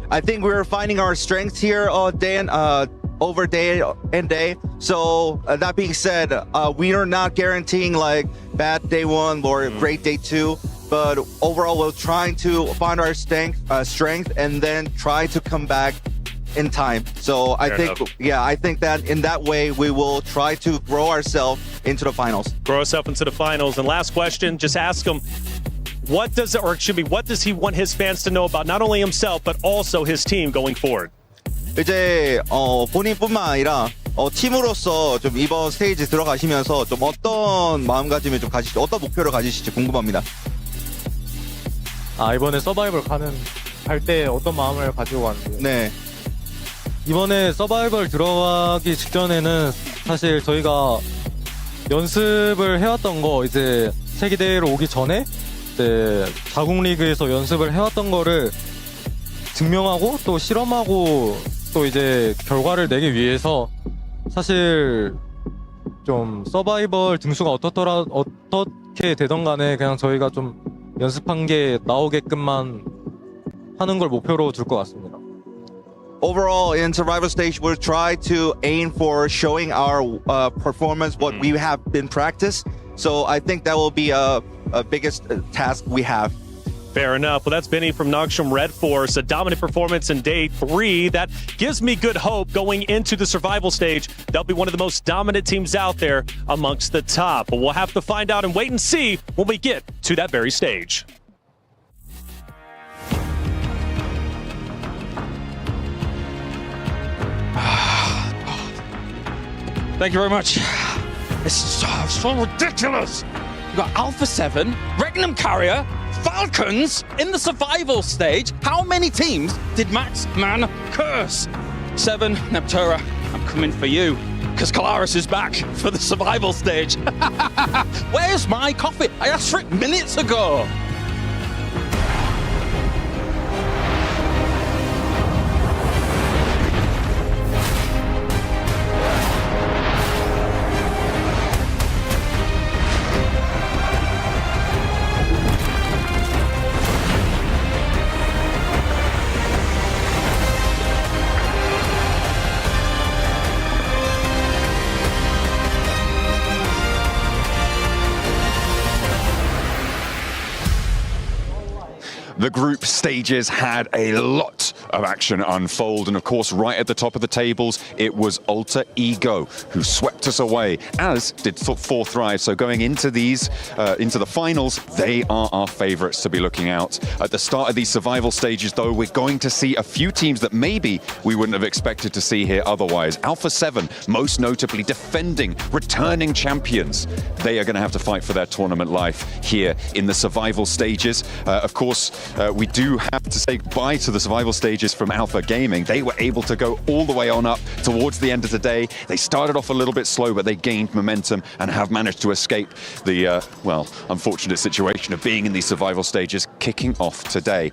I think we're finding our strengths here over day and day. So that being said, we are not guaranteeing like bad day one or great day two, but overall we're trying to find our strength and then try to come back in time. So I think that in that way we will try to grow ourselves into the finals. Grow ourselves into the finals. And last question, just ask him, what does he want his fans to know about not only himself but also his team going forward? 이제 본인뿐만 아니라 팀으로서 좀 이번 스테이지 들어가시면서 좀 어떤 마음가짐을 좀 가지실지, 어떤 목표를 가지실지 궁금합니다. 이번에 서바이벌 갈 때 어떤 마음을 가지고 가는데요? 네. 이번에 서바이벌 들어가기 직전에는 사실 저희가 연습을 해왔던 거, 이제 세계대회로 오기 전에 이제 자국 리그에서 연습을 해왔던 거를 증명하고 또 실험하고 또 이제 결과를 내기 위해서 사실 좀 서바이벌 등수가 어떻게 되던 간에 그냥 저희가 좀 연습한 게 나오게끔만 하는 걸 목표로 둘 것 같습니다. Overall, in survival stage, we'll try to aim for showing our performance, what we have been practiced. So I think that will be a biggest task we have. Fair enough. Well, that's Benny from Nongshim Red Force. A dominant performance in day 3. That gives me good hope going into the survival stage. They'll be one of the most dominant teams out there amongst the top. But we'll have to find out and wait and see when we get to that very stage. Thank you very much. It's so ridiculous. You've got Alpha 7, Regnum Carrier, Falcons in the survival stage. How many teams did Max Man curse? 7, Neptura, I'm coming for you, because Kalaris is back for the survival stage. Where's my coffee? I asked for it minutes ago. The group stages had a lot of action unfold, and of course right at the top of the tables it was Alter Ego who swept us away, as did 4 Thrive. So going into these into the finals, they are our favorites to be looking out. At the start of these survival stages though, we're going to see a few teams that maybe we wouldn't have expected to see here otherwise. Alpha 7, most notably defending, returning champions. They are going to have to fight for their tournament life here in the survival stages. Of course, we do have to say goodbye to the survival stages from Alpha Gaming. They were able to go all the way on up towards the end of the day. They started off a little bit slow, but they gained momentum and have managed to escape the, well, unfortunate situation of being in these survival stages, kicking off today.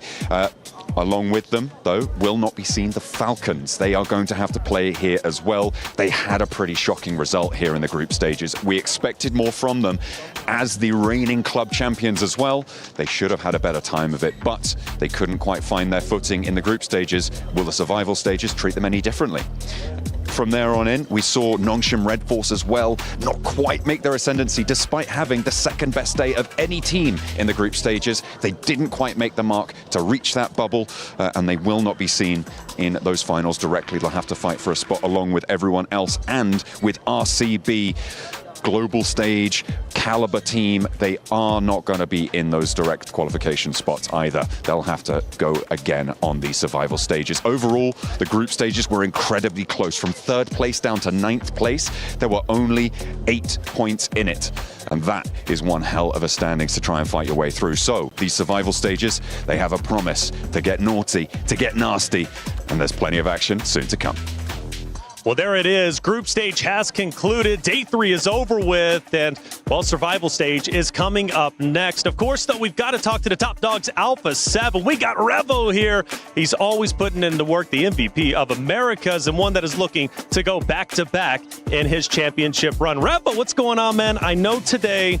Along with them, though, will not be seen the Falcons. They are going to have to play here as well. They had a pretty shocking result here in the group stages. We expected more from them as the reigning club champions as well. They should have had a better time of it, but they couldn't quite find their footing in the group stages. Will the survival stages treat them any differently? From there on in, we saw Nongshim Red Force as well not quite make their ascendancy despite having the second best day of any team in the group stages. They didn't quite make the mark to reach that bubble, and they will not be seen in those finals directly. They'll have to fight for a spot along with everyone else, and with RCB, global stage, caliber team, they are not going to be in those direct qualification spots either. They'll have to go again on these survival stages. Overall, the group stages were incredibly close. From 3rd place down to 9th place, there were only 8 points in it. And that is one hell of a standings to try and fight your way through. So these survival stages, they have a promise to get naughty, to get nasty, and there's plenty of action soon to come. Well, there it is. Group stage has concluded. Day 3 is over with, and, well, survival stage is coming up next. Of course, though, we've got to talk to the top dogs, Alpha 7. We got Revo here. He's always putting in the work, the MVP of Americas, and one that is looking to go back-to-back in his championship run. Revo, what's going on, man? I know today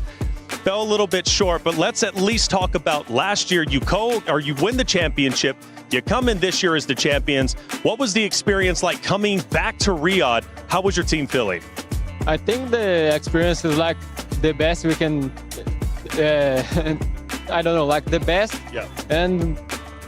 fell a little bit short, but let's at least talk about last year. You win the championship. You come in this year as the champions. What was the experience like coming back to Riyadh? How was your team feeling? I think the experience is like the best we can. I don't know, like the best. Yeah. And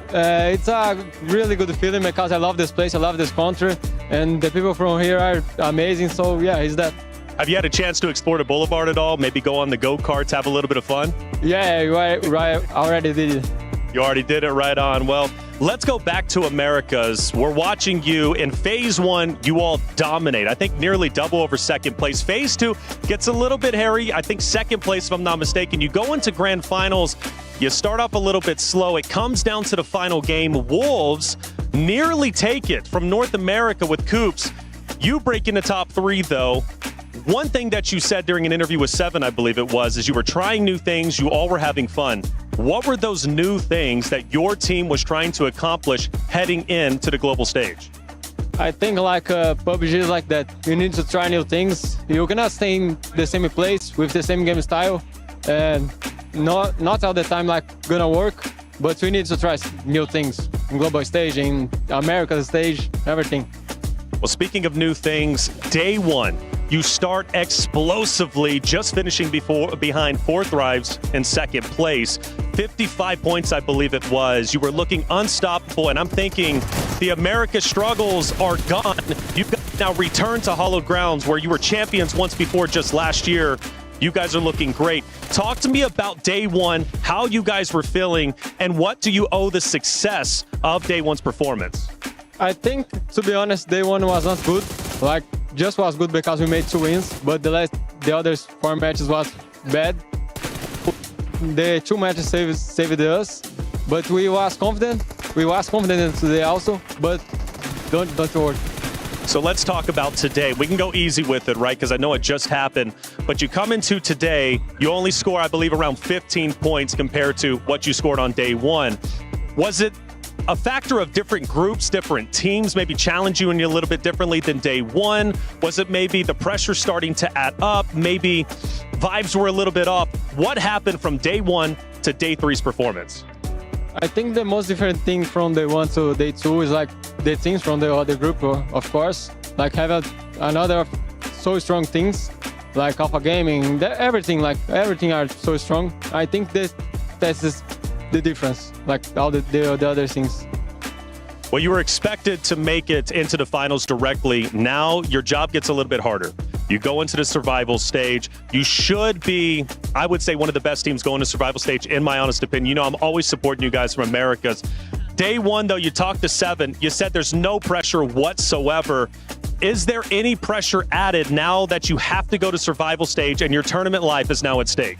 it's a really good feeling because I love this place, I love this country, and the people from here are amazing. So yeah, it's that. Have you had a chance to explore the boulevard at all? Maybe go on the go-karts, have a little bit of fun? Yeah, right. I already did it. You already did it, right on. Well, let's go back to Americas. We're watching you in phase one. You all dominate. I think nearly double over second place. Phase two gets a little bit hairy. I think second place, if I'm not mistaken. You go into grand finals. You start off a little bit slow. It comes down to the final game. Wolves nearly take it from North America with Coops. You break into top three, though. One thing that you said during an interview with Seven, I believe it was, is you were trying new things. You all were having fun. What were those new things that your team was trying to accomplish heading into the global stage? I think like PUBG is like that. You need to try new things. You cannot stay in the same place with the same game style, and not all the time like gonna work. But we need to try new things in global stage, in America stage, everything. Well, speaking of new things, day one, you start explosively, just finishing behind Four Thrives in second place. 55 points, I believe it was. You were looking unstoppable, and I'm thinking the America struggles are gone. You've got now returned to hallowed grounds where you were champions once before just last year. You guys are looking great. Talk to me about day one, how you guys were feeling, and what do you owe the success of day one's performance? I think, to be honest, day one was not good. Like, just was good because we made 2 wins, but the other 4 matches was bad. The 2 matches saved us, but we was confident. We was confident today also, but don't worry. So let's talk about today. We can go easy with it, right? Because I know it just happened. But you come into today, you only score, I believe, around 15 points compared to what you scored on day one. Was it a factor of different groups, different teams maybe challenge you a little bit differently than day one? Was it maybe the pressure starting to add up? Maybe vibes were a little bit off. What happened from day one to day three's performance? I think the most different thing from day one to day two is like the teams from the other group, of course. Like have another so strong things, like Alpha Gaming, everything are so strong. I think that's the difference, like all the other things. Well, you were expected to make it into the finals directly. Now your job gets a little bit harder. You go into the survival stage. You should be, I would say, one of the best teams going to survival stage, in my honest opinion. You know, I'm always supporting you guys from Americas. Day one, though, you talked to Seven. You said there's no pressure whatsoever. Is there any pressure added now that you have to go to survival stage and your tournament life is now at stake?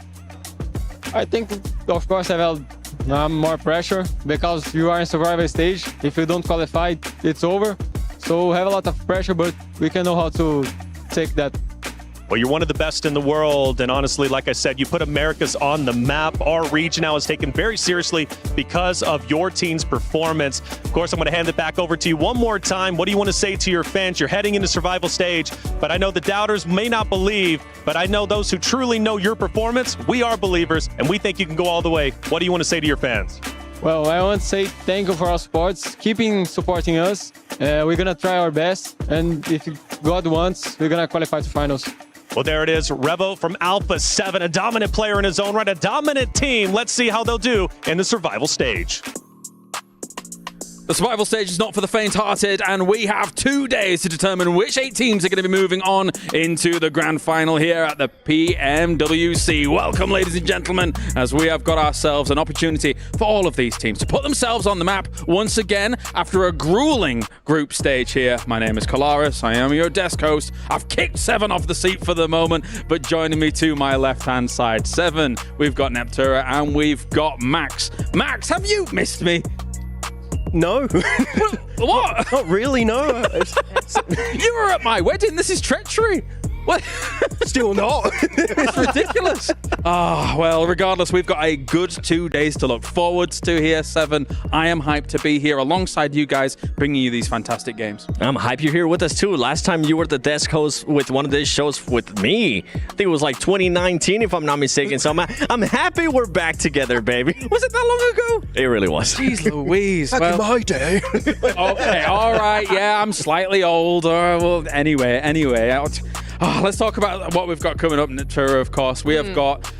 I think, of course, I have more pressure because you are in survival stage. If you don't qualify, it's over. So we have a lot of pressure, but we can know how to take that. Well, you're one of the best in the world, and honestly, like I said, you put Americas on the map. Our region now is taken very seriously because of your team's performance. Of course, I'm going to hand it back over to you one more time. What do you want to say to your fans? You're heading into survival stage, but I know the doubters may not believe, but I know those who truly know your performance, we are believers, and we think you can go all the way. What do you want to say to your fans? Well, I want to say thank you for our supports. Keeping supporting us. We're going to try our best, and if God wants, we're going to qualify to finals. Well, there it is. Revo from Alpha 7, a dominant player in his own right, a dominant team. Let's see how they'll do in the survival stage. The survival stage is not for the faint-hearted, and we have 2 days to determine which 8 teams are going to be moving on into the grand final here at the PMWC. Welcome, ladies and gentlemen, as we have got ourselves an opportunity for all of these teams to put themselves on the map once again after a grueling group stage here. My name is Kalaris. I am your desk host. I've kicked Seven off the seat for the moment, but joining me to my left-hand side, Seven, we've got Neptura, and we've got Max. Max, have you missed me? No. What? Not really, no. You were at my wedding. This is treachery. What? Still not. It's ridiculous. Well, regardless, we've got a good 2 days to look forward to here, Seven. I am hyped to be here alongside you guys, bringing you these fantastic games. I'm hyped you're here with us too. Last time you were the desk host with one of these shows with me. I think it was like 2019, if I'm not mistaken. So I'm happy we're back together, baby. Was it that long ago? It really was. Jeez Louise. Back in my day. Okay, all right. Yeah, I'm slightly older. Well, anyway. Let's talk about what we've got coming up in the tour, of course. We have got...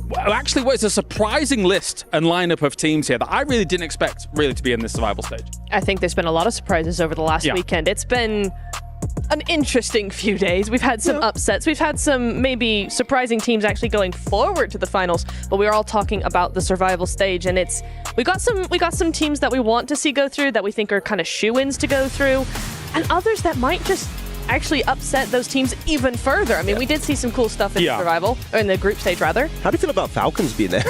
Well, actually, it's a surprising list and lineup of teams here that I really didn't expect really to be in this survival stage. I think there's been a lot of surprises over the last weekend. It's been an interesting few days. We've had some upsets. We've had some maybe surprising teams actually going forward to the finals, but we're all talking about the survival stage, and we got some teams that we want to see go through that we think are kind of shoo-ins to go through, and others that might just actually upset those teams even further. I mean, we did see some cool stuff in the survival, or in the group stage rather. How do you feel about Falcons being there?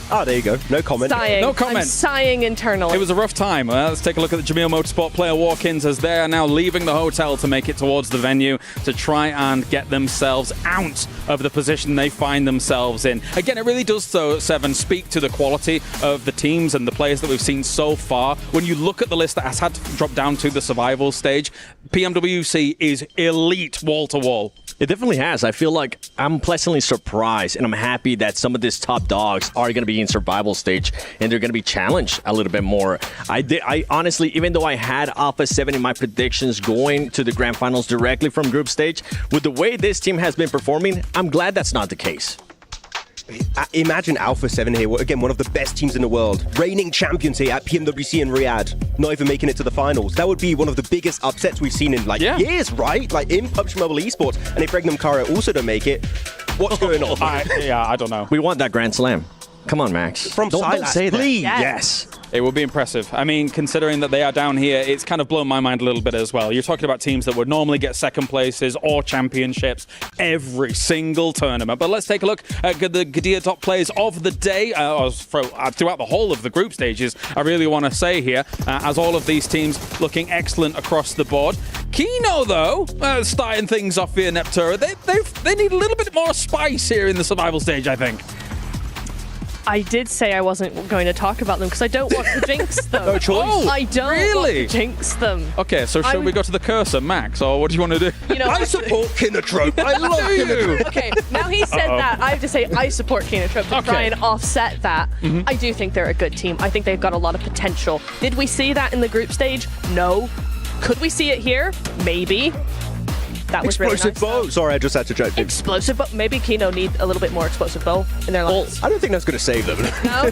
There you go. No comment. Sighing. No comment. I'm sighing internally. It was a rough time. Let's take a look at the Jameel Motorsport player walk-ins as they are now leaving the hotel to make it towards the venue to try and get themselves out of the position they find themselves in. Again, it really does, though, Seven, speak to the quality of the teams and the players that we've seen so far. When you look at the list that has had to drop down to the survival stage, PMWC is elite wall-to-wall. It definitely has. I feel like I'm pleasantly surprised, and I'm happy that some of these top dogs are going to be in survival stage, and they're going to be challenged a little bit more. I honestly, even though I had Alpha 7 in my predictions going to the grand finals directly from group stage, with the way this team has been performing, I'm glad that's not the case. Imagine Alpha 7 here, again, one of the best teams in the world. Reigning champions here at PMWC in Riyadh, not even making it to the finals. That would be one of the biggest upsets we've seen in years, right? Like in PUBG Mobile Esports. And if Regnum Kara also don't make it, what's going on? I don't know. We want that Grand Slam. Come on, Max. From don't say that. please. Yes. It would be impressive. I mean, considering that they are down here, it's kind of blown my mind a little bit as well. You're talking about teams that would normally get second places or championships every single tournament. But let's take a look at the Gadia top players of the day throughout the whole of the group stages. I really want to say here, as all of these teams looking excellent across the board. Kino, though, starting things off here, Neptura, they need a little bit more spice here in the survival stage, I think. I did say I wasn't going to talk about them because I don't want to jinx them. No choice. Oh, I don't want to jinx them. Okay, so should we go to the cursor, Max, or what do you want to do? You know, I support Kinotrope. I love Kinotrope. Okay, now he said that, I have to say I support Kinotrope to try and offset that. I do think they're a good team. I think they've got a lot of potential. Did we see that in the group stage? No. Could we see it here? Maybe. That was Explosive really nice, bow. Sorry, I just had to joke. Explosive bow. Maybe Kino need a little bit more explosive bow in their lines. I don't think that's going to save them. No?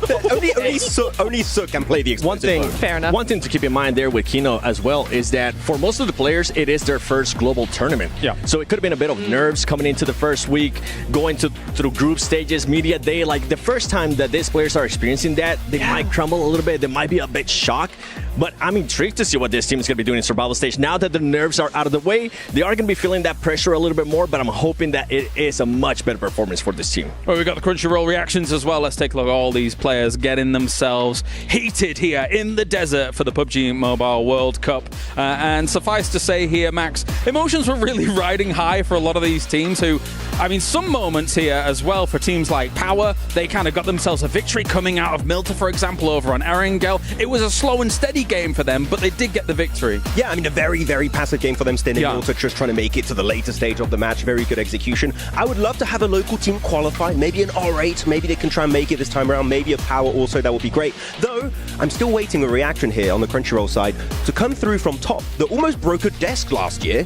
only Sook can play the explosive bow. Fair enough. One thing to keep in mind there with Kino as well is that for most of the players, it is their first global tournament. Yeah. So it could have been a bit of nerves coming into the first week, going through group stages, media day. Like the first time that these players are experiencing that, they might crumble a little bit. They might be a bit shocked. But I'm intrigued to see what this team is going to be doing in survival stage. Now that the nerves are out of the way, they are going to be feeling that pressure a little bit more, but I'm hoping that it is a much better performance for this team. Well, we've got the Crunchyroll reactions as well. Let's take a look at all these players getting themselves heated here in the desert for the PUBG Mobile World Cup. And suffice to say here, Max, emotions were really riding high for a lot of these teams who, I mean, some moments here as well for teams like Power, they kind of got themselves a victory coming out of Milta, for example, over on Erangel. It was a slow and steady game for them, but they did get the victory. Yeah, I mean, a very, very passive game for them, standing also just trying to make it to the later stage of the match. Very good execution. I would love to have a local team qualify, maybe an R8, maybe they can try and make it this time around, maybe a Power also, that would be great. Though, I'm still waiting a reaction here on the Crunchyroll side to come through from top that almost broke a desk last year.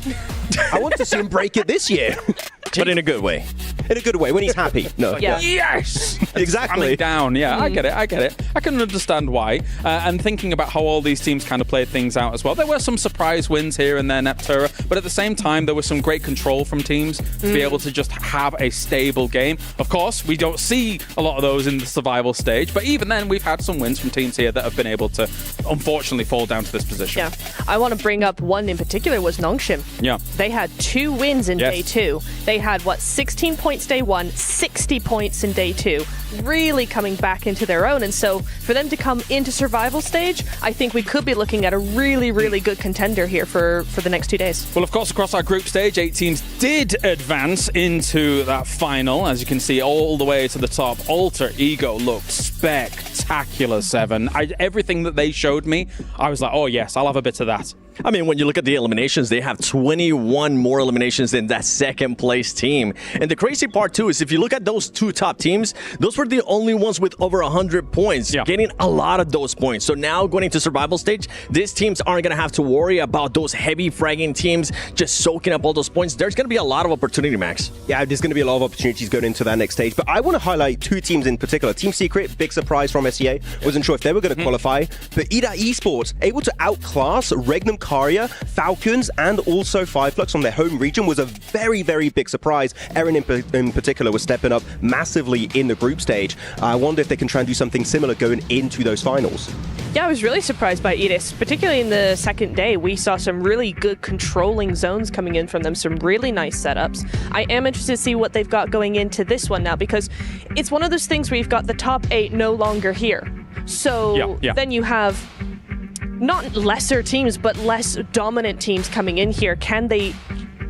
I want to see him break it this year. But in a good way. In a good way, when he's happy. No. Yeah. Yes! Exactly. Coming down, yeah, I get it. I can understand why. And thinking about how all these teams kind of played things out as well. There were some surprise wins here and there, Neptura, but at the same time, there was some great control from teams to be able to just have a stable game. Of course, we don't see a lot of those in the survival stage, but even then, we've had some wins from teams here that have been able to, unfortunately, fall down to this position. Yeah. I want to bring up one in particular was Nongshim. Yeah. They had 2 wins in day 2. They They had, 16 points day 1, 60 points in day 2. Really coming back into their own. And so for them to come into survival stage, I think we could be looking at a really, really good contender here for the next 2 days. Well, of course, across our group stage, 8 teams did advance into that final. As you can see, all the way to the top. Alter Ego looked spectacular, Seven. Everything that they showed me, I was like, oh, yes, I'll have a bit of that. I mean, when you look at the eliminations, they have 21 more eliminations than that second place team. And the crazy part, too, is if you look at those 2 top teams, those were the only ones with over 100 points, getting a lot of those points. So now going into survival stage, these teams aren't going to have to worry about those heavy fragging teams just soaking up all those points. There's going to be a lot of opportunity, Max. Yeah, there's going to be a lot of opportunities going into that next stage. But I want to highlight 2 teams in particular. Team Secret, big surprise from SEA. Wasn't sure if they were going to qualify. But ESPORTS, able to outclass Regnum Caria, Falcons, and also Fireflux from their home region was a very, very big surprise. Eren in particular was stepping up massively in the group stage. I wonder if they can try and do something similar going into those finals. Yeah, I was really surprised by Edis, particularly in the second day. We saw some really good controlling zones coming in from them, some really nice setups. I am interested to see what they've got going into this one now, because it's one of those things where you've got the top 8 no longer here. So then you have not lesser teams, but less dominant teams coming in here. Can they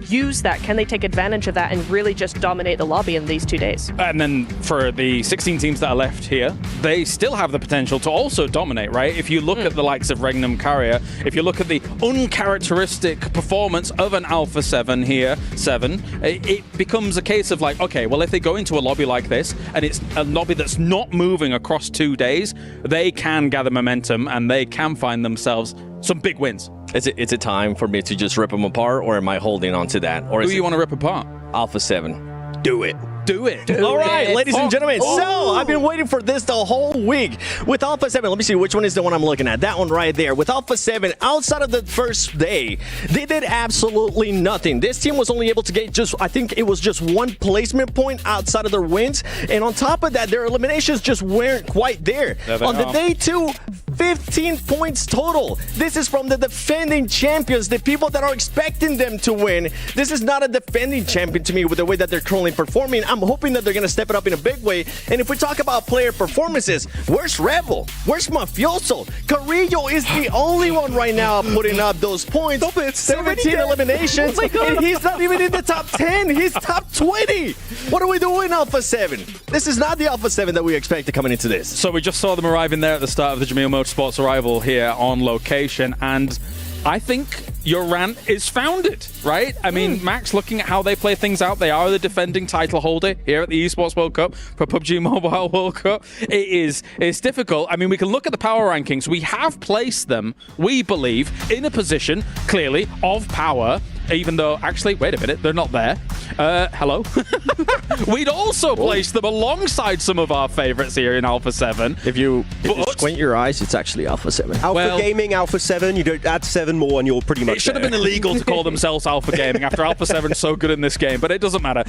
use that? Can they take advantage of that and really just dominate the lobby in these 2 days? And then for the 16 teams that are left here, they still have the potential to also dominate, right? If you look at the likes of Regnum Carrier, if you look at the uncharacteristic performance of an Alpha 7 here, 7, it becomes a case of like, okay, well, if they go into a lobby like this and it's a lobby that's not moving across 2 days, they can gather momentum and they can find themselves some big wins. Is it time for me to just rip them apart, or am I holding on to that? Or who do you want to rip apart? Alpha 7. Do it. Do it. All right, ladies and gentlemen. So I've been waiting for this the whole week. With Alpha 7, let me see which one is the one I'm looking at. That one right there. With Alpha 7, outside of the first day, they did absolutely nothing. This team was only able to get I think it was just 1 placement point outside of their wins. And on top of that, their eliminations just weren't quite there. On the day 2, 15 points total. This is from the defending champions, the people that are expecting them to win. This is not a defending champion to me with the way that they're currently performing. I'm hoping that they're going to step it up in a big way. And if we talk about player performances, where's Rebel? Where's Mafioso? Carrillo is the only one right now putting up those points. 17 eliminations, and he's not even in the top 10. He's top 20. What are we doing, Alpha 7? This is not the Alpha 7 that we expected coming into this. So we just saw them arriving there at the start of the Jamil Motorsports arrival here on location, and I think your rant is founded, right? I mean, Max, looking at how they play things out, they are the defending title holder here at the Esports World Cup for PUBG Mobile World Cup. It's difficult. I mean, we can look at the power rankings. We have placed them, we believe, in a position, clearly, of power, even though, actually, wait a minute, they're not there. Hello? We'd also placed them alongside some of our favorites here in Alpha 7. If you squint your eyes, it's actually Alpha 7. Alpha Gaming, Alpha 7, you don't add 7 more and you're pretty much It should have been illegal to call themselves Alpha Gaming after Alpha 7's so good in this game, but it doesn't matter.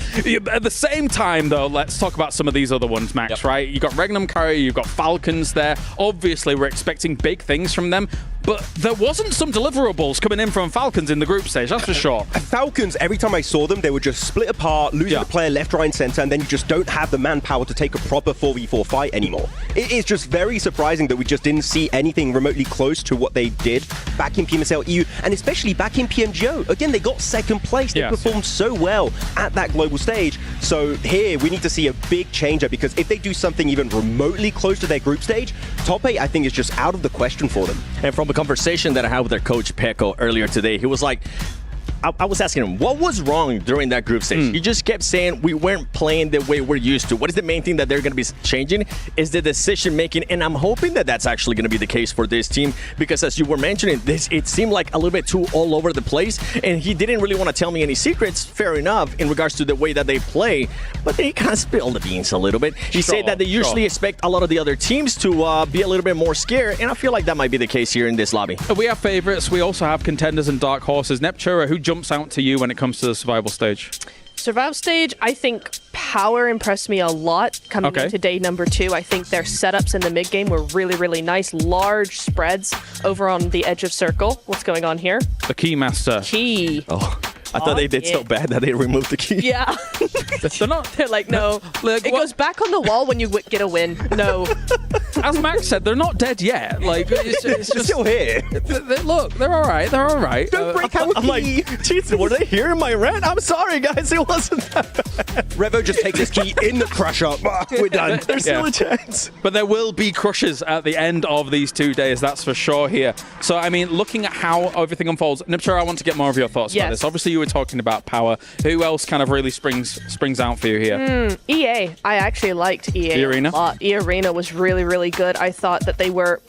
At the same time, though, let's talk about some of these other ones, Max, right? You've got Regnum Carrier, you've got Falcons there. Obviously, we're expecting big things from them, but there wasn't some deliverables coming in from Falcons in the group stage, that's for sure. Falcons, every time I saw them, they would just split apart, losing the player left, right, and center, and then you just don't have the manpower to take a proper 4v4 fight anymore. It is just very surprising that we just didn't see anything remotely close to what they did back in PMSL EU, and especially back in PMGO. Again, they got second place. They performed so well at that global stage. So here, we need to see a big change up, because if they do something even remotely close to their group stage, top 8, I think, is just out of the question for them. And from a conversation that I had with their coach, Peko, earlier today, he was like, I was asking him, what was wrong during that group stage? He just kept saying we weren't playing the way we're used to. What is the main thing that they're going to be changing is the decision making, and I'm hoping that that's actually going to be the case for this team, because as you were mentioning, it seemed like a little bit too all over the place, and he didn't really want to tell me any secrets, fair enough, in regards to the way that they play, but they kind of spilled the beans a little bit. He said that they usually expect a lot of the other teams to be a little bit more scared, and I feel like that might be the case here in this lobby. We have favorites. We also have contenders and dark horses. Neptura, who jumps out to you when it comes to the survival stage? Survival stage, I think Power impressed me a lot coming into day number 2. I think their setups in the mid game were really, really nice. Large spreads over on the edge of circle. What's going on here? The Keymaster. Key. Oh. I thought they did so bad that they removed the key. Yeah. They're not. They're like, no. Like, It goes back on the wall when you get a win. No. As Max said, they're not dead yet. Like it's just Still here. Look, they're all right. They're all right. Don't break our I'm like, key. jeez, were they hearing my rant? I'm sorry, guys. It wasn't that bad. Revo just takes his key in the crusher. We're done. There's still a chance. But there will be crushes at the end of these 2 days, that's for sure here. So, I mean, looking at how everything unfolds, Nipsher, I want to get more of your thoughts about Yes. this. Obviously, you were talking about power. Who else kind of really springs out for you here? EA. I actually liked EA E-Arena? a lot. E-Arena was really, really good. I thought that they were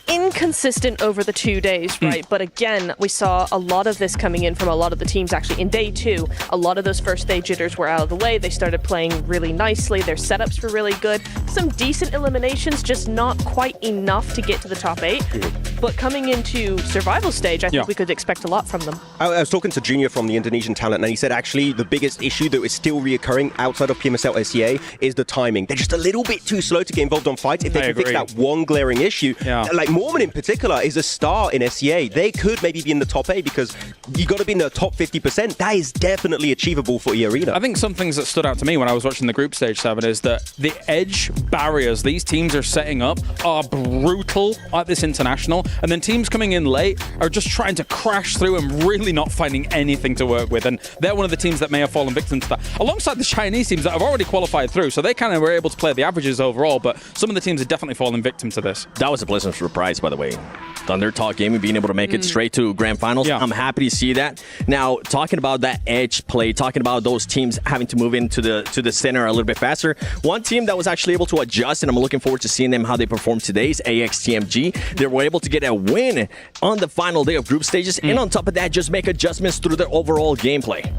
inconsistent over the 2 days, right? But again, we saw a lot of this coming in from a lot of the teams actually in day 2. A lot of those first day jitters were out of the way. They started playing really nicely. Their setups were really good. Some decent eliminations, just not quite enough to get to the top 8. But coming into survival stage, I think we could expect a lot from them. I was talking to Junior from the Indonesian talent, and he said actually the biggest issue that is still reoccurring outside of PMSL SEA is the timing. They're just a little bit too slow to get involved on fights. If they can fix that one glaring issue, like Mormon in particular is a star in SEA. They could maybe be in the top 8 because you got to be in the top 50%. That is definitely achievable for E-Arena. I think some things that stood out to me when I was watching the group stage 7 is that the edge barriers these teams are setting up are brutal at this international, and then teams coming in late are just trying to crash through and really not finding anything to work with, and they're one of the teams that may have fallen victim to that, alongside the Chinese teams that have already qualified through, so they kind of were able to play the averages overall, but some of the teams have definitely fallen victim to this. That was a pleasant surprise, by the way. Thunder Talk Gaming being able to make it straight to grand finals. I'm happy to see that. Now, talking about that edge play, talking about those teams having to move into the center a little bit faster. One team that was actually able to adjust, and I'm looking forward to seeing them how they perform today, is AXTMG. They were able to get a win on the final day of group stages, and on top of that, just make adjustments through their overall gameplay.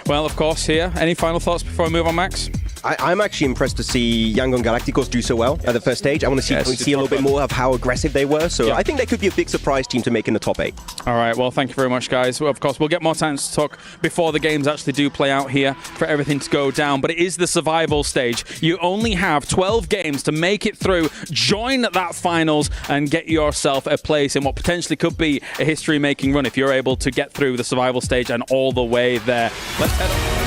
Well, of course, here. Any final thoughts before we move on, Max? I'm actually impressed to see Yangon Galacticos do so well at the first stage. I want to see a little bit more of how aggressive they were. So I think they could be a big surprise team to make in the top 8. All right, well, thank you very much, guys. Well, of course, we'll get more time to talk before the games actually do play out here for everything to go down. But it is the survival stage. You only have 12 games to make it through, join that finals, and get yourself a place in what potentially could be a history-making run if you're able to get through the survival stage and all the way there. Let's head on.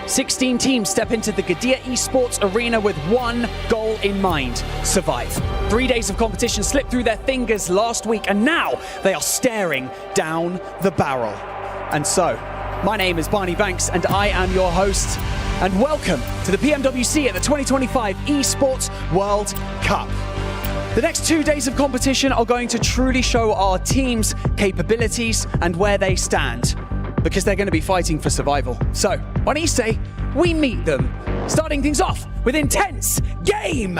Sixteen teams step into the Gadia Esports arena with one goal in mind: survive. 3 days of competition slipped through their fingers last week, and now they are staring down the barrel. And so, my name is Barney Banks, and I am your host. And welcome to the PMWC at the 2025 Esports World Cup. The next 2 days of competition are going to truly show our team's capabilities and where they stand, because they're going to be fighting for survival. So, why don't you say we meet them? Starting things off with Intense Game!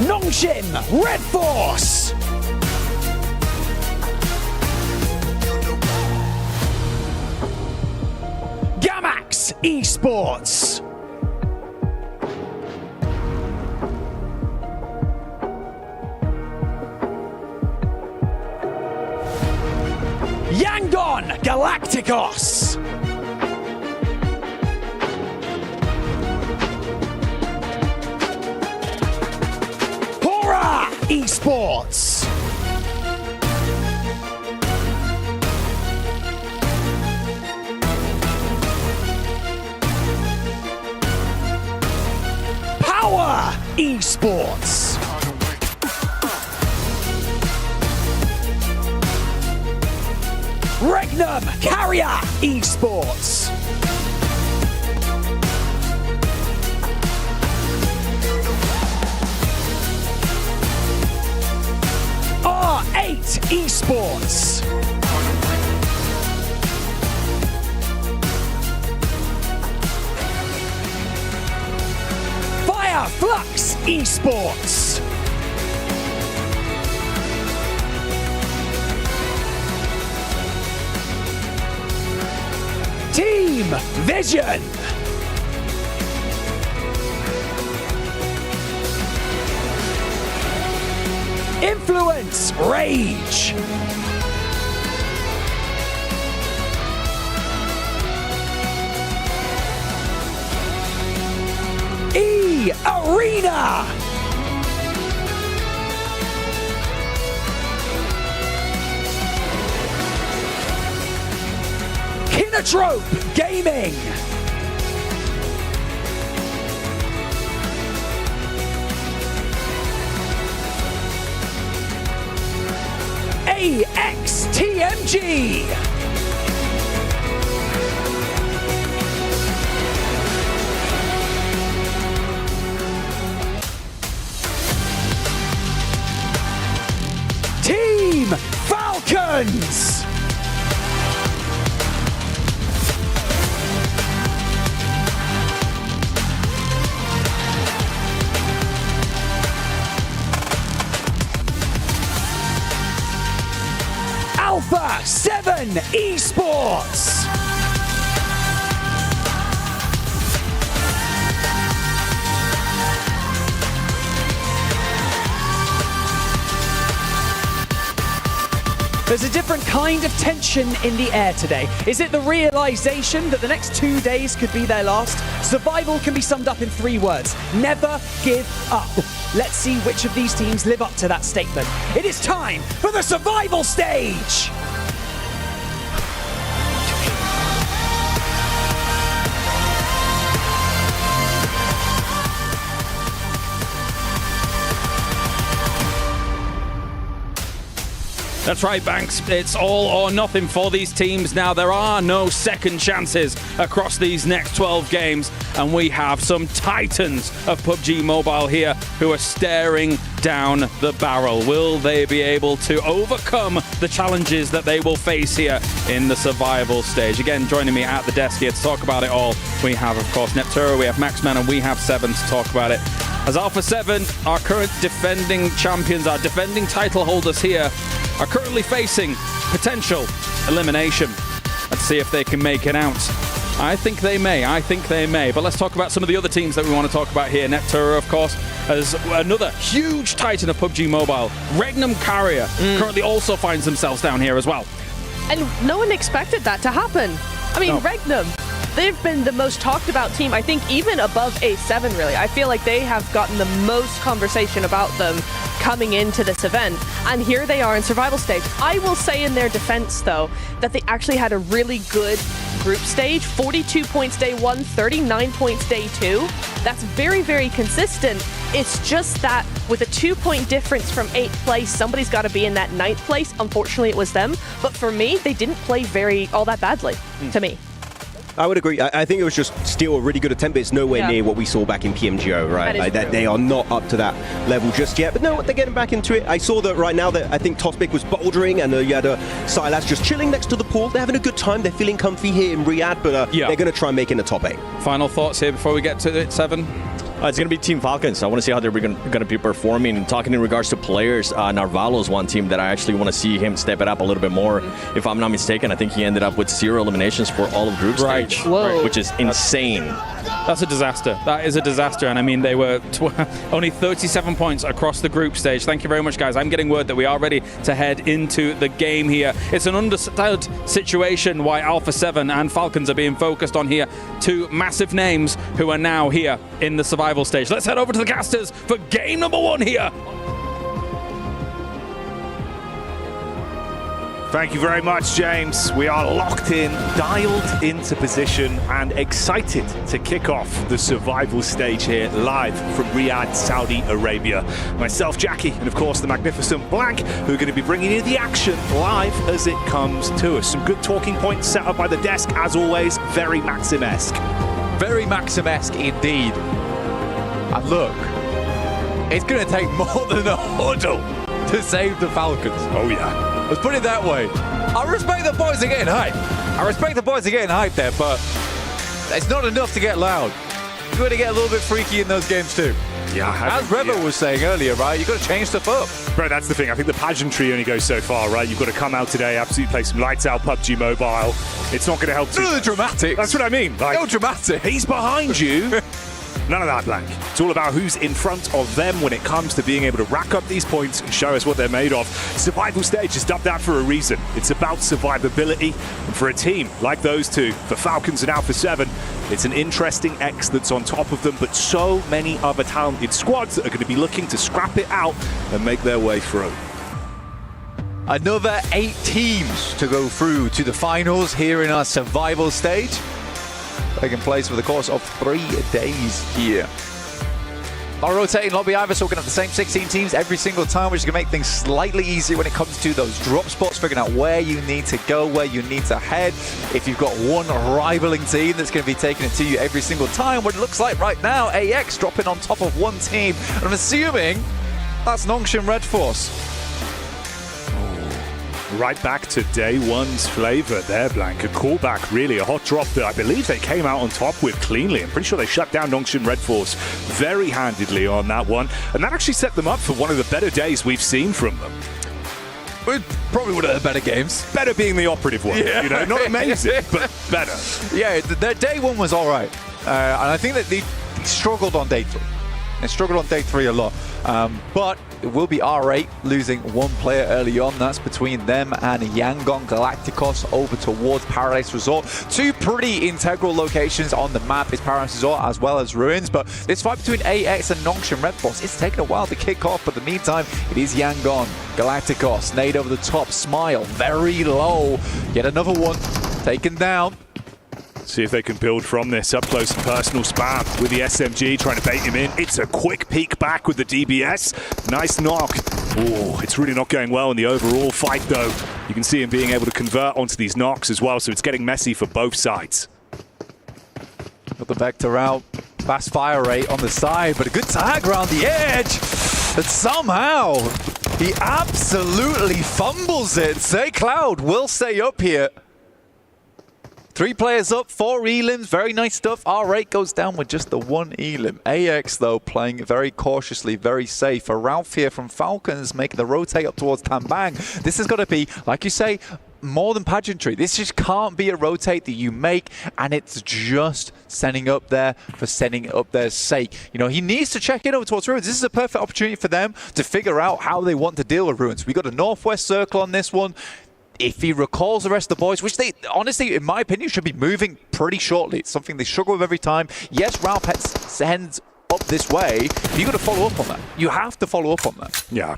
Nongshim Red Force! Gamax Esports! Yangon Galacticos! Hora Esports! Power Esports! Regnum Carrier Esports. R8 Esports. Flux Esports. Team Vision. Influence Rage. Arena. Kinotrope Gaming. AXTMG. Team Falcons! Alpha 7 Esports! There's a different kind of tension in the air today. Is it the realization that the next 2 days could be their last? Survival can be summed up in 3 words. Never give up. Let's see which of these teams live up to that statement. It is time for the survival stage! That's right, Banks. It's all or nothing for these teams now. There are no second chances across these next 12 games, and we have some titans of PUBG Mobile here who are staring down the barrel. Will they be able to overcome the challenges that they will face here in the survival stage? Again, joining me at the desk here to talk about it all, we have, of course, Nepturo, we have Maxman, and we have Seven to talk about it. As Alpha 7, our current defending champions, our defending title holders here, are currently facing potential elimination. Let's see if they can make it out. I think they may. But let's talk about some of the other teams that we want to talk about here. Nepturo, of course, as another huge titan of PUBG Mobile. Regnum Carrier currently also finds themselves down here as well. And no one expected that to happen. I mean, Regnum, they've been the most talked about team, I think even above A7 really. I feel like they have gotten the most conversation about them coming into this event, and here they are in survival stage. I will say in their defense though, that they actually had a really good group stage. 42 points day 1, 39 points day 2. That's very, very consistent. It's just that with a 2-point difference from 8th place, somebody's got to be in that 9th place. Unfortunately, it was them. But for me, they didn't play all that badly, to me. I would agree. I think it was just still a really good attempt, but it's nowhere near what we saw back in PMGO, right? That they are not up to that level just yet. But no, they're getting back into it. I saw that right now that I think Tospic was bouldering, and you had Silas just chilling next to the pool. They're having a good time. They're feeling comfy here in Riyadh, but they're going to try and make it in the top 8. Final thoughts here before we get to it, Seven? It's going to be Team Falcons. I want to see how they're going to be performing. Talking in regards to players, Narvalo is one team that I actually want to see him step it up a little bit more. If I'm not mistaken, I think he ended up with 0 eliminations for all of group stage, which is insane. That's a disaster. That is a disaster. And I mean, they were only 37 points across the group stage. Thank you very much, guys. I'm getting word that we are ready to head into the game here. It's an understood situation why Alpha 7 and Falcons are being focused on here. 2 massive names who are now here in the survival stage. Let's head over to the casters for game number 1 here. Thank you very much, James. We are locked in, dialed into position, and excited to kick off the survival stage here live from Riyadh, Saudi Arabia. Myself, Jackie, and of course the magnificent Blank, who are going to be bringing you the action live as it comes to us. Some good talking points set up by the desk, as always, very Maxim-esque. Very Maxim-esque indeed. And look, it's going to take more than a huddle to save the Falcons. Oh yeah. Let's put it that way. I respect the boys are getting hyped. There, but it's not enough to get loud. You've got to get a little bit freaky in those games too. Yeah. As Revo was saying earlier, right? You've got to change stuff up. Bro, that's the thing. I think the pageantry only goes so far, right? You've got to come out today, absolutely play some lights out PUBG Mobile. It's not going to help too None of much. the dramatics. That's what I mean. Like, no dramatic. He's behind you. None of that, Blank. It's all about who's in front of them when it comes to being able to rack up these points and show us what they're made of. Survival stage is dubbed that for a reason. It's about survivability. And for a team like those two, for Falcons and Alpha 7, it's an interesting X that's on top of them, but so many other talented squads that are going to be looking to scrap it out and make their way through. Another 8 teams to go through to the finals here in our survival stage. Taking place for the course of 3 days here. Our rotating lobby either, so we're going to have the same 16 teams every single time, which is going to make things slightly easier when it comes to those drop spots, figuring out where you need to go, where you need to head. If you've got one rivaling team that's going to be taking it to you every single time, what it looks like right now, AX dropping on top of one team. And I'm assuming that's Nongshim Red Force. Right back to day one's flavour there, Blank. A callback, really, a hot drop that I believe they came out on top with cleanly. I'm pretty sure they shut down Nongshim Red Force very handedly on that one. And that actually set them up for one of the better days we've seen from them. We probably would have had better games. Better being the operative one. Yeah. You know, not amazing, but better. Yeah, their day one was all right. And I think that they struggled on day 3. They struggled on day 3 a lot. But it will be R8 losing one player early on. That's between them and Yangon Galacticos over towards Paradise Resort. 2 pretty integral locations on the map is Paradise Resort as well as Ruins. But this fight between AX and Nongshim Red Force, it's taken a while to kick off. But in the meantime, it is Yangon Galacticos. Nade over the top. Smile very low. Yet another one taken down. See if they can build from this. Up close and personal spam with the SMG, trying to bait him in. It's a quick peek back with the DBS. Nice knock. Oh, it's really not going well in the overall fight, though. You can see him being able to convert onto these knocks as well, so it's getting messy for both sides. Got the Vector out. Fast fire rate on the side, but a good tag around the edge. But somehow, he absolutely fumbles it. Say Cloud will stay up here. 3 players up, 4 elims, very nice stuff. R8 goes down with just the 1 elim. AX, though, playing very cautiously, very safe. For Ralph here from Falcons, making the rotate up towards Tambang. This has got to be, like you say, more than pageantry. This just can't be a rotate that you make, and it's just sending up there for sending up their sake. You know, he needs to check in over towards Ruins. This is a perfect opportunity for them to figure out how they want to deal with Ruins. We got a northwest circle on this one. If he recalls the rest of the boys, which they, honestly, in my opinion, should be moving pretty shortly. It's something they struggle with every time. Yes, Ralph sends up this way. You've got to follow up on that. You have to follow up on that. Yeah.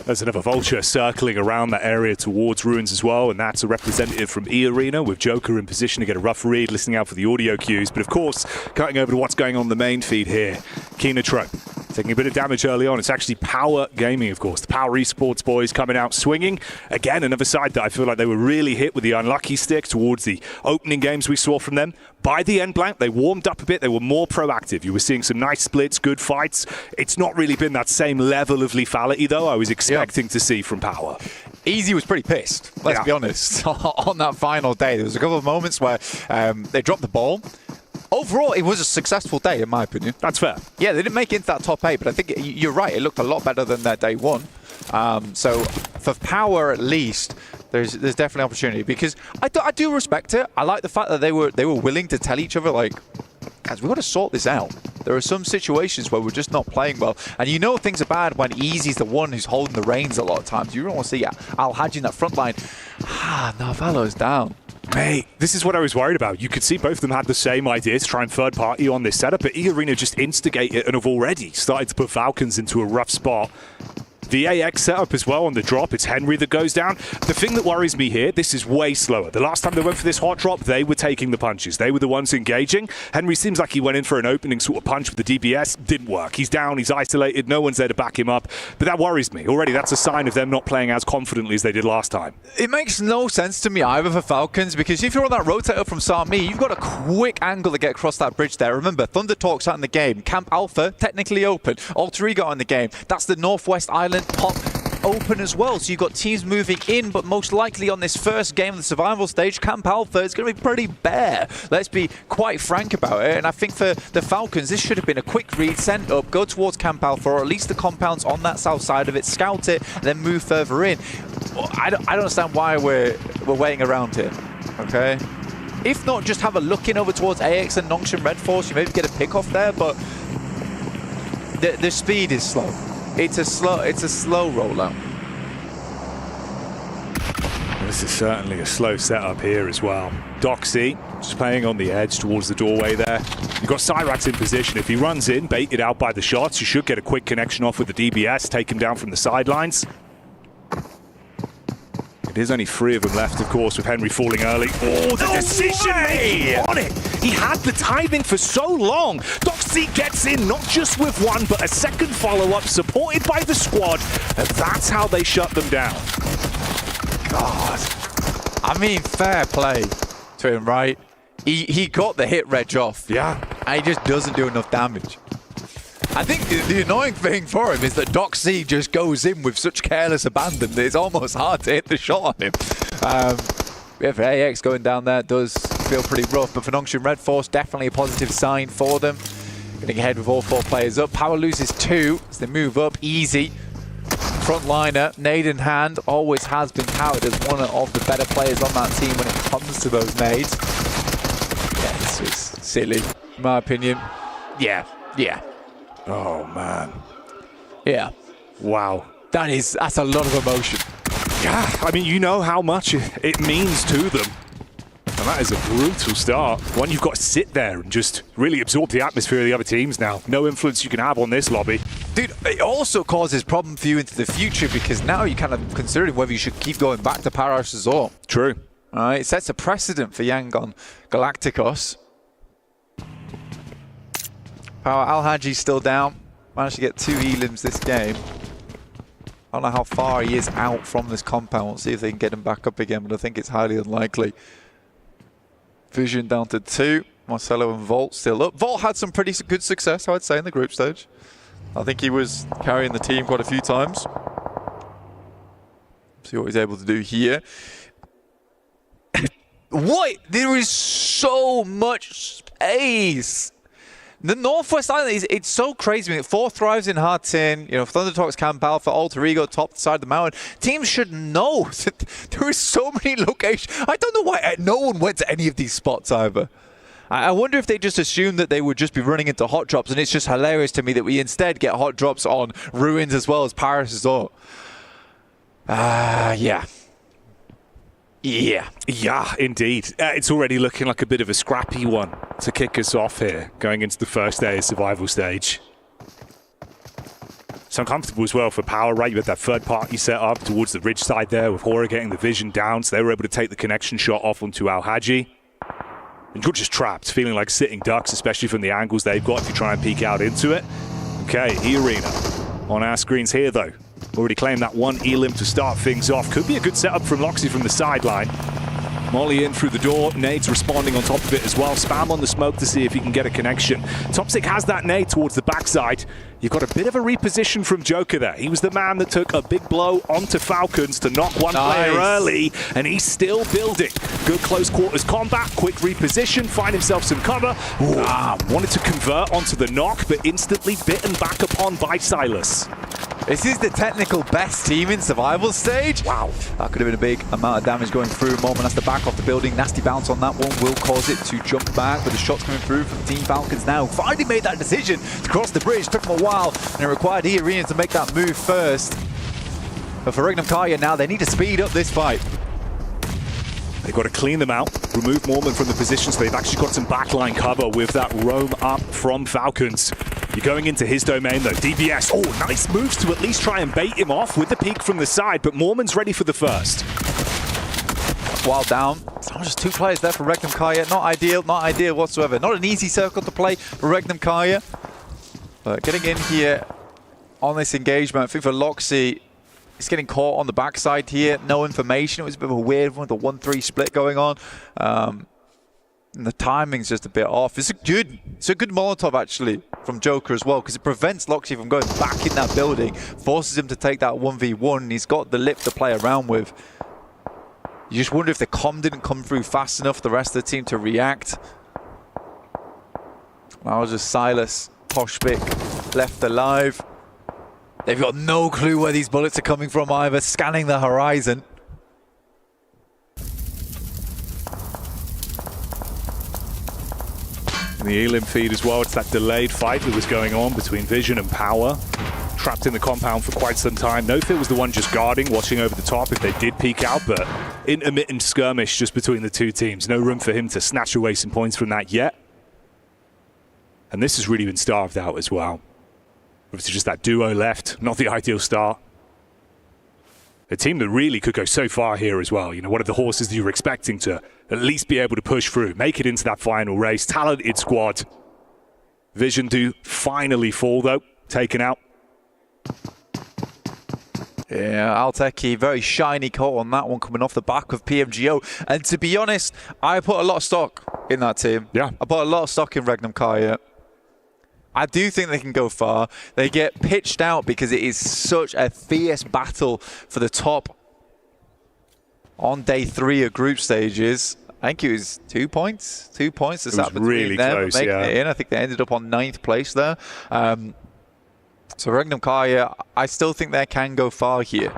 There's another Vulture circling around that area towards Ruins as well, and that's a representative from E Arena with Joker in position to get a rough read, listening out for the audio cues. But of course, cutting over to what's going on the main feed here. Kinetro taking a bit of damage early on. It's actually Power Gaming, of course. The Power Esports boys coming out swinging. Again, another side that I feel like they were really hit with the unlucky stick towards the opening games we saw from them. By the end, Blank, they warmed up a bit. They were more proactive. You were seeing some nice splits, good fights. It's not really been that same level of lethality, though, I was expecting to see from Power. Easy was pretty pissed, let's be honest, on that final day. There was a couple of moments where they dropped the ball. Overall, it was a successful day, in my opinion. That's fair. Yeah, they didn't make it into that top 8, but I think you're right. It looked a lot better than their day 1. So for Power, at least, there's definitely opportunity, because I do respect it. I like the fact that they were willing to tell each other, like, guys, we've got to sort this out. There are some situations where we're just not playing well. And you know things are bad when Easy's the one who's holding the reins a lot of times. You don't want to see Al-Haji in that front line. Narvalo's down. Mate, this is what I was worried about. You could see both of them had the same idea to try and third party on this setup, but E-Arena just instigate it and have already started to put Falcons into a rough spot. The AX setup as well on the drop. It's Henry that goes down. The thing that worries me here, this is way slower. The last time they went for this hot drop, they were taking the punches. They were the ones engaging. Henry seems like he went in for an opening sort of punch with the DBS. Didn't work. He's down, he's isolated, no one's there to back him up. But that worries me. Already, that's a sign of them not playing as confidently as they did last time. It makes no sense to me either for Falcons, because if you're on that rotator from Sami, you've got a quick angle to get across that bridge there. Remember, Thunder Talk's out in the game. Camp Alpha, technically open. Alter Ego in the game. That's the Northwest Island pop open as well, so you've got teams moving in, but most likely on this first game of the survival stage, Camp Alpha is going to be pretty bare. Let's be quite frank about it, and I think for the Falcons, this should have been a quick read, send up, go towards Camp Alpha, or at least the compounds on that south side of it, scout it, and then move further in. I don't understand why we're waiting around here, okay? If not, just have a look in over towards AX and Nongshan Red Force, you maybe get a pick off there, but the speed is slow. It's a slow rollout. This is certainly a slow setup here as well. Doxy just playing on the edge towards the doorway there. You've got Cyrax in position. If he runs in, baited out by the shots, you should get a quick connection off with the DBS, take him down from the sidelines. There's only 3 of them left, of course, with Henry falling early. Oh, the decision-making on it! He had the timing for so long. Doxy gets in, not just with one, but a second follow-up, supported by the squad, and that's how they shut them down. God. I mean, fair play to him, right? He got the hit reg off. Yeah. And he just doesn't do enough damage. I think the annoying thing for him is that Doxy just goes in with such careless abandon that it's almost hard to hit the shot on him. Yeah, for AX going down there does feel pretty rough, but for Nongshan Red Force, definitely a positive sign for them. Getting ahead with all 4 players up. Power loses 2 as they move up easy. Frontliner, nade in hand, always has been touted as one of the better players on that team when it comes to those nades. Yeah, this was silly, in my opinion. Yeah. Oh, man. Yeah. Wow. That's a lot of emotion. Yeah, I mean, you know how much it means to them. And that is a brutal start. One, you've got to sit there and just really absorb the atmosphere of the other teams now. No influence you can have on this lobby. Dude, it also causes problem for you into the future, because now you're kind of considering whether you should keep going back to Paradise Resort. True. All right, it sets a precedent for Yangon Galacticos. Power Al-Haji's still down. Managed to get 2 elims this game. I don't know how far he is out from this compound. We'll see if they can get him back up again, but I think it's highly unlikely. Vision down to 2. Marcelo and Volt still up. Volt had some pretty good success, I would say, in the group stage. I think he was carrying the team quite a few times. See what he's able to do here. What? There is so much space. The Northwest Island, it's so crazy. 4 thrives in hard tin, you know, Thunder Talks Camp Alpha, Alter Ego, top side of the mountain. Teams should know that there is so many locations. I don't know why no one went to any of these spots either. I wonder if they just assumed that they would just be running into hot drops, and it's just hilarious to me that we instead get hot drops on Ruins as well as Paris Resort. Yeah. Yeah, indeed. It's already looking like a bit of a scrappy one to kick us off here, going into the first day of survival stage. It's uncomfortable as well for Power, right? You had that third party set up towards the ridge side there with Hora getting the vision down, so they were able to take the connection shot off onto Al-Haji. And you're just trapped, feeling like sitting ducks, especially from the angles they've got if you try and peek out into it. Okay, E-Arena on our screens here, though. Already claimed that 1 elim to start things off. Could be a good setup from Loxy from the sideline. Molly in through the door. Nade's responding on top of it as well. Spam on the smoke to see if he can get a connection. Topsic has that nade towards the backside. You've got a bit of a reposition from Joker there. He was the man that took a big blow onto Falcons to knock one player early, and he's still building. Good close quarters combat, quick reposition, find himself some cover. Wanted to convert onto the knock, but instantly bitten back upon by Silas. This is the technical best team in survival stage. Wow, that could have been a big amount of damage going through. Moment has to back off the building. Nasty bounce on that one will cause it to jump back, but the shots coming through from Team Falcons now. Finally made that decision to cross the bridge. Took them a while, and it required E-Arena to make that move first. But for Regnum Karya now, they need to speed up this fight. They've got to clean them out, remove Mormon from the position, so they've actually got some backline cover with that roam up from Falcons. You're going into his domain though. DBS, oh, nice moves to at least try and bait him off with the peek from the side, but Mormon's ready for the first. While down, just 2 players there for Regnum Kaya. Not ideal whatsoever. Not an easy circle to play for Regnum Kaya. But getting in here on this engagement, I think for Loxy, he's getting caught on the backside here. No information. It was a bit of a weird one with the 1-3 split going on. And the timing's just a bit off. It's a good Molotov actually from Joker as well, because it prevents Loxy from going back in that building, forces him to take that 1v1, and he's got the lip to play around with. You just wonder if the comm didn't come through fast enough for the rest of the team to react. Now just Silas, Poshpik left alive. They've got no clue where these bullets are coming from either, scanning the horizon. The Elim feed as well, it's that delayed fight that was going on between Vision and Power. Trapped in the compound for quite some time. No-Fit was the one just guarding, watching over the top if they did peek out, but intermittent skirmish just between the two teams. No room for him to snatch away some points from that yet. And this has really been starved out as well. Obviously just that duo left, not the ideal start. A team that really could go so far here as well. You know, one of the horses that you were expecting to at least be able to push through, make it into that final race. Talented squad. Vision do finally fall though, taken out. Yeah, Alteki, very shiny coat on that one coming off the back of PMGO. And to be honest, I put a lot of stock in that team. Yeah. I put a lot of stock in Regnum Kaya. I do think they can go far. They get pitched out because it is such a fierce battle for the top on day 3 of group stages. I think it was 2 points. 2 points. It was really close, yeah. I think they ended up on 9th place there. So Regnum Kaya, I still think they can go far here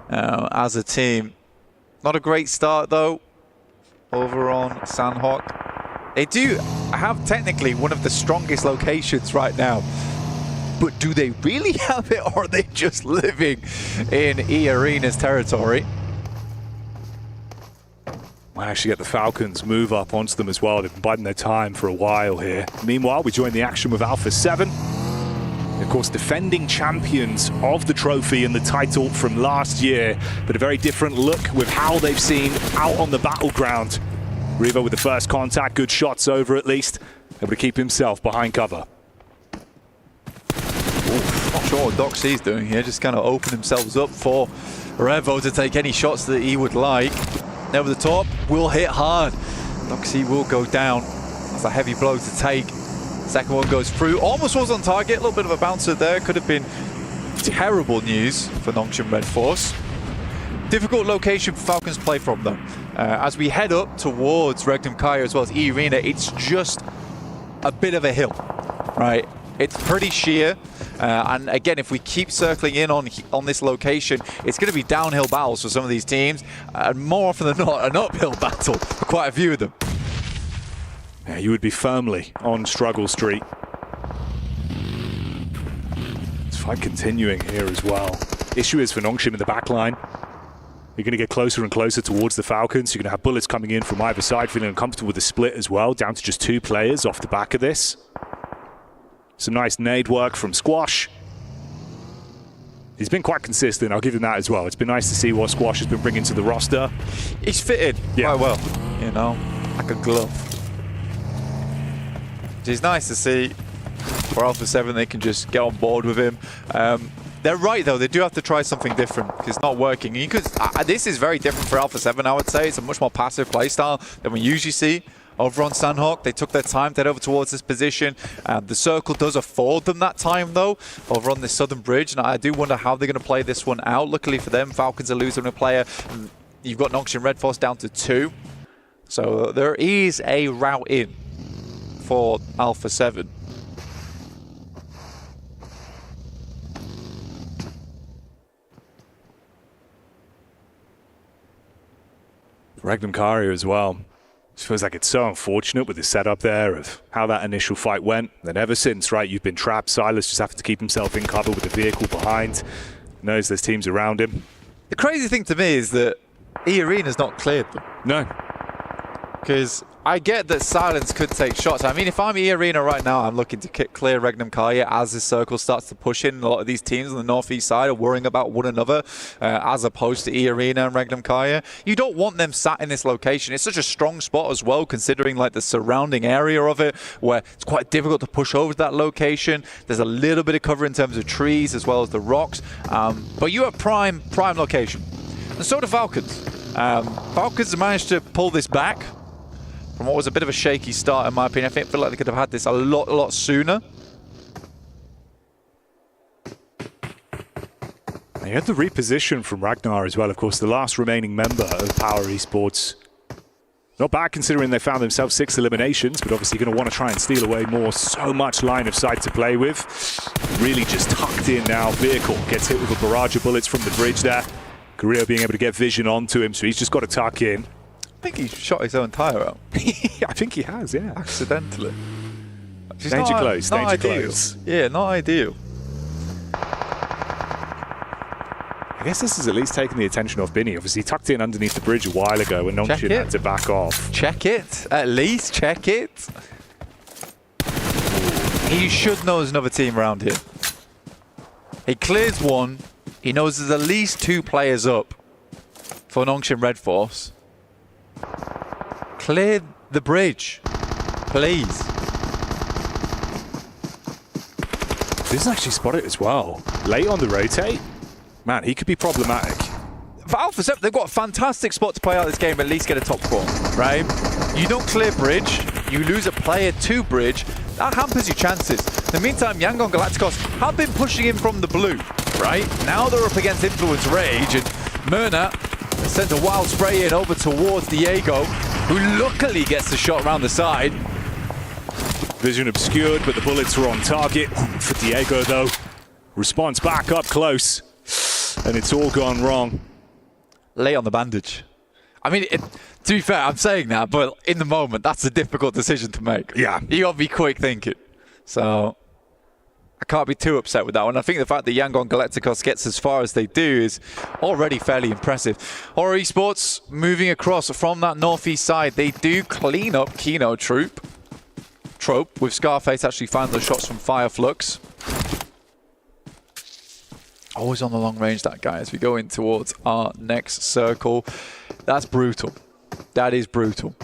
as a team. Not a great start though over on Sandhawk. They do have technically one of the strongest locations right now. But do they really have it, or are they just living in E-Arena's territory? Might actually get the Falcons move up onto them as well. They've been biding their time for a while here. Meanwhile, we join the action with Alpha 7. Of course, defending champions of the trophy and the title from last year, but a very different look with how they've seen out on the battleground. Revo with the first contact, good shots over at least, able to keep himself behind cover. Not sure what Doxy's doing here, just kind of open themselves up for Revo to take any shots that he would like. Over the top, will hit hard. Doxy will go down. That's a heavy blow to take. Second one goes through, almost was on target, a little bit of a bouncer there. Could have been terrible news for Nongshim Red Force. Difficult location for Falcons to play from though. As we head up towards Regnum Kaya as well as E-Arena, it's just a bit of a hill, right? It's pretty sheer. And again, if we keep circling in on this location, it's going to be downhill battles for some of these teams. And more often than not, an uphill battle for quite a few of them. Yeah, you would be firmly on struggle street. This fight continuing here as well. Issue is for Nongshim in the back line. You're going to get closer and closer towards the Falcons. You're going to have bullets coming in from either side, feeling uncomfortable with the split as well, down to just 2 players off the back of this. Some nice nade work from Squash. He's been quite consistent, I'll give him that as well. It's been nice to see what Squash has been bringing to the roster. He's fitted quite well, you know, like a glove. It's nice to see for Alpha 7 they can just get on board with him. They're right though, they do have to try something different because it's not working. You could, this is very different for Alpha 7, I would say. It's a much more passive playstyle than we usually see over on Sandhawk. They took their time to head over towards this position. The circle does afford them that time though, over on this southern bridge. And I do wonder how they're going to play this one out. Luckily for them, Falcons are losing a player. You've got Nongshim Red Force down to 2. So there is a route in for Alpha 7. Regnum Kaya as well. It feels like it's so unfortunate with the setup there of how that initial fight went. Then ever since, right, you've been trapped. Silas just having to keep himself in cover with the vehicle behind. Knows there's teams around him. The crazy thing to me is that E-Arena's not cleared them. No. Because I get that Silence could take shots. I mean, if I'm E-Arena right now, I'm looking to clear Regnum Karya as the circle starts to push in. A lot of these teams on the northeast side are worrying about one another as opposed to E-Arena and Regnum Karya. You don't want them sat in this location. It's such a strong spot as well, considering like the surrounding area of it, where it's quite difficult to push over to that location. There's a little bit of cover in terms of trees as well as the rocks. But you have prime location. And so do Falcons. Falcons managed to pull this back from what was a bit of a shaky start, in my opinion. I feel like they could have had this a lot sooner. They had the reposition from Ragnar as well, of course, the last remaining member of Power Esports. Not bad considering they found themselves 6 eliminations, but obviously going to want to try and steal away more. So much line of sight to play with. Really just tucked in now. Vehicle gets hit with a barrage of bullets from the bridge there. Korea being able to get vision onto him, so he's just got to tuck in. I think he shot his own tyre out. I think he has, yeah. Accidentally. Danger close, danger close. Yeah, not ideal. I guess this has at least taken the attention off Binny. Obviously, he tucked in underneath the bridge a while ago and Nongchin had to back off. Check it. At least check it. He should know there's another team around here. He clears one. He knows there's at least 2 players up for Nongchin Red Force. Clear the bridge, please. This is actually spotted as well. Late on the rotate. Man, he could be problematic. For Alpha 7, they've got a fantastic spot to play out this game, at least get a top 4, right? You don't clear bridge, you lose a player to bridge, that hampers your chances. In the meantime, Yangon Galacticos have been pushing in from the blue, right? Now they're up against Influence Rage, and Myrna sends a wild spray in over towards Diego, who luckily gets the shot around the side. Vision obscured, but the bullets were on target. For Diego, though, response back up close, and it's all gone wrong. Lay on the bandage. I mean, to be fair, I'm saying that, but in the moment, that's a difficult decision to make. Yeah. You got to be quick thinking. So I can't be too upset with that one. I think the fact that Yangon Galacticos gets as far as they do is already fairly impressive. Horror Esports moving across from that northeast side. They do clean up Kino Trope, with Scarface actually finding those shots from Fireflux. Always on the long range, that guy, as we go in towards our next circle. That's brutal. That is brutal.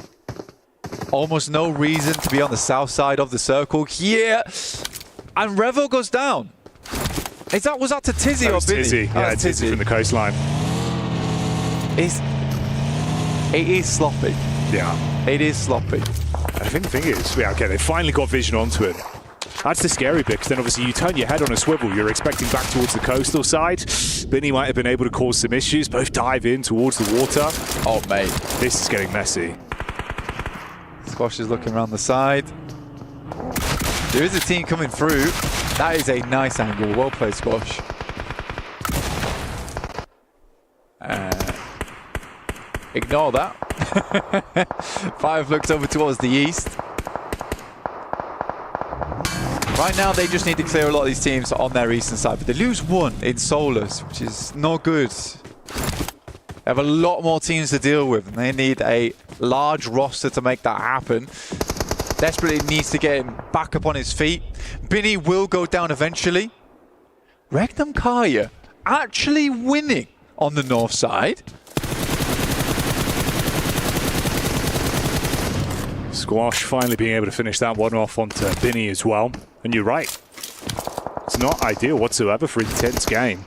Almost no reason to be on the south side of the circle here. And Revo goes down. Was that to Tizzy or Binny? Tizzy. Yeah, Tizzy from the coastline. It is sloppy. Yeah. It is sloppy. I think the thing is, yeah, okay, they finally got vision onto it. That's the scary bit, because then obviously you turn your head on a swivel, you're expecting back towards the coastal side. Binny might have been able to cause some issues, both dive in towards the water. Oh, mate. This is getting messy. Squash is looking around the side. There is a team coming through. That is a nice angle. Well played, Squash. Ignore that. Five looks over towards the east. Right now, they just need to clear a lot of these teams on their eastern side, but they lose one in Solus, which is not good. They have a lot more teams to deal with, and they need a large roster to make that happen. Desperately needs to get him back up on his feet. Binny will go down eventually. Regnum Karya actually winning on the north side. Squash finally being able to finish that one off onto Binny as well. And you're right. It's not ideal whatsoever for an intense game.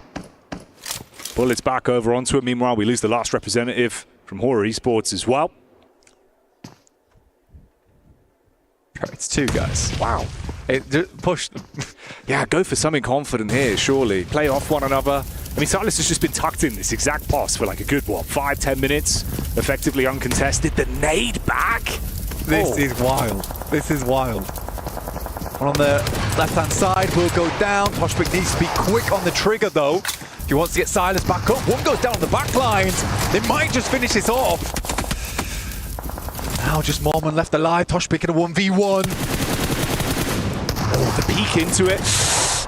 Bullets back over onto it. Meanwhile, we lose the last representative from Horror Esports as well. It's two guys. Wow. Push them. Yeah, go for something confident here, surely. Play off one another. I mean, Silas has just been tucked in this exact pass for like a good, 5-10 minutes? Effectively uncontested. The nade back. This is wild. This is wild. One on the left-hand side will go down. Toshbik needs to be quick on the trigger, though. If he wants to get Silas back up. One goes down the back lines. They might just finish this off. Now just Mormon left alive. Toshbik in a 1v1. Oh, the peek into it.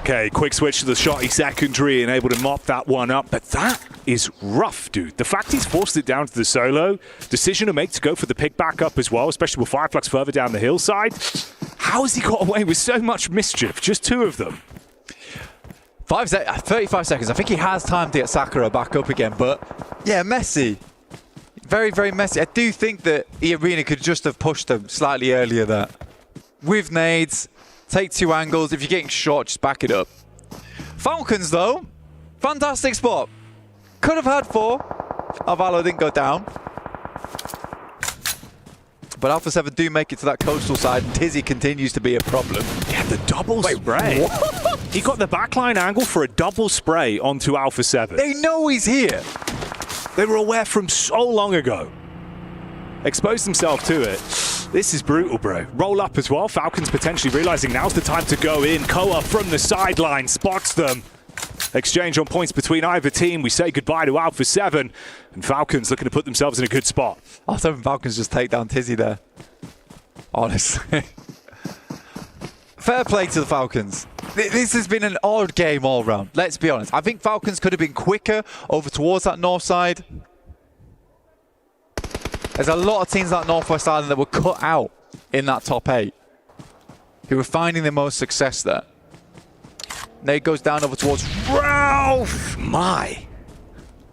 Okay, quick switch to the shotty secondary and able to mop that one up. But that is rough, dude. The fact he's forced it down to the solo, decision to make to go for the pick back up as well, especially with Fireflux further down the hillside. How has he got away with so much mischief? Just 2 of them. 35 seconds. I think he has time to get Sakura back up again, but yeah, messy. Very, very messy. I do think that E-Arena could just have pushed them slightly earlier there. With nades, take 2 angles. If you're getting shot, just back it up. Falcons, though, fantastic spot. Could have had 4. Alvaro didn't go down. But Alpha 7 do make it to that coastal side, and Tizzy continues to be a problem. Yeah, the double spray. He got the backline angle for a double spray onto Alpha 7. They know he's here. They were aware from so long ago. Exposed themselves to it. This is brutal, bro. Roll up as well. Falcons potentially realizing now's the time to go in. Koa from the sideline spots them. Exchange on points between either team. We say goodbye to Alpha 7. And Falcons looking to put themselves in a good spot. I was hoping Falcons just take down Tizzy there. Honestly. Fair play to the Falcons. This has been an odd game all round. Let's be honest. I think Falcons could have been quicker over towards that north side. There's a lot of teams on that Northwest Island that were cut out in that top 8, who were finding the most success there. Nade goes down over towards Ralph. My.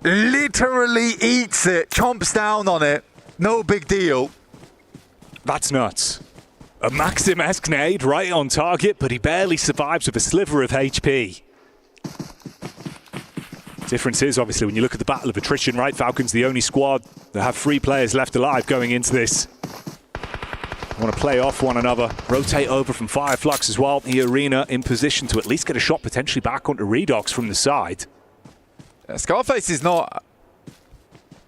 Literally eats it, chomps down on it. No big deal. That's nuts. A Maxim-esque nade right on target, but he barely survives with a sliver of HP. Difference is, obviously, when you look at the battle of attrition, right? Falcons, the only squad that have 3 players left alive going into this. Want to play off one another. Rotate over from Fireflux as well. The Arena in position to at least get a shot potentially back onto Redox from the side. Scarface is not...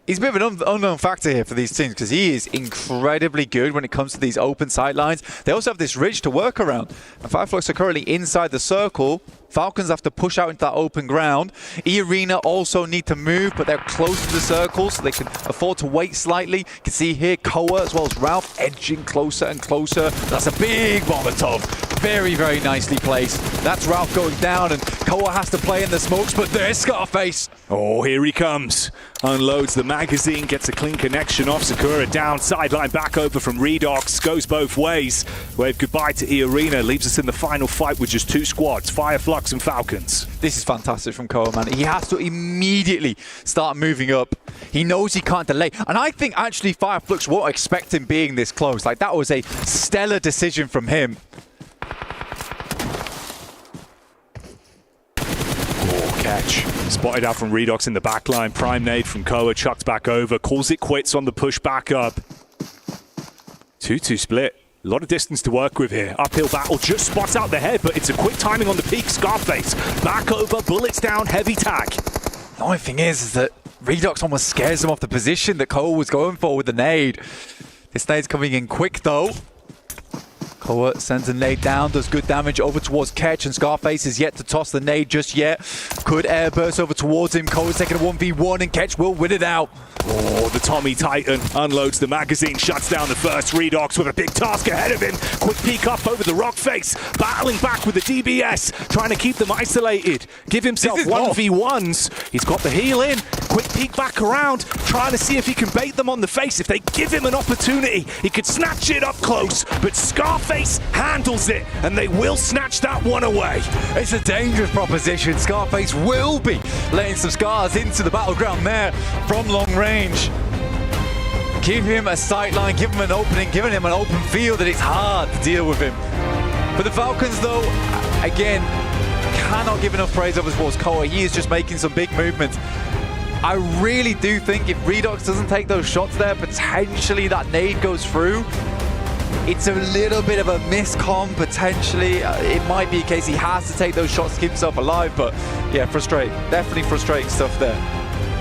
He's a bit of an unknown factor here for these teams because he is incredibly good when it comes to these open sight lines. They also have this ridge to work around. And Fireflux are currently inside the circle. Falcons have to push out into that open ground. E-Arena also need to move, but they're close to the circle, so they can afford to wait slightly. You can see here Koa as well as Ralph edging closer and closer. That's a big Molotov. Very, very nicely placed. That's Ralph going down, and Koa has to play in the smokes, but there's Scarface. Oh, here he comes. Unloads the magazine, gets a clean connection off. Sakura down, sideline back over from Redox. Goes both ways. Wave goodbye to E-Arena. Leaves us in the final fight with just 2 squads, Fireflux and Falcons. This is fantastic from Koa, man. He has to immediately start moving up. He knows he can't delay. And I think actually Fireflux won't expect him being this close. Like, that was a stellar decision from him. Catch. Spotted out from Redox in the backline. Prime nade from Koa, chucked back over. Calls it quits on the push back up. 2-2 split. A lot of distance to work with here. Uphill battle, just spots out the head, but it's a quick timing on the peak. Scarface, back over, bullets down, heavy tag. The only thing is that Redox almost scares him off the position that Koa was going for with the nade. This nade's coming in quick though. Koa sends a nade down, does good damage over towards Ketch, and Scarface is yet to toss the nade just yet. Could air burst over towards him. Koa's taking a 1v1 and Ketch will win it out. Oh, the Tommy Titan unloads the magazine, shuts down the first. Redox with a big task ahead of him. Quick peek up over the rock face, battling back with the DBS, trying to keep them isolated. Give himself 1v1s. He's got the heal in. Quick peek back around, trying to see if he can bait them on the face. If they give him an opportunity, he could snatch it up close, but Scarface handles it, and they will snatch that one away. It's a dangerous proposition. Scarface will be letting some scars into the battleground there from long range. Give him a sight line, give him an opening, giving him an open field, and it's hard to deal with him. But the Falcons, though, again, cannot give enough praise over towards Koa. He is just making some big movements. I really do think if Redox doesn't take those shots there, potentially that nade goes through. It's a little bit of a miscom, potentially. It might be a case he has to take those shots to keep himself alive, but yeah, frustrating. Definitely frustrating stuff there.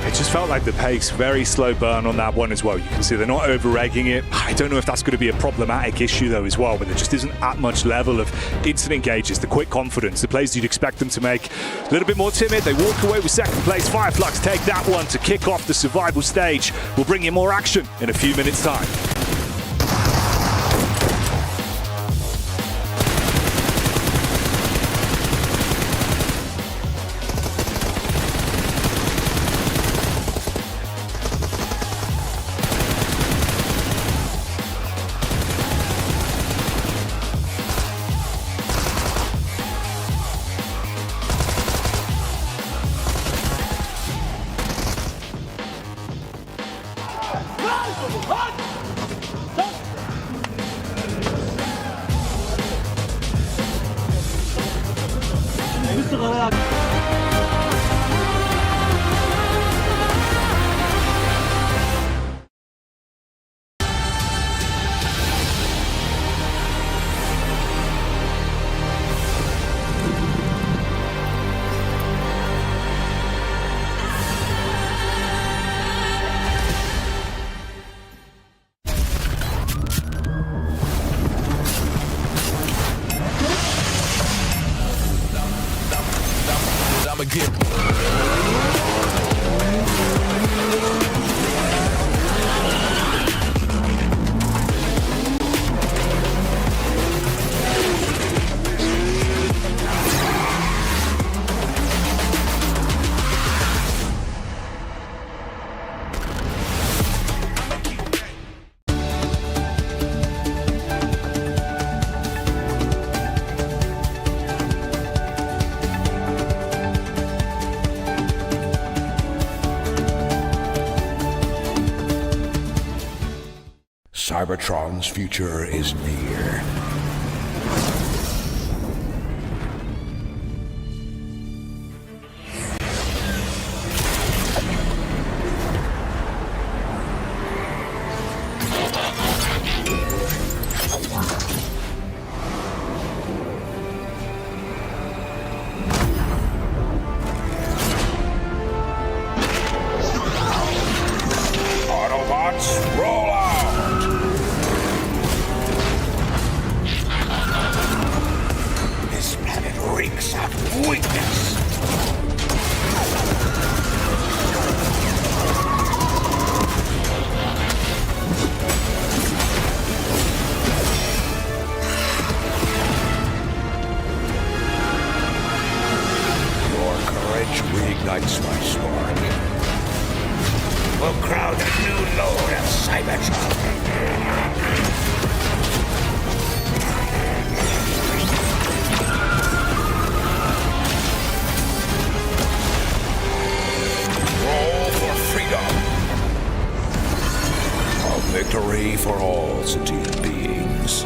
It just felt like the pace, very slow burn on that one as well. You can see they're not over-egging it. I don't know if that's going to be a problematic issue though as well, but there just isn't that much level of instant engages, the quick confidence, the plays you'd expect them to make. A little bit more timid, they walk away with second place. Fireflux take that one to kick off the survival stage. We'll bring you more action in a few minutes' time. Cybertron's future is near. Autobots, roll out! This planet reeks of weakness. Your courage reignites my spark. We'll crown a new lord of Cybertron. Roll for freedom. A victory for all sentient beings.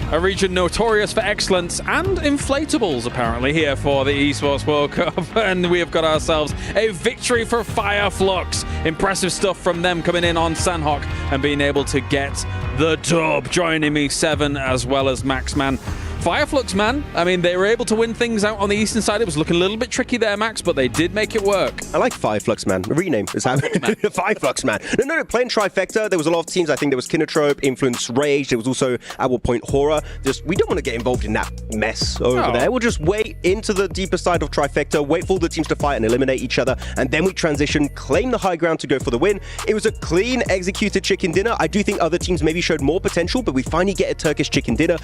A region notorious for excellence and inflatables, apparently, here for the Esports World Cup. And we have got ourselves a victory for Fireflux. Impressive stuff from them coming in on Sanhok and being able to get the dub. Joining me, Seven, as well as Maxman. Fireflux, man, I mean, they were able to win things out on the eastern side. It was looking a little bit tricky there, Max, but they did make it work. I like Fireflux, man. The rename is happening. Fireflux, man. No, playing Trifecta, there was a lot of teams. I think there was Kinotrope, Influence Rage. There was also at one point Horror. Just, we don't want to get involved in that mess over there. We'll just wait into the deeper side of Trifecta, wait for all the teams to fight and eliminate each other, and then we transition, claim the high ground to go for the win. It was a clean, executed chicken dinner. I do think other teams maybe showed more potential, but we finally get a Turkish chicken dinner.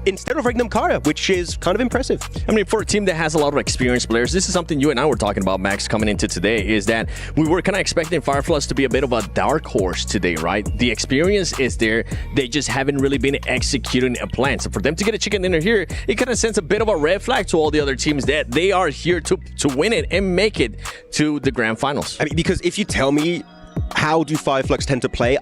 Instead of Regnum Regnum Kara, which is kind of impressive. I mean, for a team that has a lot of experienced players, this is something you and I were talking about, Max, coming into today, is that we were kind of expecting Fireflies to be a bit of a dark horse today, right? The experience is there. They just haven't really been executing a plan. So for them to get a chicken dinner here, it kind of sends a bit of a red flag to all the other teams that they are here to win it and make it to the grand finals. I mean, because if you tell me how do Fireflux tend to play,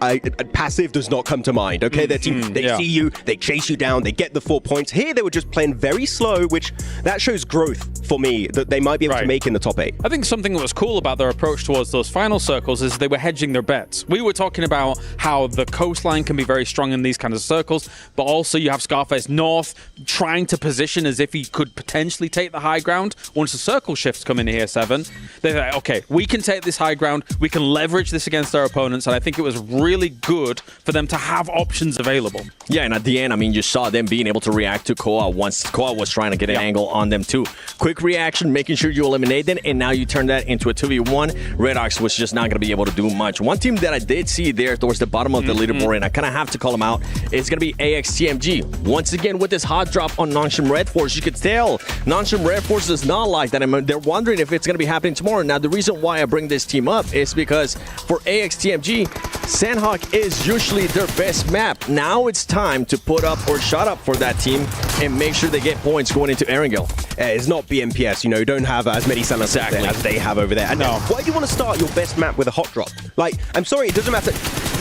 passive does not come to mind, okay? Their team, they see you, they chase you down, they get the 4 points. Here, they were just playing very slow, which that shows growth for me, that they might be able to make in the top 8. I think something that was cool about their approach towards those final circles is they were hedging their bets. We were talking about how the coastline can be very strong in these kinds of circles, but also you have Scarface North trying to position as if he could potentially take the high ground. Once the circle shifts come in here, 7, they're like, okay, we can take this high ground, we can leverage this against our opponents, and I think it was really good for them to have options available. Yeah, and at the end, I mean, you saw them being able to react to Koa once Koa was trying to get an angle on them too. Quick reaction, making sure you eliminate them, and now you turn that into a 2v1. Red Ox was just not going to be able to do much. One team that I did see there towards the bottom of the leaderboard, and I kind of have to call them out, is going to be AXTMG. Once again, with this hot drop on Nongshim Red Force, you could tell Nongshim Red Force does not like that. I mean, they're wondering if it's going to be happening tomorrow. Now, the reason why I bring this team up is because for AXTMG, Sandhawk is usually their best map. Now it's time to put up or shut up for that team and make sure they get points going into Erangel. It's not BMPS, you know, you don't have as many Sandhawks as they have over there. And why do you want to start your best map with a hot drop? Like, I'm sorry, it doesn't matter.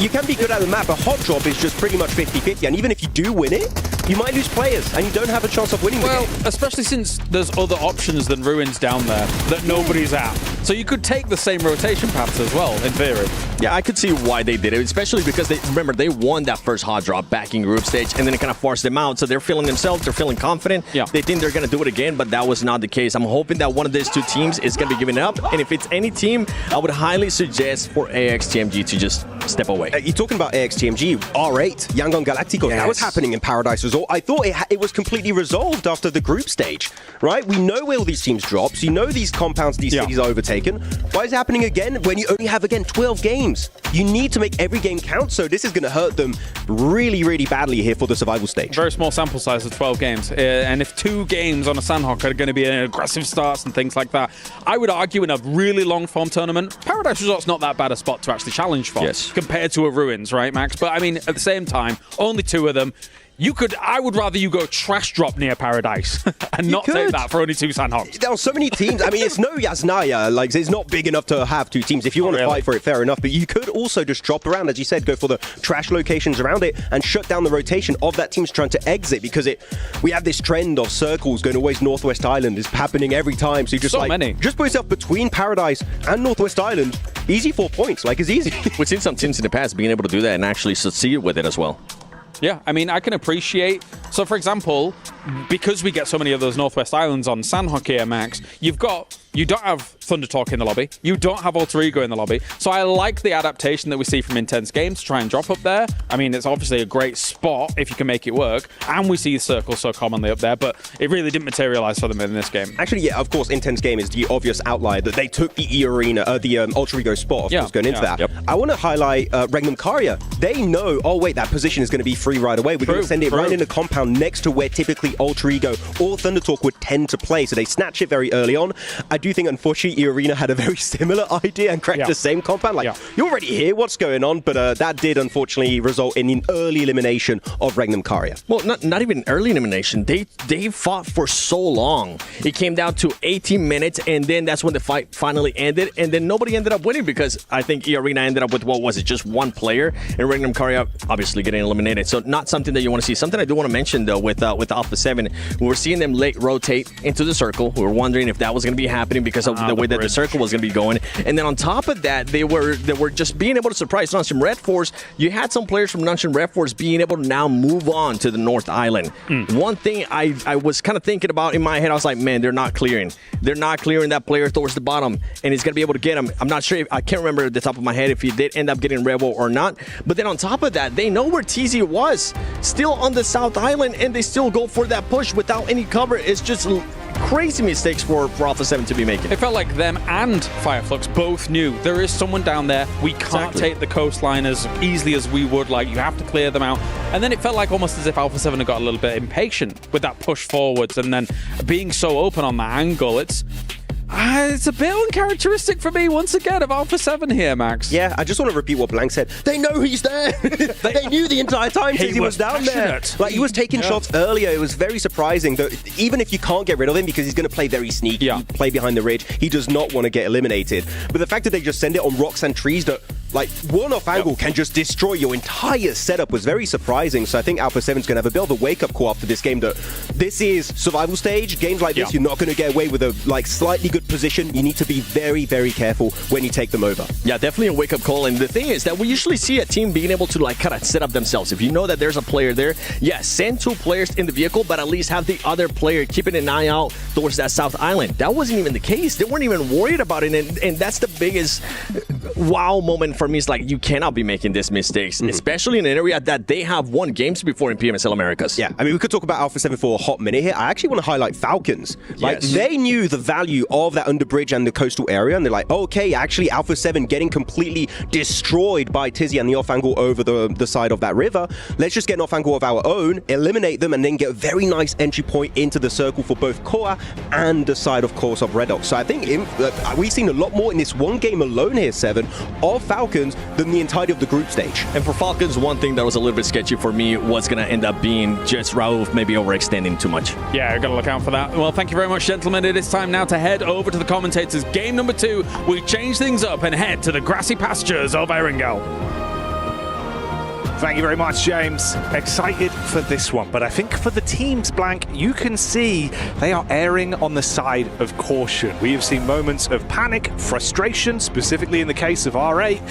You can be good at the map, but hot drop is just pretty much 50-50. And even if you do win it, you might lose players and you don't have a chance of winning the game. Especially since there's other options than Ruins down there that nobody's at. So you could take the same rotation paths as well, in theory. Yeah, I could see why they did it, especially because they won that first hot drop back in group stage, and then it kind of forced them out. So they're feeling themselves, they're feeling confident. Yeah. They think they're going to do it again, but that was not the case. I'm hoping that one of these two teams is going to be giving it up. And if it's any team, I would highly suggest for AXTMG to just step away. You're talking about AXTMG, R8, Yangon Galacticos. That was happening in Paradise Resort. I thought it was completely resolved after the group stage, right? We know where all these teams drops. You know these compounds, these cities are overtaken. Why is it happening again when you only have, again, 12 games? You need to make every game count, so this is going to hurt them really, really badly here for the survival stage. Very small sample size of 12 games. And if 2 games on a Sandhawk are going to be an aggressive starts and things like that, I would argue in a really long-form tournament, Paradise Resort's not that bad a spot to actually challenge for compared to a Ruins, right, Max? But I mean, at the same time, only 2 of them. I would rather you go trash drop near Paradise and not take that for only 2 Sandhawks. There are so many teams. I mean, it's no Yasnaya. Like, it's not big enough to have 2 teams. If you want to fight for it, fair enough. But you could also just drop around, as you said, go for the trash locations around it and shut down the rotation of that team's trying to exit, because we have this trend of circles going always Northwest Island. It's happening every time. So you just just put yourself between Paradise and Northwest Island. Easy 4 points. Like, it's easy. We've seen some teams in the past being able to do that and actually succeed with it as well. Yeah, I mean, I can appreciate... So, for example, because we get so many of those Northwest Islands on Sandhawk here, Max, you don't have Thunder Talk in the lobby. You don't have Alter Ego in the lobby. So I like the adaptation that we see from Intense Games to try and drop up there. I mean, it's obviously a great spot if you can make it work. And we see Circle so commonly up there, but it really didn't materialize for them in this game. Actually, yeah, of course, Intense Game is the obvious outlier that they took the E-Arena, the Alter Ego spot, of course, going into that. I want to highlight Regnum Karia. They know, oh, wait, that position is going to be free right away. We're going to send it right in the compound next to where typically Alter Ego or Thunder Talk would tend to play. So they snatch it very early on. I do think, unfortunately, E-Arena had a very similar idea and cracked the same compound. Like, you're already here, what's going on? But that did, unfortunately, result in an early elimination of Regnum Karia. Well, not even early elimination. They fought for so long. It came down to 18 minutes, and then that's when the fight finally ended. And then nobody ended up winning because I think E-Arena ended up with, what was it, just 1 player? And Regnum Karia obviously getting eliminated. So not something that you want to see. Something I do want to mention, though, with Alpha 7, we were seeing them late rotate into the circle. We were wondering if that was going to be happening because of the way that the circle was going to be going. And then on top of that, they were just being able to surprise Nongshim Red Force. You had some players from Nongshim Red Force being able to now move on to the North Island. One thing I was kind of thinking about in my head, I was like, man, they're not clearing. They're not clearing that player towards the bottom, and he's going to be able to get him. I'm not sure, I can't remember at the top of my head if he did end up getting Rebel or not. But then on top of that, they know where TZ was, still on the South Island, and they still go for that push without any cover. It's just crazy mistakes for Alpha 7 to be making. It felt like them and Fireflux both knew there is someone down there. We can't take the coastline as easily as we would like. You have to clear them out. And then it felt like almost as if Alpha 7 had got a little bit impatient with that push forwards and then being so open on that angle. It's a bit uncharacteristic for me once again of Alpha 7 here, Max. Yeah, I just want to repeat what Blank said. They know he's there. They knew the entire time he was down there. Like, he was taking shots earlier. It was very surprising that even if you can't get rid of him because he's going to play very sneaky, play behind the ridge, he does not want to get eliminated. But the fact that they just send it on rocks and trees that, like, one off angle can just destroy your entire setup was very surprising. So I think Alpha 7's going to have a bit of a wake-up call after this game that this is survival stage. Games like this, you're not going to get away with a slightly good position. You need to be very, very careful when you take them over. Yeah, definitely a wake-up call. And the thing is that we usually see a team being able to like kind of set up themselves. If you know that there's a player there, send 2 players in the vehicle, but at least have the other player keeping an eye out towards that South Island. That wasn't even the case. They weren't even worried about it. And that's the biggest wow moment for me. It's like, you cannot be making these mistakes, especially in an area that they have won games before in PMSL Americas. Yeah, I mean, we could talk about Alpha 7 for a hot minute here. I actually want to highlight Falcons. Like, they knew the value of that underbridge and the coastal area, and they're like, okay, actually, Alpha 7 getting completely destroyed by Tizzy and the off angle over the side of that river. Let's just get an off angle of our own, eliminate them, and then get a very nice entry point into the circle for both Koa and the side, of course, of Red Ox. So I think we've seen a lot more in this one game alone here, 7, of Falcons than the entirety of the group stage. And for Falcons, one thing that was a little bit sketchy for me was going to end up being just Rauf maybe overextending too much. Yeah, got to look out for that. Well, thank you very much, gentlemen. It is time now to head over to the commentators. Game number 2, we change things up and head to the grassy pastures of Erangel. Thank you very much, James. Excited for this one, but I think for the teams, Blank, you can see they are erring on the side of caution. We have seen moments of panic, frustration, specifically in the case of R8,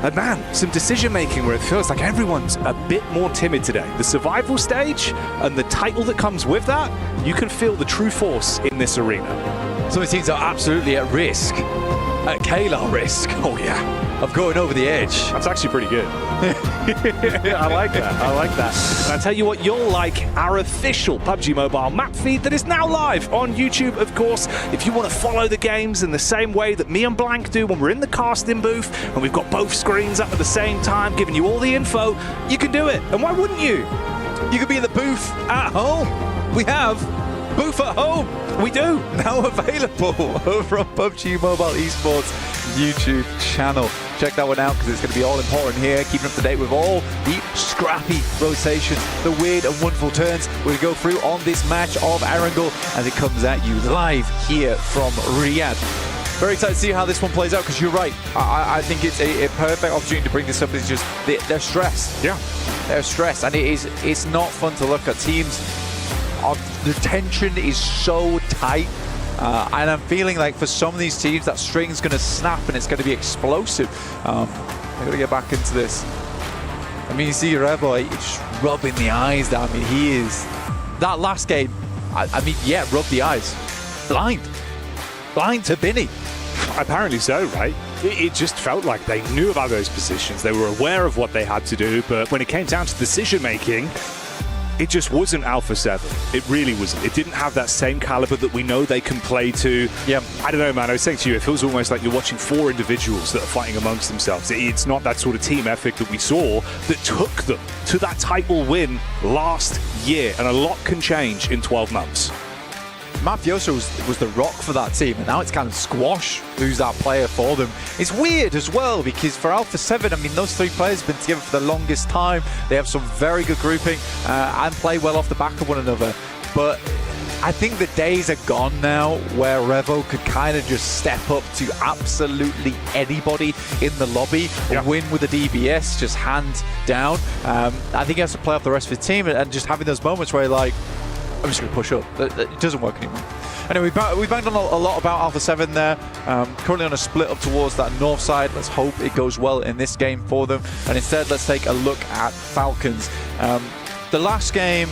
and man, some decision-making where it feels like everyone's a bit more timid today. The survival stage and the title that comes with that, you can feel the true force in this arena. Some of the teams are absolutely at risk. At Kayla risk. Oh yeah. Of going over the edge. That's actually pretty good. I like that. I like that. And I'll tell you what you'll like, our official PUBG Mobile map feed that is now live on YouTube, of course. If you want to follow the games in the same way that me and Blank do when we're in the casting booth and we've got both screens up at the same time, giving you all the info, you can do it. And why wouldn't you? You could be in the booth at home. We have Booth at Home. We do. Now available over on PUBG Mobile Esports YouTube channel. Check that one out because it's going to be all important here, keeping up to date with all the scrappy rotations, the weird and wonderful turns we'll go through on this match of Erangel as it comes at you live here from Riyadh. Very excited to see how this one plays out because you're right. I think it's a perfect opportunity to bring this up. It's just they're stressed. Yeah, they're stressed, and it's not fun to look at. Teams, the tension is so tight. And I'm feeling like for some of these teams that string's going to snap and it's going to be explosive. I've got to get back into this. I mean, you see Rebel just rubbing the eyes down. I mean, he is. That last game, I mean, yeah, rub the eyes. Blind to Binny. Apparently so, right? It just felt like they knew about those positions. They were aware of what they had to do, but when it came down to decision making, it just wasn't Alpha 7. It really wasn't. It didn't have that same caliber that we know they can play to. Yeah. I don't know, man. I was saying to you, it feels almost like you're watching 4 individuals that are fighting amongst themselves. It's not that sort of team ethic that we saw that took them to that title win last year. And a lot can change in 12 months. Mafioso was the rock for that team, and now it's kind of Squash who's that player for them. It's weird as well because for Alpha 7, I mean, those 3 players have been together for the longest time. They have some very good grouping and play well off the back of one another. But I think the days are gone now where Revo could kind of just step up to absolutely anybody in the lobby and win with a DBS, just hands down. I think he has to play off the rest of his team and just having those moments where you're like, I'm just going to push up. It doesn't work anymore. Anyway, we banged on a lot about Alpha 7 there. Currently on a split up towards that north side. Let's hope it goes well in this game for them. And instead, let's take a look at Falcons. The last game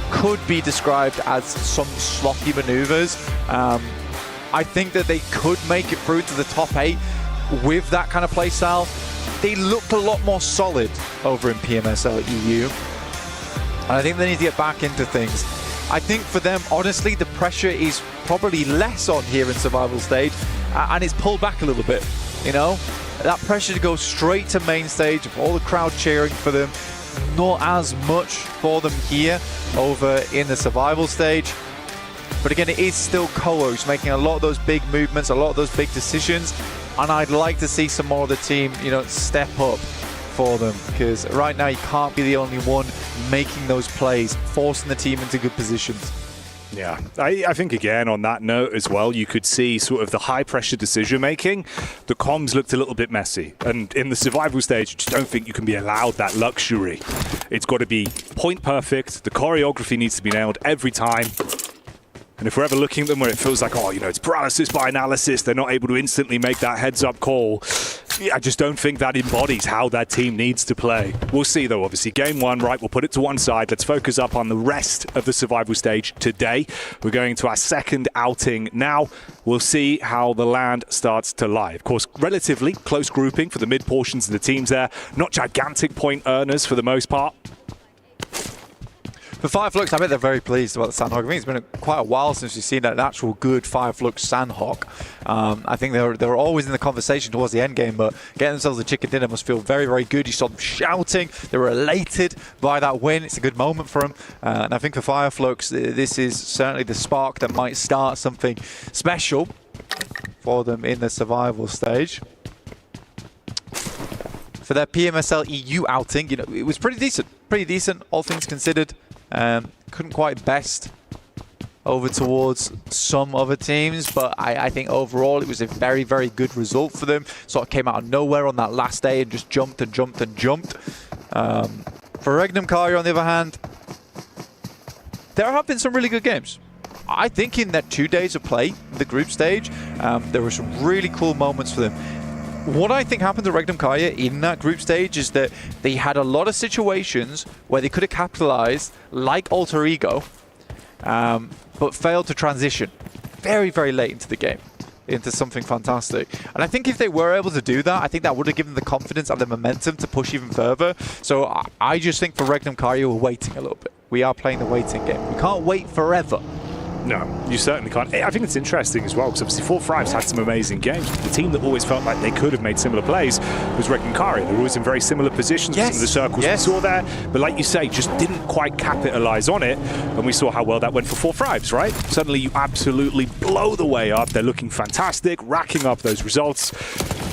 could be described as some sloppy maneuvers. I think that they could make it through to the top 8 with that kind of play style. They looked a lot more solid over in PMSL EU. And I think they need to get back into things. I think for them, honestly, the pressure is probably less on here in survival stage, and it's pulled back a little bit, you know? That pressure to go straight to main stage, all the crowd cheering for them, not as much for them here over in the survival stage. But again, it is still Coos making a lot of those big movements, a lot of those big decisions, and I'd like to see some more of the team, you know, step up for them, because right now you can't be the only one making those plays, forcing the team into good positions. Yeah, I think again on that note as well, you could see sort of the high pressure decision making. The comms looked a little bit messy, and in the survival stage, I just don't think you can be allowed that luxury. It's got to be point perfect. The choreography needs to be nailed every time. And if we're ever looking at them where it feels like, oh, you know, it's paralysis by analysis, they're not able to instantly make that heads-up call, yeah, I just don't think that embodies how that team needs to play. We'll see, though, obviously. Game one, right, we'll put it to one side. Let's focus up on the rest of the survival stage today. We're going to our second outing now. We'll see how the land starts to lie. Of course, relatively close grouping for the mid portions of the teams there. Not gigantic point earners for the most part. For Fireflux, I bet they're very pleased about the Sandhawk. I think it's been quite a while since we've seen an actual good Fireflux Sandhawk. I think they were always in the conversation towards the end game, but getting themselves a chicken dinner must feel very, very good. You saw them shouting. They were elated by that win. It's a good moment for them. And I think for Fireflux, this is certainly the spark that might start something special for them in the survival stage. For their PMSL EU outing, you know, it was pretty decent, all things considered. Couldn't quite best over towards some other teams, but I think overall it was a very, very good result for them. Sort of came out of nowhere on that last day and just jumped and jumped and jumped. For Regnum Karya, on the other hand, there have been some really good games. I think in their 2 days of play, the group stage, there were some really cool moments for them. What I think happened to Regnum Karya in that group stage is that they had a lot of situations where they could have capitalized, like Alter Ego, but failed to transition very, very late into the game, into something fantastic. And I think if they were able to do that, I think that would have given them the confidence and the momentum to push even further. So I just think for Regnum Karya, we're waiting a little bit. We are playing the waiting game. We can't wait forever. No, you certainly can't. I think it's interesting as well, because obviously 4-5's had some amazing games. The team that always felt like they could have made similar plays was Regnum Karya. They were always in very similar positions with some of the circles we saw there. But like you say, just didn't quite capitalize on it. And we saw how well that went for 4-5's, right? Suddenly you absolutely blow the way up. They're looking fantastic, racking up those results.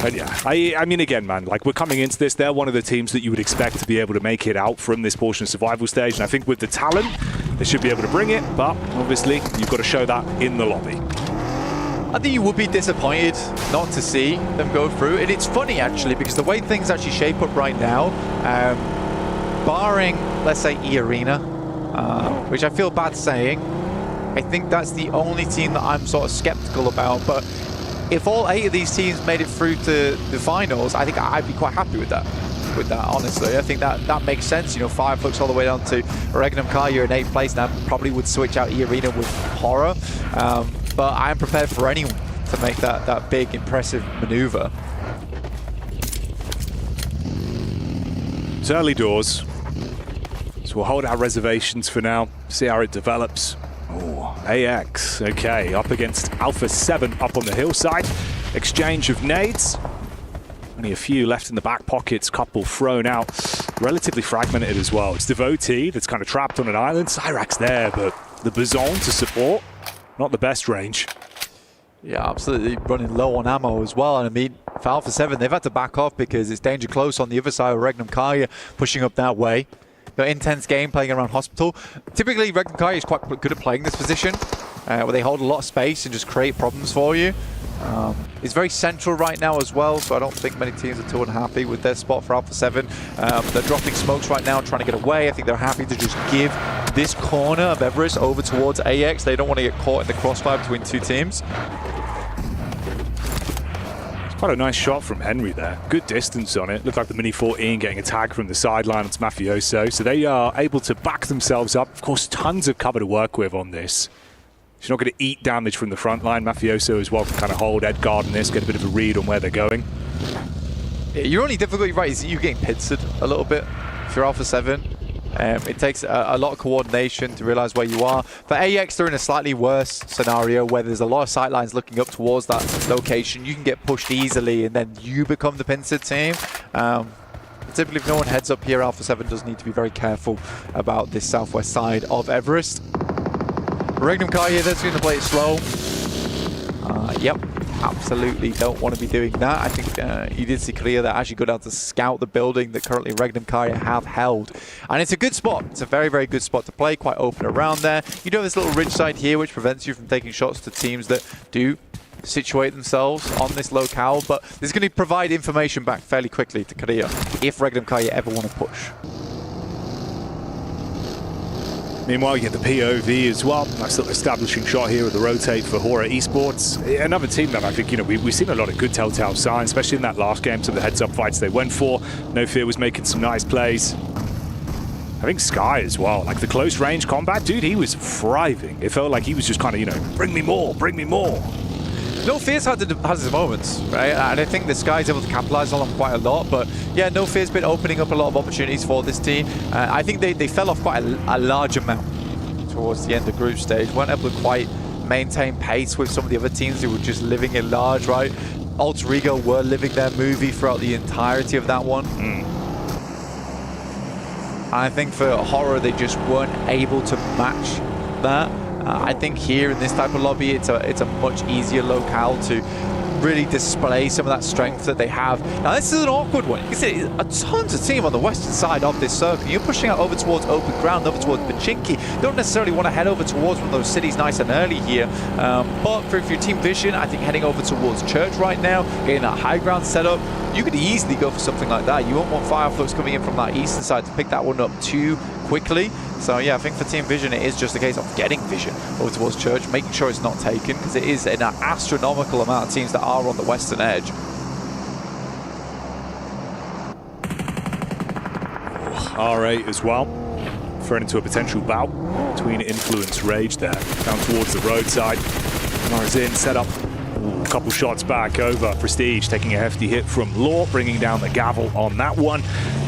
And yeah, I mean, again, man, like we're coming into this, they're one of the teams that you would expect to be able to make it out from this portion of survival stage. And I think with the talent, they should be able to bring it. But obviously, you've got to show that in the lobby. I think you would be disappointed not to see them go through. And it's funny, actually, because the way things actually shape up right now, barring, let's say, E-Arena, which I feel bad saying, I think that's the only team that I'm sort of skeptical about. But if all 8 of these teams made it through to the finals, I think I'd be quite happy with that. Honestly, I think that makes sense. You know, Fireflux all the way down to Regnum Karya in 8th place now, probably would switch out E-Arena with horror. But I am prepared for anyone to make that big, impressive maneuver. It's early doors, so we'll hold our reservations for now, see how it develops. Oh, AX, okay, up against Alpha 7 up on the hillside. Exchange of nades. Only a few left in the back pockets, couple thrown out. Relatively fragmented as well. It's Devotee that's kind of trapped on an island. Cyrax there, but the Bazon to support. Not the best range. Yeah, absolutely running low on ammo as well. And I mean, for Alpha 7, they've had to back off because it's danger close on the other side of Regnum Karya pushing up that way. The intense game playing around Hospital. Typically, Regnum Karya is quite good at playing this position, where they hold a lot of space and just create problems for you. It's very central right now as well, so I don't think many teams are too unhappy with their spot for Alpha 7. They're dropping smokes right now, trying to get away. I think they're happy to just give this corner of Everest over towards AX. They don't want to get caught in the crossfire between 2 teams. Quite a nice shot from Henry there. Good distance on it. Looked like the Mini 14 getting a tag from the sideline. It's Mafioso. So they are able to back themselves up. Of course, tons of cover to work with on this. She's not going to eat damage from the front line. Mafioso as well can kind of hold Edgard in this, get a bit of a read on where they're going. Yeah, your only difficulty, right, is you getting pincered a little bit if you're Alpha 7. It takes a lot of coordination to realize where you are. For AX, they're in a slightly worse scenario where there's a lot of sightlines looking up towards that location. You can get pushed easily, and then you become the pincer team. Typically, if no one heads up here, Alpha 7 does need to be very careful about this southwest side of Everest. Regnum car here, that's going to play it slow. Yep, absolutely don't want to be doing that. I think you did see clear that actually go down to scout the building that currently Regnum Karya have held. And it's a good spot. It's a very, very good spot to play, quite open around there. You do have this little ridge side here, which prevents you from taking shots to teams that do situate themselves on this locale, but this is going to provide information back fairly quickly to Korea if Regnum Karya ever want to push. Meanwhile, you get the POV as well. Nice little establishing shot here with the rotate for Hora Esports. Another team that I think, you know, we've seen a lot of good telltale signs, especially in that last game, some of the heads-up fights they went for. No Fear was making some nice plays. I think Sky as well, like the close range combat, dude, he was thriving. It felt like he was just kind of, you know, bring me more, bring me more. No Fear's has his moments, right? And I think the Sky's able to capitalize on them quite a lot. But yeah, No Fear's been opening up a lot of opportunities for this team. I think they fell off quite a large amount towards the end of group stage. Weren't able to quite maintain pace with some of the other teams who were just living in large, right? Alter Ego were living their movie throughout the entirety of that one. I think for Horror, they just weren't able to match that. I think here in this type of lobby, it's a much easier locale to really display some of that strength that they have. Now, this is an awkward one. You can see a tons of team on the western side of this circle. You're pushing out over towards open ground, over towards Pachinki. You don't necessarily want to head over towards one of those cities nice and early here. But for your team vision, I think heading over towards Church right now, getting that high ground set up, you could easily go for something like that. You won't want Fireflux coming in from that eastern side to pick that one up too quickly. So yeah, I think for Team Vision, it is just a case of getting Vision over towards Church, making sure it's not taken, because it is an astronomical amount of teams that are on the western edge. R8 as well, thrown into a potential bout between Influence Rage there, down towards the roadside. Morizin set up a couple shots back over Prestige, taking a hefty hit from Law, bringing down the gavel on that one.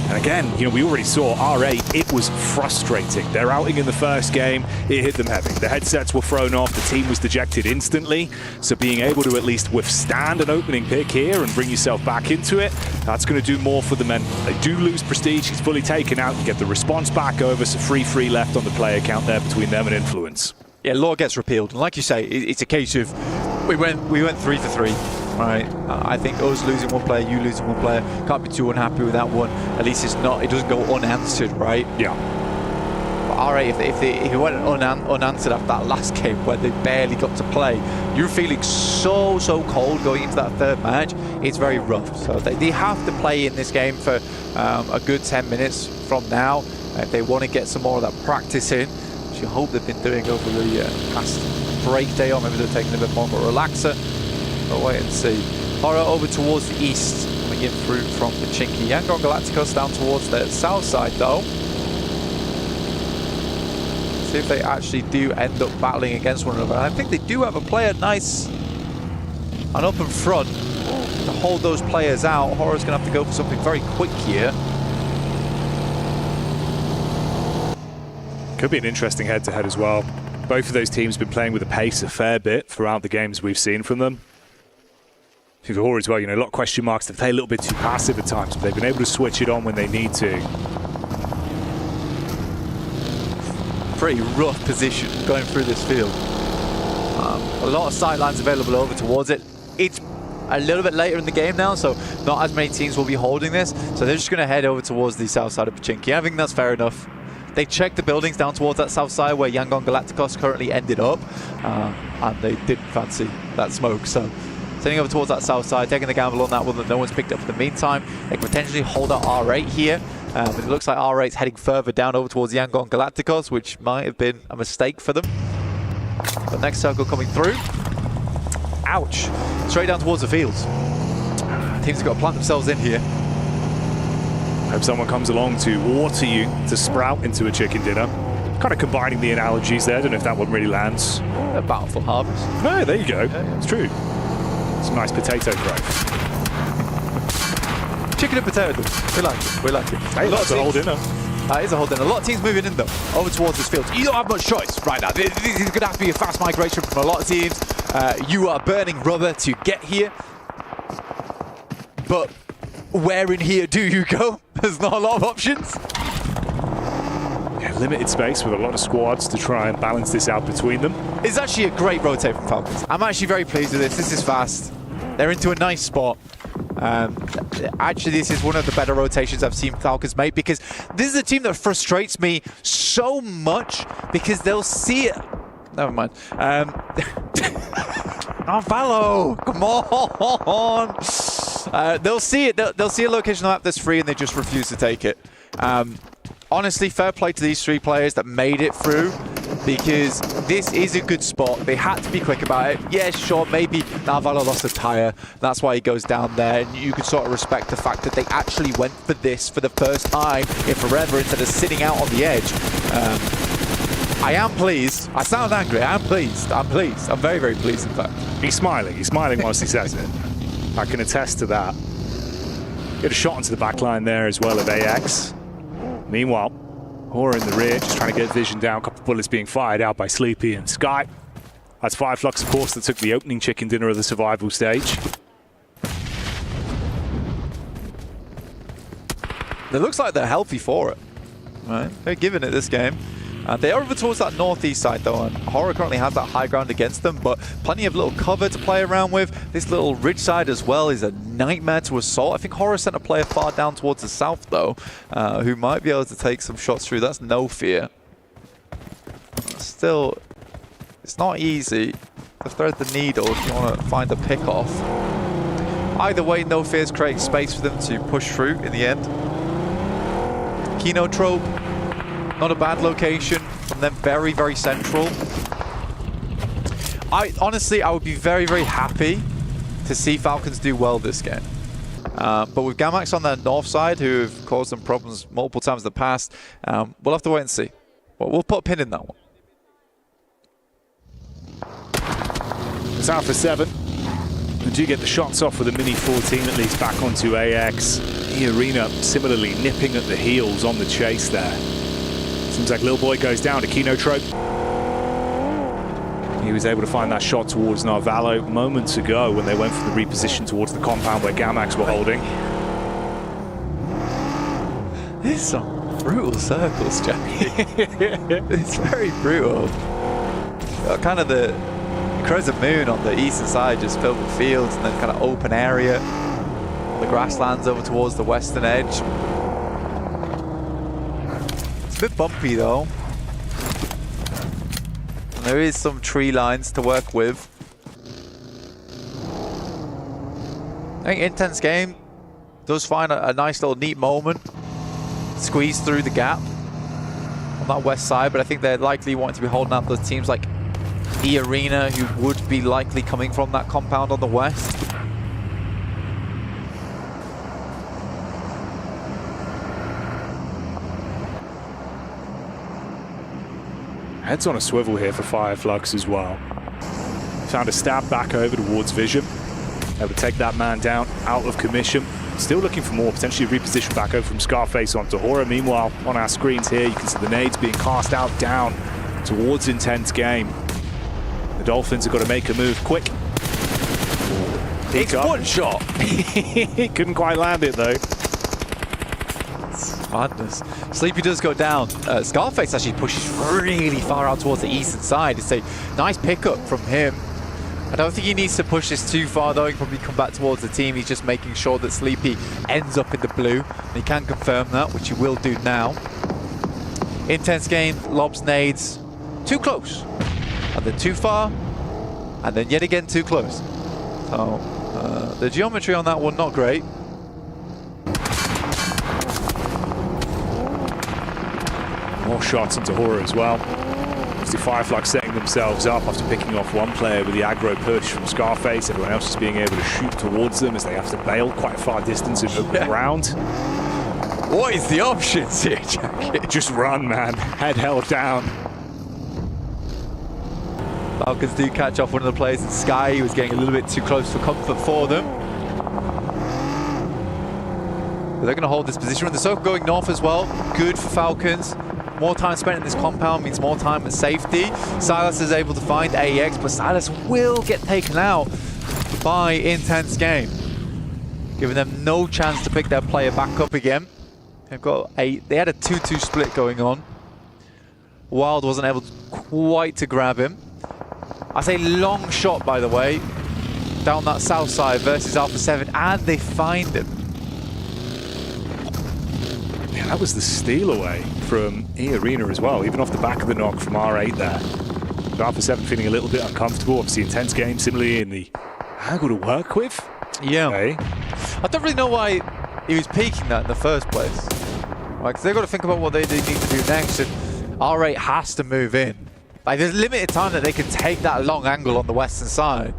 And again, you know, we already saw R8, it was frustrating. Their outing in the first game, it hit them heavy. The headsets were thrown off, the team was dejected instantly. So being able to at least withstand an opening pick here and bring yourself back into it, that's going to do more for them. And they do lose Prestige, he's fully taken out. You get the response back over, so 3-3 left on the player count there between them and Influence. Yeah, Law gets repealed. And like you say, it's a case of we went 3 for 3. Right, I think us losing one player, you losing one player, can't be too unhappy with that one. At least it doesn't go unanswered, right? Yeah. But alright, if it went unanswered after that last game where they barely got to play, you're feeling so cold going into that third match. It's very rough. So they have to play in this game for a good 10 minutes from now if they want to get some more of that practice in, which you hope they've been doing over the past break day, or maybe they're taking a bit more of a relaxer. But wait and see. Horror over towards the east, coming in through from Pachinki. Yangon Galacticos down towards the south side though. See if they actually do end up battling against one another. I think they do have a player nice and up in front to hold those players out. Horror's going to have to go for something very quick here. Could be an interesting head-to-head as well. Both of those teams have been playing with a pace a fair bit throughout the games we've seen from them. For Horror as well, you know, a lot of question marks. They play a little bit too passive at times, but they've been able to switch it on when they need to. Pretty rough position going through this field. A lot of sidelines available over towards it. It's a little bit later in the game now, so not as many teams will be holding this. So they're just going to head over towards the south side of Pachinki. I think that's fair enough. They checked the buildings down towards that south side where Yangon Galacticos currently ended up, and they didn't fancy that smoke. So sitting over towards that south side, taking the gamble on that one that no one's picked up for the meantime. They can potentially hold out R8 here. But it looks like R8's heading further down over towards Yangon Galacticos, which might have been a mistake for them. The next circle coming through. Ouch. Straight down towards the fields. Teams have got to plant themselves in here. Hope someone comes along to water you to sprout into a chicken dinner. Kind of combining the analogies there. I don't know if that one really lands. A bountiful harvest. Oh, there you go. Yeah. It's true. Some nice potato growth. Chicken and potato. We like it. We like it. Hey, that's a whole dinner. Is a hold in. A lot of teams moving in though, over towards this field. You don't have much choice right now. This is going to have to be a fast migration from a lot of teams. You are burning rubber to get here. But where in here do you go? There's not a lot of options. Yeah, limited space with a lot of squads to try and balance this out between them. It's actually a great rotate from Falcons. I'm actually very pleased with this. This is fast. They're into a nice spot. Actually, this is one of the better rotations I've seen Falcons make, because this is a team that frustrates me so much because they'll see it. Never mind. Oh, Valo, come on. They'll see it. They'll see a location on the map that's free and they just refuse to take it. Honestly, fair play to these 3 players that made it through, because this is a good spot. They had to be quick about it. Yeah, sure, maybe now Valo lost a tire. That's why he goes down there. And you can sort of respect the fact that they actually went for this for the first time in forever instead of sitting out on the edge. I am pleased. I sound angry. I am pleased. I'm pleased. I'm very, very pleased, in fact. He's smiling. He's smiling whilst he says it. I can attest to that. Get a shot into the back line there as well of AX. Meanwhile, Hora in the rear, just trying to get vision down. A couple of bullets being fired out by Sleepy and Sky. That's Fireflux, of course, that took the opening chicken dinner of the survival stage. It looks like they're healthy for it. Right? They're giving it this game. They are over towards that northeast side though, and Horror currently has that high ground against them, but plenty of little cover to play around with. This little ridge side as well is a nightmare to assault. I think Horror sent a player far down towards the south though, who might be able to take some shots through. That's no fear. Still, it's not easy to thread the needle if you want to find a pick off. Either way, no fears creating space for them to push through in the end. Kinotrope. Not a bad location from them, very, very central. Honestly, I would be very, very happy to see Falcons do well this game. But with Gamax on their north side, who have caused them problems multiple times in the past, we'll have to wait and see. But we'll put a pin in that one. It's Alpha 7. They do get the shots off with a Mini 14 at least back onto AX. E-Arena similarly nipping at the heels on the chase there. Seems like Lil Boy goes down to Kinotrope. He was able to find that shot towards Narvalo moments ago when they went for the reposition towards the compound where Gamax were holding. These are some brutal circles, Jackie. It's very brutal. Kind of the crescent moon on the eastern side, just filled with fields, and then kind of open area. The grasslands over towards the western edge. A bit bumpy though. And there is some tree lines to work with. I think Intense Game does find a nice little neat moment. Squeeze through the gap on that west side, but I think they're likely wanting to be holding out those teams like E-Arena, who would be likely coming from that compound on the west. Heads on a swivel here for Fireflux as well. Found a stab back over towards Vision. Able to take that man down, out of commission. Still looking for more, potentially reposition back over from Scarface onto Hora. Meanwhile, on our screens here, you can see the nades being cast out down towards Intense Game. The Dolphins have got to make a move quick. It's one shot. He couldn't quite land it though. Madness. Sleepy does go down. Scarface actually pushes really far out towards the eastern side. It's a nice pickup from him. I don't think he needs to push this too far though. He can probably come back towards the team. He's just making sure that Sleepy ends up in the blue. And he can confirm that, which he will do now. Intense Game, lobs nades. Too close. And then too far. And then yet again too close. So the geometry on that one, not great. More shots into Hora as well. Obviously Fireflux setting themselves up after picking off one player with the aggro push from Scarface. Everyone else is being able to shoot towards them as they have to bail quite a far distance in the ground. What is the options here, Jackie? Just run, man. Head held down. Falcons do catch off one of the players in Sky. He was getting a little bit too close for comfort for them. They're going to hold this position. With the Soak going north as well, good for Falcons. More time spent in this compound means more time at safety. Silas is able to find AEX, but Silas will get taken out by Intense Game, giving them no chance to pick their player back up again. They had a 2-2 split going on. Wild wasn't able quite to grab him. I say long shot, by the way, down that south side versus Alpha 7, and they find him. Yeah, that was the steal away from E-Arena as well, even off the back of the knock from R8 there. So Alpha 7 feeling a little bit uncomfortable. Obviously, Intense Game similarly in the angle to work with. Yeah. Okay. I don't really know why he was peeking that in the first place. Right, because they've got to think about what they need to do next, and R8 has to move in. Like, there's limited time that they can take that long angle on the western side.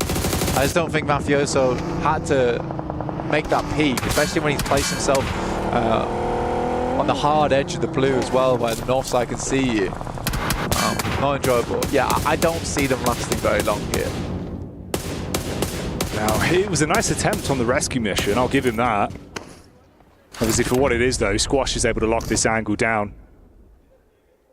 I just don't think Mafioso had to make that peak, especially when he's placed himself on the hard edge of the blue as well, where the north side can see you. Not enjoyable. Yeah, I don't see them lasting very long here. Now, it was a nice attempt on the rescue mission, I'll give him that. Obviously, for what it is, though, Squash is able to lock this angle down.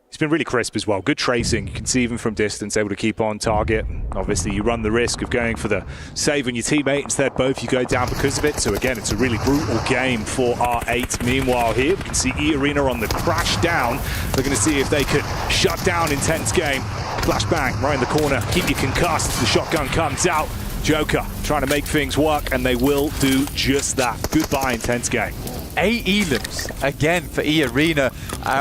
He's been really crisp as well. Good tracing. You can see even from distance, able to keep on target. Obviously, you run the risk of going for the save on your teammate. Instead, both you go down because of it. So again, it's a really brutal game for R8. Meanwhile, here we can see E-Arena on the crash down. They're going to see if they could shut down Intense Game. Flashbang right in the corner. Keep you concussed. The shotgun comes out. Joker trying to make things work, and they will do just that. Goodbye, Intense Game. 8 elims again for E-Arena.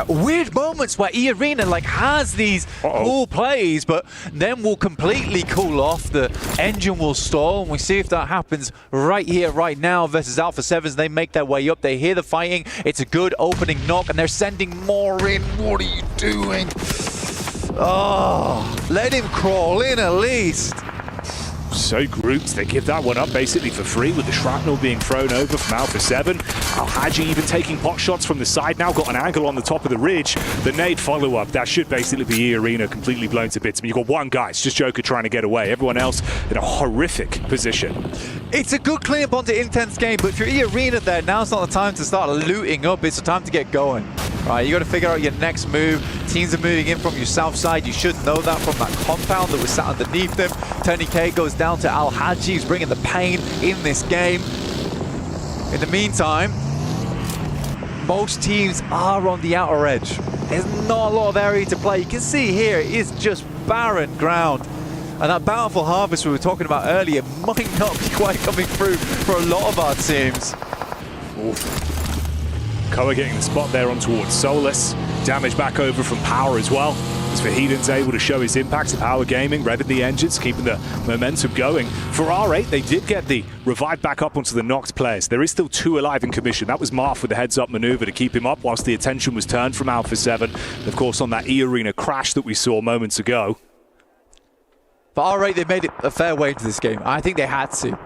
Weird moments where E-Arena has these cool plays, but then will completely cool off. The engine will stall, and we see if that happens right here, right now versus Alpha 7s. They make their way up. They hear the fighting. It's a good opening knock, and they're sending more in. What are you doing? Oh, let him crawl in at least. So grouped, they give that one up basically for free with the shrapnel being thrown over from Alpha 7. Al-Haji even taking pot shots from the side now, got an angle on the top of the ridge. The nade follow-up, that should basically be E-Arena completely blown to bits. I mean, you've got one guy, it's just Joker trying to get away. Everyone else in a horrific position. It's a good clean up onto Intense Game, but if you're E-Arena there, now's not the time to start looting up. It's the time to get going. Right, you got to figure out your next move. Teams are moving in from your south side. You should know that from that compound that was sat underneath them. Tony K goes down to Al-Haji, who's bringing the pain in this game. In the meantime, most teams are on the outer edge. There's not a lot of area to play. You can see here, it is just barren ground. And that bountiful harvest we were talking about earlier might not be quite coming through for a lot of our teams. Oof. Koa getting the spot there on towards Solus. Damage back over from Power as well. As Fahedon's able to show his impact to Power Gaming, revving the engines, keeping the momentum going. For R8, they did get the revive back up onto the knocked players. There is still 2 alive in commission. That was Marth with the heads-up maneuver to keep him up whilst the attention was turned from Alpha 7. And of course, on that E-Arena crash that we saw moments ago. But R8, they made it a fair way into this game. I think they had to.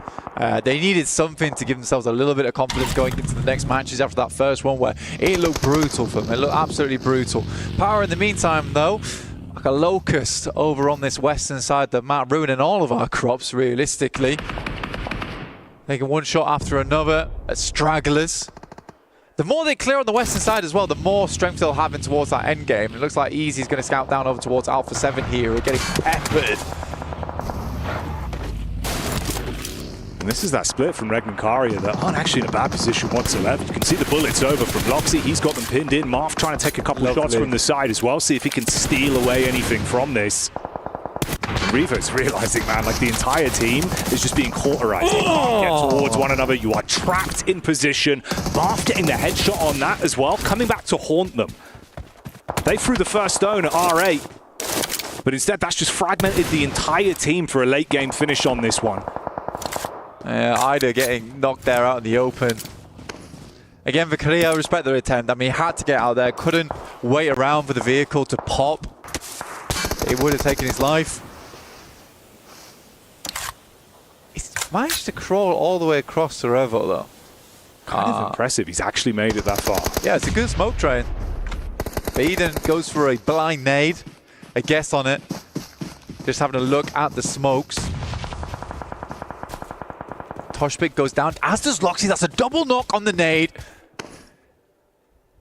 They needed something to give themselves a little bit of confidence going into the next matches after that first one where it looked brutal for them. It looked absolutely brutal. Power in the meantime, though, like a locust over on this western side of the map, ruining all of our crops, realistically. Taking one shot after another at stragglers. The more they clear on the western side as well, the more strength they'll have in towards that end game. It looks like Easy's going to scout down over towards Alpha 7 here. We're getting peppered. And this is that split from Regnum Karia that aren't actually in a bad position whatsoever. You can see the bullets over from Loxy. He's got them pinned in. Marth trying to take a couple of shots from the side as well, see if he can steal away anything from this. Revo's realizing, man, like the entire team is just being cauterized. You can't get towards one another. You are trapped in position. Marth getting the headshot on that as well, coming back to haunt them. They threw the first stone at R8, but instead that's just fragmented the entire team for a late game finish on this one. Ida getting knocked there out in the open. Again, for Korea, respect their attempt. I mean, he had to get out there, couldn't wait around for the vehicle to pop. It would have taken his life. He's managed to crawl all the way across the Revo, though. Kind of impressive. He's actually made it that far. Yeah, it's a good smoke train. Eden goes for a blind nade. A guess on it. Just having a look at the smokes. Toshpik goes down, as does Loxy. That's a double knock on the nade.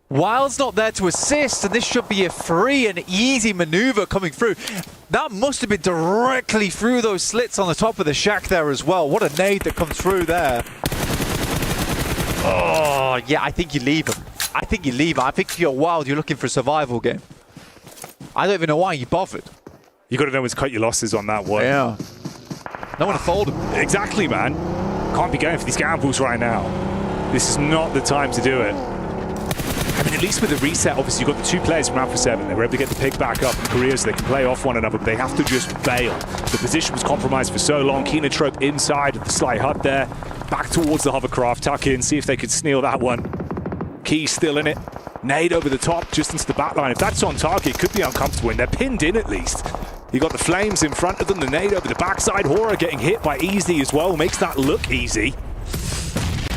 Wild's not there to assist, and this should be a free and easy maneuver coming through. That must have been directly through those slits on the top of the shack there as well. What a nade that comes through there. Oh, yeah, I think you leave him. I think you leave him. I think if you're Wild, you're looking for a survival game. I don't even know why you bothered. You got to know when to cut your losses on that one. Yeah. No one to fold him. Exactly, man. Can't be going for these gambles right now. This is not the time to do it. I mean, at least with the reset, obviously, you've got the two players from Alpha 7. They were able to get the pick back up in career so they can play off one another, but they have to just bail. The position was compromised for so long. Keenatrope inside of the slight hut there. Back towards the hovercraft. Tuck in, see if they could steal that one. Key's still in it. Nade over the top, just into the back line. If that's on target, it could be uncomfortable, and they're pinned in at least. You got the flames in front of them, the nade over the backside. Horror getting hit by Easy as well, makes that look easy.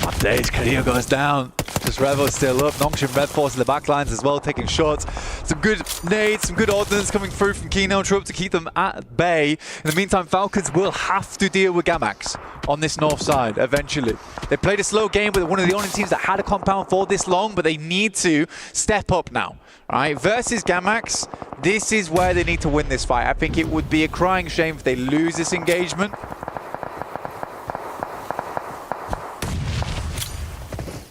That stage, Kadir goes down. Just Revo's still up. Nongshin Red Force in the back lines as well, taking shots. Some good nades, some good ordnance coming through from Keenatrope to keep them at bay. In the meantime, Falcons will have to deal with Gamax on this north side eventually. They played a slow game with one of the only teams that had a compound for this long, but they need to step up now. All right, versus Gamax, this is where they need to win this fight. I think it would be a crying shame if they lose this engagement.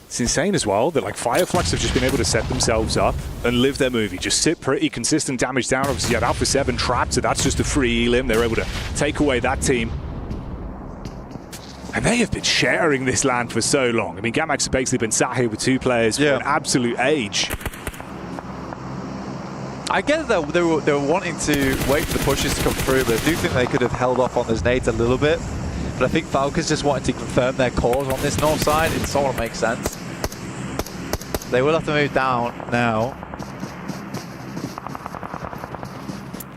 It's insane as well that like Fireflux have just been able to set themselves up and live their movie. Just sit pretty, consistent damage down. Obviously you had Alpha 7 trapped, so that's just a free elim. They're able to take away that team. And they have been sharing this land for so long. I mean, Gamax have basically been sat here with two players for an absolute age. I get that they were wanting to wait for the pushes to come through, but I do think they could have held off on those nades a little bit. But I think Falcons just wanted to confirm their cause on this north side. It sort of makes sense. They will have to move down now.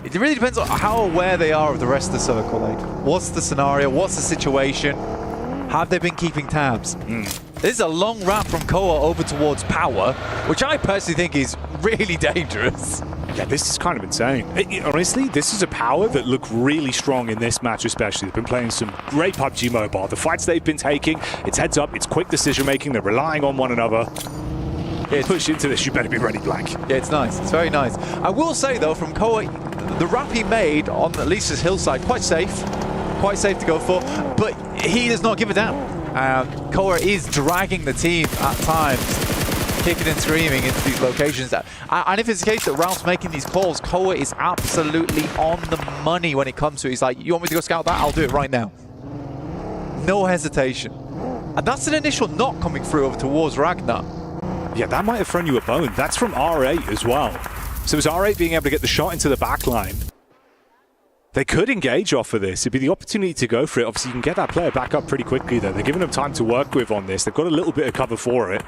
It really depends on how aware they are of the rest of the circle. Like, what's the scenario? What's the situation? Have they been keeping tabs? This is a long ramp from Koa over towards Power, which I personally think is really dangerous. Yeah, this is kind of insane. Honestly, this is a Power that look really strong in this match especially. They've been playing some great PUBG Mobile. The fights they've been taking, it's heads up, it's quick decision making, they're relying on one another. Push into this, you better be ready, Blank. Yeah, it's nice. It's very nice. I will say, though, from Koa, the wrap he made on at least his hillside, quite safe to go for, but he does not give a damn. Koa is dragging the team at times, kicking and screaming into these locations. And if it's the case that Ralph's making these calls, Koa is absolutely on the money when it comes to it. He's like, you want me to go scout that? I'll do it right now. No hesitation. And that's an initial knock coming through over towards Ragnar. Yeah, that might have thrown you a bone. That's from R8 as well. So it's R8 being able to get the shot into the back line. They could engage off of this. It'd be the opportunity to go for it. Obviously, you can get that player back up pretty quickly, though. They're giving them time to work with on this. They've got a little bit of cover for it.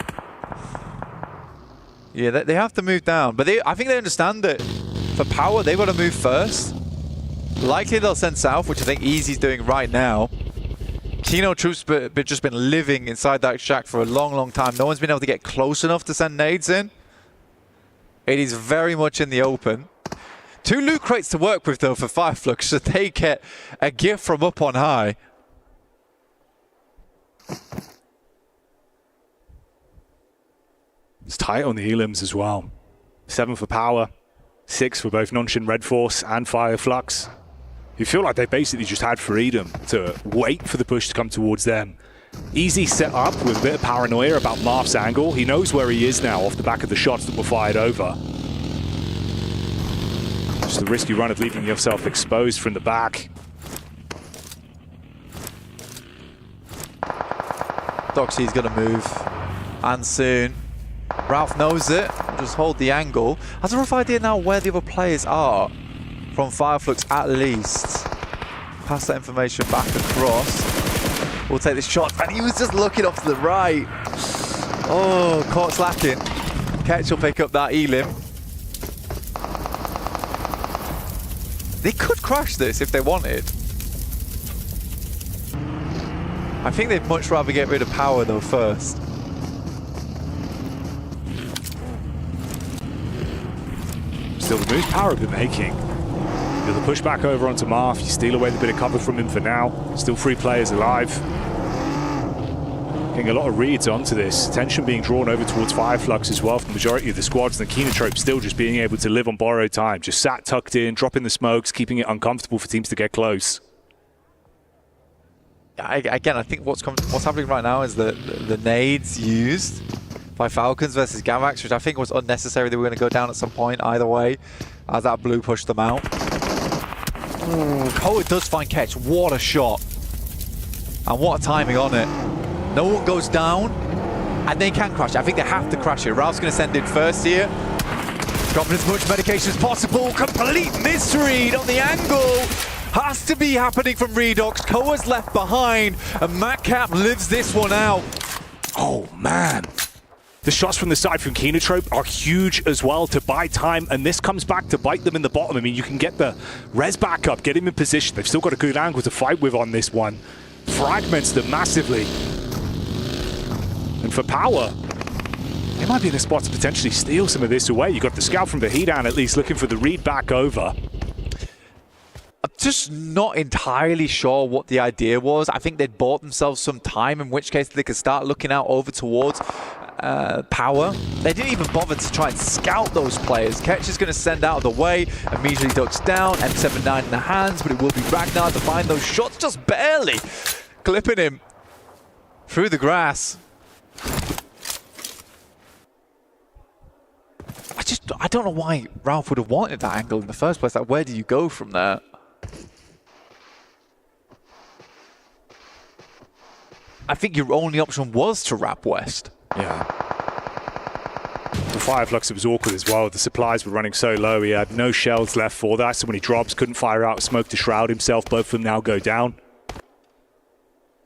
Yeah, they have to move down. But I think they understand that for Power, they've got to move first. Likely they'll send south, which I think Easy's doing right now. Keenatrope's just been living inside that shack for a long, long time. No one's been able to get close enough to send nades in. It is very much in the open. 2 loot crates to work with, though, for Fireflux, so they get a gift from up on high. It's tight on the elims as well. 7 for Power, 6 for both Nonshin Red Force and Fireflux. You feel like they basically just had freedom to wait for the push to come towards them. Easy set up with a bit of paranoia about Marth's angle. He knows where he is now off the back of the shots that were fired over. Just the risky run of leaving yourself exposed from the back. Doxy's going to move, and soon. Ralph knows it. Just hold the angle. Has a rough idea now where the other players are. From Fireflux at least. Pass that information back across. We'll take this shot. And he was just looking off to the right. Oh, caught slacking. Ketch will pick up that elim. They could crash this if they wanted. I think they'd much rather get rid of Power though first. Still the moves Power have been making. The push back over onto Marth, you steal away the bit of cover from him for now. Still 3 players alive. Getting a lot of reads onto this. Attention being drawn over towards Fireflux as well from the majority of the squads. And the Kenotrope still just being able to live on borrowed time. Just sat tucked in, dropping the smokes, keeping it uncomfortable for teams to get close. Again, I think what's happening right now is the nades used by Falcons versus Gavax, which I think was unnecessary. They were going to go down at some point either way, as that blue pushed them out. Koa does find catch. What a shot. And what a timing on it. No one goes down, and they can crash it. I think they have to crash it. Ralph's going to send it first here. Dropping as much medication as possible. Complete misread on the angle. Has to be happening from Redox. Koa's left behind, and Matcap lives this one out. Oh, man. The shots from the side from Kenotrope are huge as well to buy time, and this comes back to bite them in the bottom. I mean, you can get the res back up, get him in position. They've still got a good angle to fight with on this one. Fragments them massively. And for Power, they might be in a spot to potentially steal some of this away. You got the scout from Vahidan at least looking for the read back over. I'm just not entirely sure what the idea was. I think they'd bought themselves some time, in which case they could start looking out over towards Power. They didn't even bother to try and scout those players. Ketch is going to send out of the way, immediately ducks down, M79 in the hands, but it will be Ragnar to find those shots, just barely clipping him through the grass. I don't know why Ralph would have wanted that angle in the first place. Like, where do you go from there? I think your only option was to wrap west. Yeah. For Fireflux, it was awkward as well. The supplies were running so low. He had no shells left for that. So when he drops, couldn't fire out smoke to shroud himself. Both of them now go down.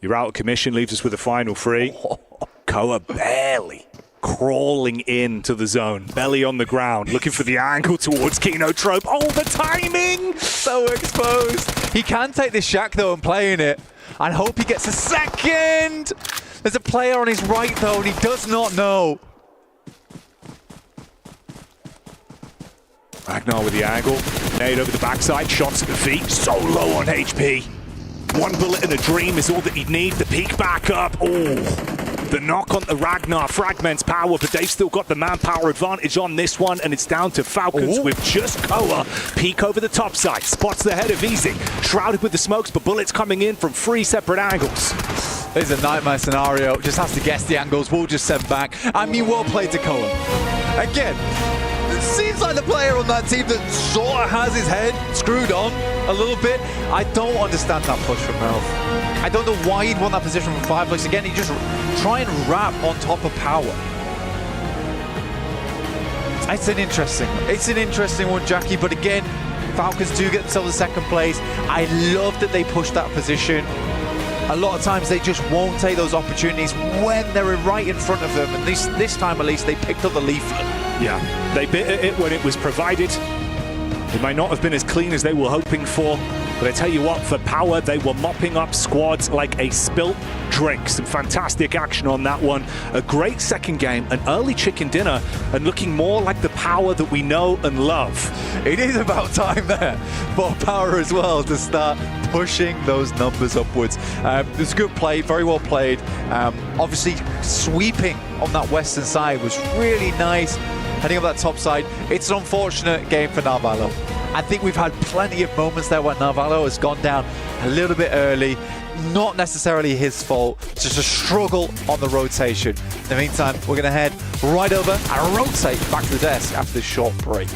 You're out of commission, leaves us with a final three. Koa barely crawling into the zone, belly on the ground, looking for the angle towards Kenotrope. Oh, the timing! So exposed. He can take this shack though and play in it. And hope he gets a second. There's a player on his right though, and he does not know. Ragnar with the angle, nade over the backside, shots at the feet, so low on HP. One bullet and a dream is all that he'd need. The peek back up. Oh, the knock on the Ragnar fragments Power, but they've still got the manpower advantage on this one, and it's down to Falcons with just Koa. Peek over the top side, spots the head of Easy, shrouded with the smokes, but bullets coming in from 3 separate angles. This is a nightmare scenario. Just has to guess the angles. We'll just send back. I mean, well played to Koa. Again, it seems like the player on that team that sort of has his head screwed on a little bit. I don't understand that push from Ralph. I don't know why he'd want that position from Fireflux. Again, he just try and wrap on top of Power. It's an interesting one, Jackie. But again, Falcons do get themselves a second place. I love that they push that position. A lot of times they just won't take those opportunities when they're right in front of them. And this time at least they picked up the leaflet. Yeah, they bit at it when it was provided. It might not have been as clean as they were hoping for, but I tell you what, for Power, they were mopping up squads like a spilt drink. Some fantastic action on that one. A great second game, an early chicken dinner, and looking more like the Power that we know and love. It is about time there for Power as well to start pushing those numbers upwards. It was a good play, very well played. Obviously, sweeping on that western side was really nice. Heading up that top side, it's an unfortunate game for Narvalo. I think we've had plenty of moments there where Narvalo has gone down a little bit early. Not necessarily his fault, just a struggle on the rotation. In the meantime, we're going to head right over and rotate back to the desk after this short break.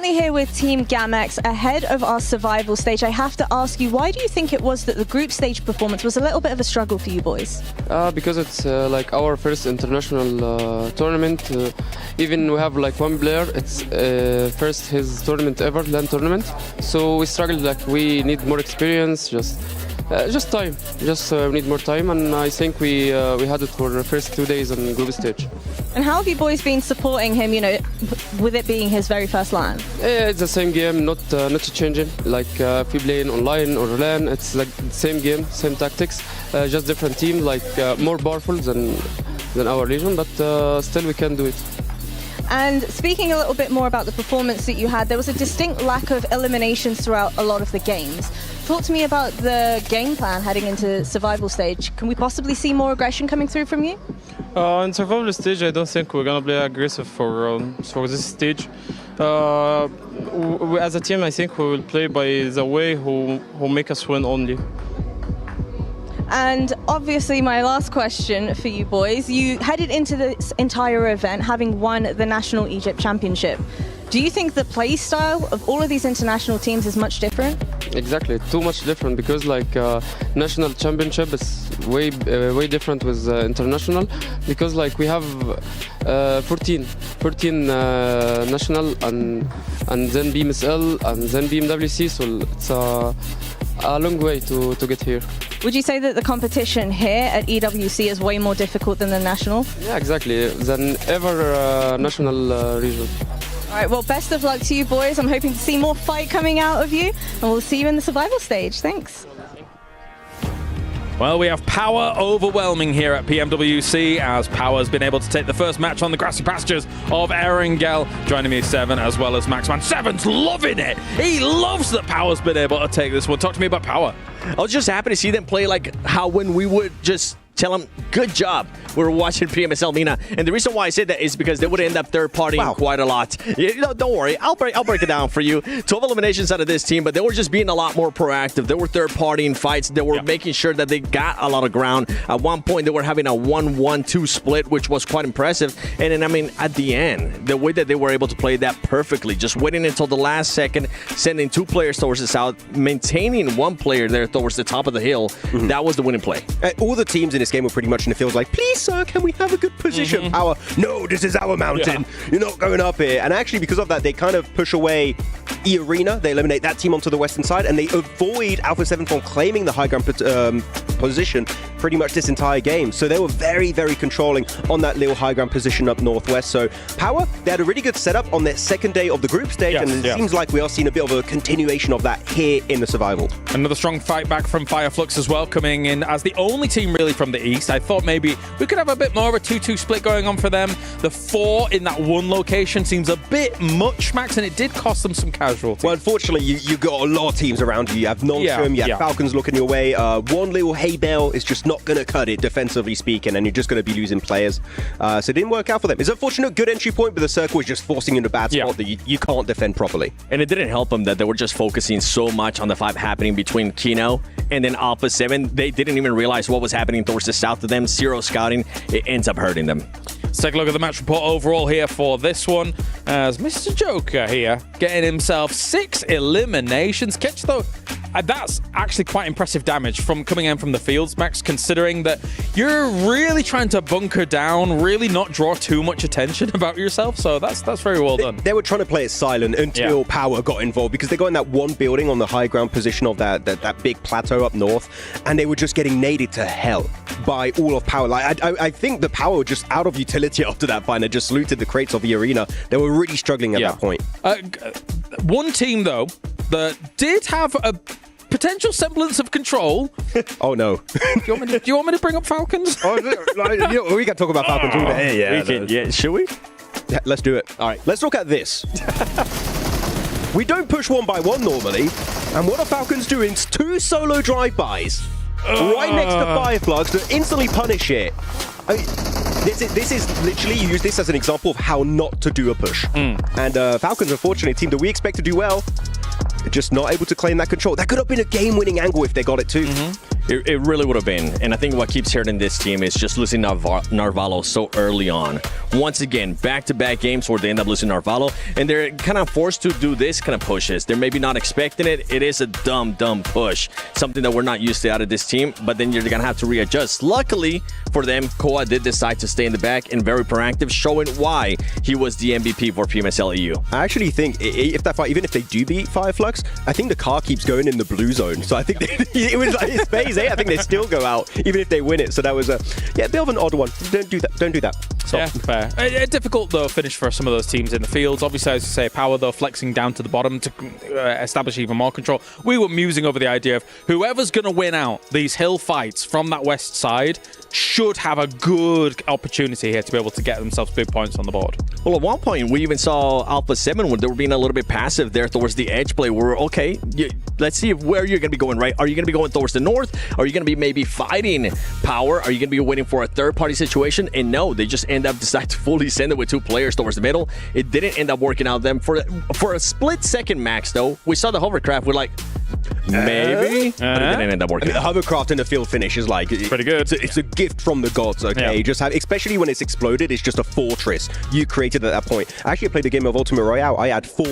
currently here with Team Gamex ahead of our survival stage. I have to ask you, why do you think it was that the group stage performance was a little bit of a struggle for you boys? Because it's like our first international tournament. Even we have like one player, it's first his tournament ever, LAN tournament. So we struggled, like we need more experience, just time. We need more time, and I think we had it for the first 2 days on group stage. And how have you boys been supporting him, you know, with it being his very first LAN? It's the same game, not changing. Like if we play in online or LAN, it's like the same game, same tactics, just different team, like more powerful than our Legion, but still we can do it. And speaking a little bit more about the performance that you had, there was a distinct lack of eliminations throughout a lot of the games. Talk to me about the game plan heading into survival stage. Can we possibly see more aggression coming through from you? In survival stage, I don't think we're gonna play aggressive for this stage. As a team, I think we will play by the way who make us win only. And obviously my last question for you boys, you headed into this entire event having won the National Egypt Championship. Do you think the play style of all of these international teams is much different? Exactly, too much different, because like national championship is way different with international, because like we have 14 national and then BMSL and then PMWC, so it's a long way to get here. Would you say that the competition here at EWC is way more difficult than the national? Yeah, exactly, than ever national region. All right, well, best of luck to you boys. I'm hoping to see more fight coming out of you, and we'll see you in the survival stage. Thanks. Well, we have Power overwhelming here at PMWC, as Power's been able to take the first match on the grassy pastures of Erangel. Joining me is Seven, as well as Maxman. Seven's loving it. He loves that Power's been able to take this one. Talk to me about Power. I was just happy to see them play like how when we would just tell them, good job. We were watching PMSL Mina, and the reason why I said that is because they would end up third-partying quite a lot. You know, don't worry, I'll break it down for you. 12 eliminations out of this team, but they were just being a lot more proactive. They were third-partying fights. They were making sure that they got a lot of ground. At one point, they were having a 1-1-2 split, which was quite impressive. And then, I mean, at the end, the way that they were able to play that perfectly, just waiting until the last second, sending 2 players towards the south, maintaining 1 player there towards the top of the hill, that was the winning play. All the teams in this game were pretty much in the field like, please, sir, can we have a good position? Power, no, this is our mountain. You're not going up here. And actually, because of that, they kind of push away E-Arena. They eliminate that team onto the western side, and they avoid Alpha 7 from claiming the high ground position pretty much this entire game. So they were very, very controlling on that little high ground position up northwest. So Power, they had a really good setup on their second day of the group stage, and it seems like we are seeing a bit of a continuation of that here in the survival. Another strong fight back from Fireflux as well, coming in as the only team really from the east. I thought maybe we could have a bit more of a 2-2 split going on for them. The 4 in that one location seems a bit much, Max, and it did cost them some casualties. Well, unfortunately, you've got a lot of teams around you. You have Nonstrom, you have Falcons looking your way. One little hay bale is just not going to cut it, defensively speaking, and you're just going to be losing players. So it didn't work out for them. It's unfortunate, good entry point, but the circle is just forcing you in a bad spot that you can't defend properly. And it didn't help them that they were just focusing so much on the fight happening between Kino and then Alpha 7. They didn't even realize what was happening towards the south of them. Zero scouting. It ends up hurting them. Let's take a look at the match report overall here for this one, as Mr. Joker here getting himself 6 eliminations. Catch though, that's actually quite impressive damage from coming in from the fields, Max, considering that you're really trying to bunker down, really not draw too much attention about yourself. So that's very well done. They were trying to play it silent until Power got involved, because they got in that one building on the high ground position of that big plateau up north, and they were just getting naded to hell by all of Power. Like I think the Power were just out of utility after that fight. They just looted the crates of the arena. They were really struggling at that point. One team though that did have a potential semblance of control. Oh no! Do you want me to bring up Falcons? We can talk about Falcons all day. Should we? Yeah, let's do it. All right. Let's look at this. We don't push 1 by 1 normally, and what are Falcons doing? 2 solo drive-bys right next to Fireflux to instantly punish it. This is literally, you use this as an example of how not to do a push. And Falcons, unfortunately, a team that we expect to do well, just not able to claim that control. That could have been a game-winning angle if they got it too. It really would have been. And I think what keeps hurting this team is just losing Narvalo so early on. Once again, back-to-back games where they end up losing Narvalo, and they're kind of forced to do this kind of pushes. They're maybe not expecting it. It is a dumb push. Something that we're not used to out of this team, but then you're going to have to readjust. Luckily for them, Koa did decide to stay in the back and very proactive, showing why he was the MVP for PMSL EU. I actually think if that fight, even if they do beat Fireflux, I think the car keeps going in the blue zone. So I think it was like it's phase 8. I think they still go out even if they win it. So that was a bit of an odd one. Don't do that. Don't do that. So. Yeah, fair. A difficult though finish for some of those teams in the fields. Obviously, as you say, Power though flexing down to the bottom to establish even more control. We were musing over the idea of whoever's going to win out these hill fights from that west side should have a good opportunity here to be able to get themselves big points on the board. Well, at one point, we even saw Alpha 7 when they were being a little bit passive there towards the edge play. We're okay, let's see where you're going to be going, right? Are you going to be going towards the north? Are you going to be maybe fighting Power? Are you going to be waiting for a third-party situation? And no, they just end up deciding to fully send it with 2 players towards the middle. It didn't end up working out them. For a split second max, though, we saw the hovercraft. We're like, maybe? But it didn't end up working. The hovercraft in the field finish is like pretty good. It's a gift from the gods. Okay, yeah. Just have, especially when it's exploded, it's just a fortress you created at that point. I actually played a game of Ultimate Royale. I had 4.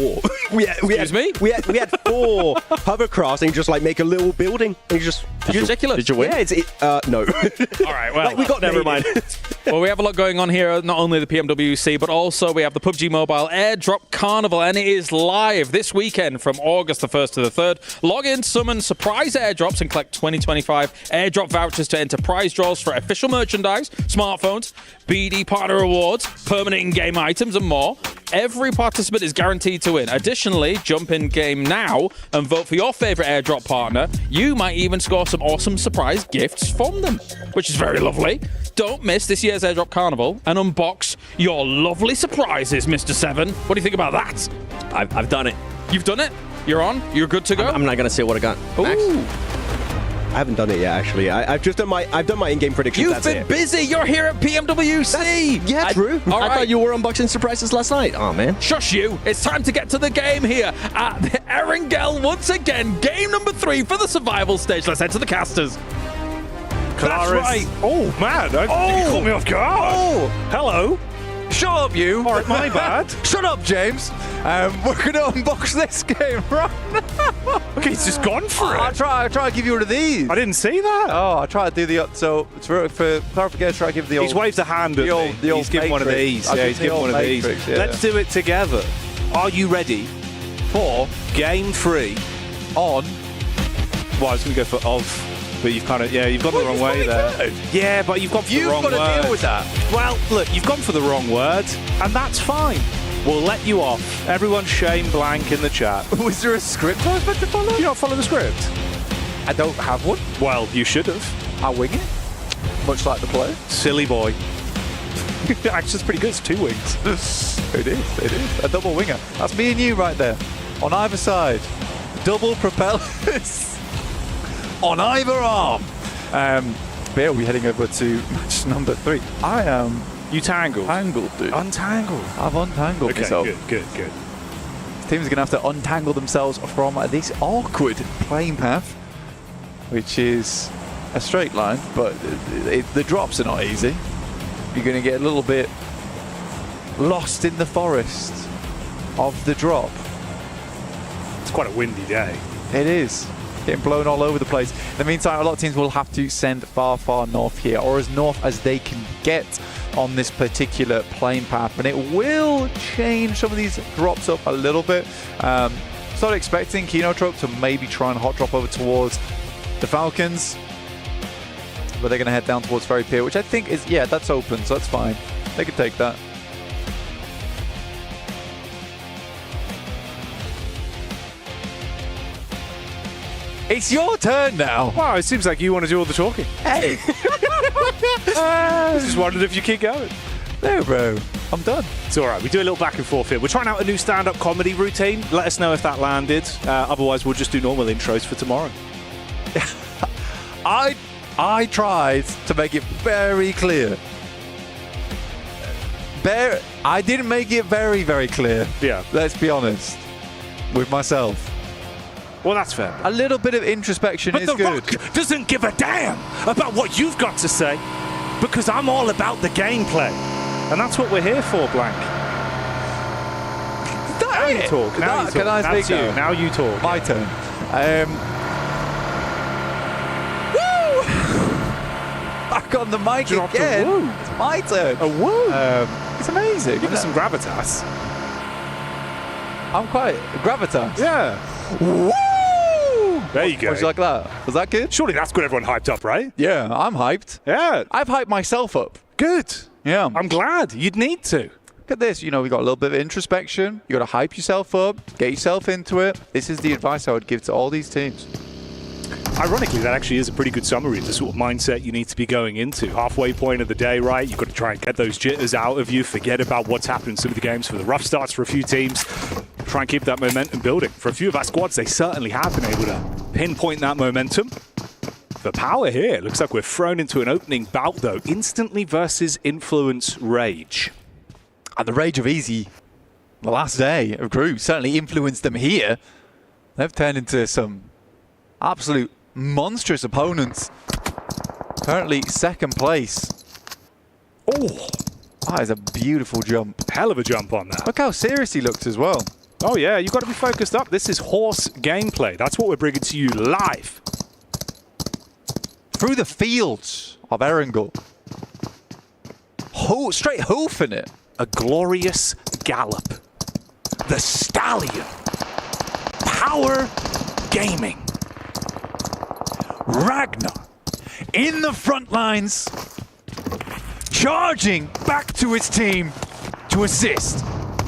we had 4 hovercrafts, and you just like make a little building, and you just. It's ridiculous. Did you win? Yeah, no. All right, well, we got never mind. Well, we have a lot going on here, not only the PMWC, but also we have the PUBG Mobile Airdrop Carnival, and it is live this weekend from August the 1st to the 3rd. Log in, summon surprise airdrops, and collect 2025 airdrop vouchers to enter prize draws for official merchandise, smartphones, BD partner awards, permanent in-game items, and more. Every participant is guaranteed to win. Additionally, jump in game now and vote for your favorite airdrop partner. You might even score some awesome surprise gifts from them, which is very lovely. Don't miss this year's Airdrop Carnival and unbox your lovely surprises, Mr. 7. What do you think about that? I've done it. You've done it? You're on? You're good to go? I'm not going to say what I got. Max? Ooh. I haven't done it yet, actually. I've done my in-game predictions. You've been busy. You're here at PMWC. Yeah, true. All right. I thought you were unboxing surprises last night. Oh, man. Shush you. It's time to get to the game here at the Erangel once again. Game number 3 for the survival stage. Let's head to the casters. That's right. Oh, man. You caught me off guard. Oh, Hello. shut up, you. All right, my bad. Shut up, James. We're going to unbox this game right now. Okay, he's just gone for it. I'll try to give you one of these. I didn't see that. Oh, I try to do the so for clarification. Try to give the old. He's waved a hand at the old, me. the old He's given one of Matrix. these. I'll Yeah, give he's the given old one of these. Matrix, yeah. Let's do it together. Are you ready for game 3 on? Well, I was going to go for of, but you've kind of you've gone the wrong way there. Good. Yeah, but you've gone for the wrong word. You've got to deal with that. Well, look, you've gone for the wrong word, and that's fine. We'll let you off. Everyone shame blank in the chat. Was there a script I was meant to follow? You don't follow the script? I don't have one. Well, you should have. I'll wing it, much like the play. Silly boy. Actually, it's pretty good. It's 2 wings. It is. A double winger. That's me and you right there. On either side. Double propellers. On either arm. But we're heading over to match number 3. I am You tangled. tangled, dude. Untangled. I've untangled Okay, myself. good. This team's going to have to untangle themselves from this awkward plane path, which is a straight line, but the drops are not easy. You're going to get a little bit lost in the forest of the drop. It's quite a windy day. It is. Getting blown all over the place. In the meantime, a lot of teams will have to send far north here, or as north as they can get on this particular plane path, and it will change some of these drops up a little bit. Started expecting Kinotrope to maybe try and hot drop over towards the Falcons, but they're going to head down towards Ferry Pier, which I think is, that's open, so that's fine. They could take that. It's your turn now. Wow, it seems like you want to do all the talking. Hey. Just wondered if you keep going. No, bro. I'm done. It's all right. We do a little back and forth here. We're trying out a new stand-up comedy routine. Let us know if that landed. Otherwise, we'll just do normal intros for tomorrow. I tried to make it very clear. I didn't make it very clear. Yeah. Let's be honest with myself. Well, that's fair. A little bit of introspection But is The good. Rock doesn't give a damn about what you've got to say, because I'm all about the gameplay. And that's what we're here for, Blank. Now you talk. Now you talk. Can I That's speak you. now? Now you talk. My turn. Woo! Back on the mic Dropped a again. woo. It's my turn. A woo. It's amazing. Give us some gravitas. I'm quite gravitas. Yeah. Woo! There you go. Was you like that? Was that good? Surely that's got everyone hyped up, right? Yeah, I'm hyped. Yeah. I've hyped myself up. Good. Yeah. I'm glad. You'd need to. Look at this. You know, we got a little bit of introspection. You got to hype yourself up, get yourself into it. This is the advice I would give to all these teams. Ironically, that actually is a pretty good summary of the sort of mindset you need to be going into. Halfway point of the day, right? You've got to try and get those jitters out of you, forget about what's happened in some of the games for the rough starts for a few teams. Try and keep that momentum building. For a few of our squads, they certainly have been able to pinpoint that momentum. The power here, looks like we're thrown into an opening bout, though. Instantly versus Influence Rage. And the Rage of Easy, the last day of group, certainly influenced them here. They've turned into some absolute monstrous opponents. Currently second place. Oh, that is a beautiful jump. Hell of a jump on that. Look how serious he looked as well. Oh yeah, you've got to be focused up. This is horse gameplay. That's what we're bringing to you live. Through the fields of Erangel. Straight hoofing it. A glorious gallop. The Stallion. Power Gaming. Ragnar in the front lines, charging back to his team to assist.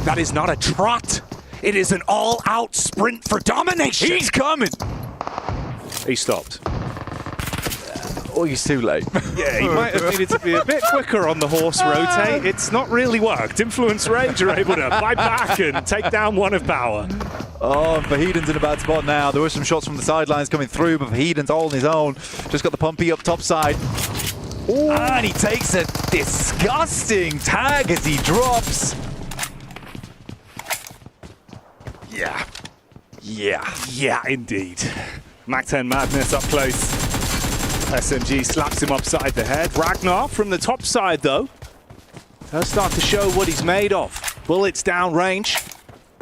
That is not a trot. It is an all-out sprint for domination. He's coming. He stopped. Oh, he's too late. Yeah, he might have needed to be a bit quicker on the horse rotate. It's not really worked. Influence Rage are able to fight back and take down one of power. Oh, Vahedon's in a bad spot now. There were some shots from the sidelines coming through, but Vahedon's all on his own. Just got the Pumpy up top side. Ooh. And he takes a disgusting tag as he drops. Yeah. Yeah. Yeah, indeed. Mac 10 Madness up close. SMG slaps him upside the head. Ragnar from the top side, though, does start to show what he's made of. Bullets down range.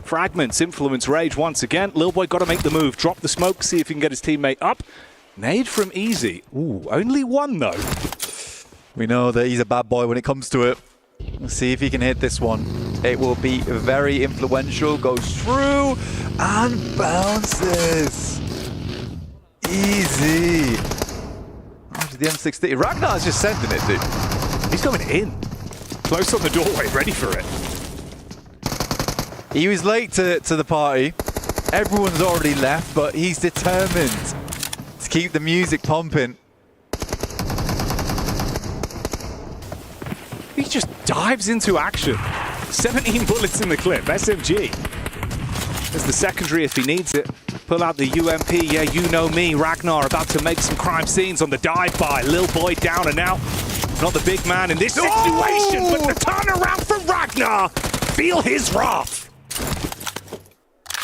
Fragments, Influence Rage once again. Lil Boy got to make the move. Drop the smoke, see if he can get his teammate up. Nade from Easy. Ooh, only one, though. We know that he's a bad boy when it comes to it. Let's see if he can hit this one. It will be very influential. Goes through and bounces. Easy. After the M16. Ragnar's just sending it, dude. He's going in. Close on the doorway, ready for it. He was late to the party. Everyone's already left, but he's determined to keep the music pumping. He just dives into action. 17 bullets in the clip. SMG. There's the secondary if he needs it. Pull out the UMP. Yeah, you know me. Ragnar about to make some crime scenes on the dive by. Lil Boy down and out. Not the big man in this situation, but the turnaround for Ragnar. Feel his wrath.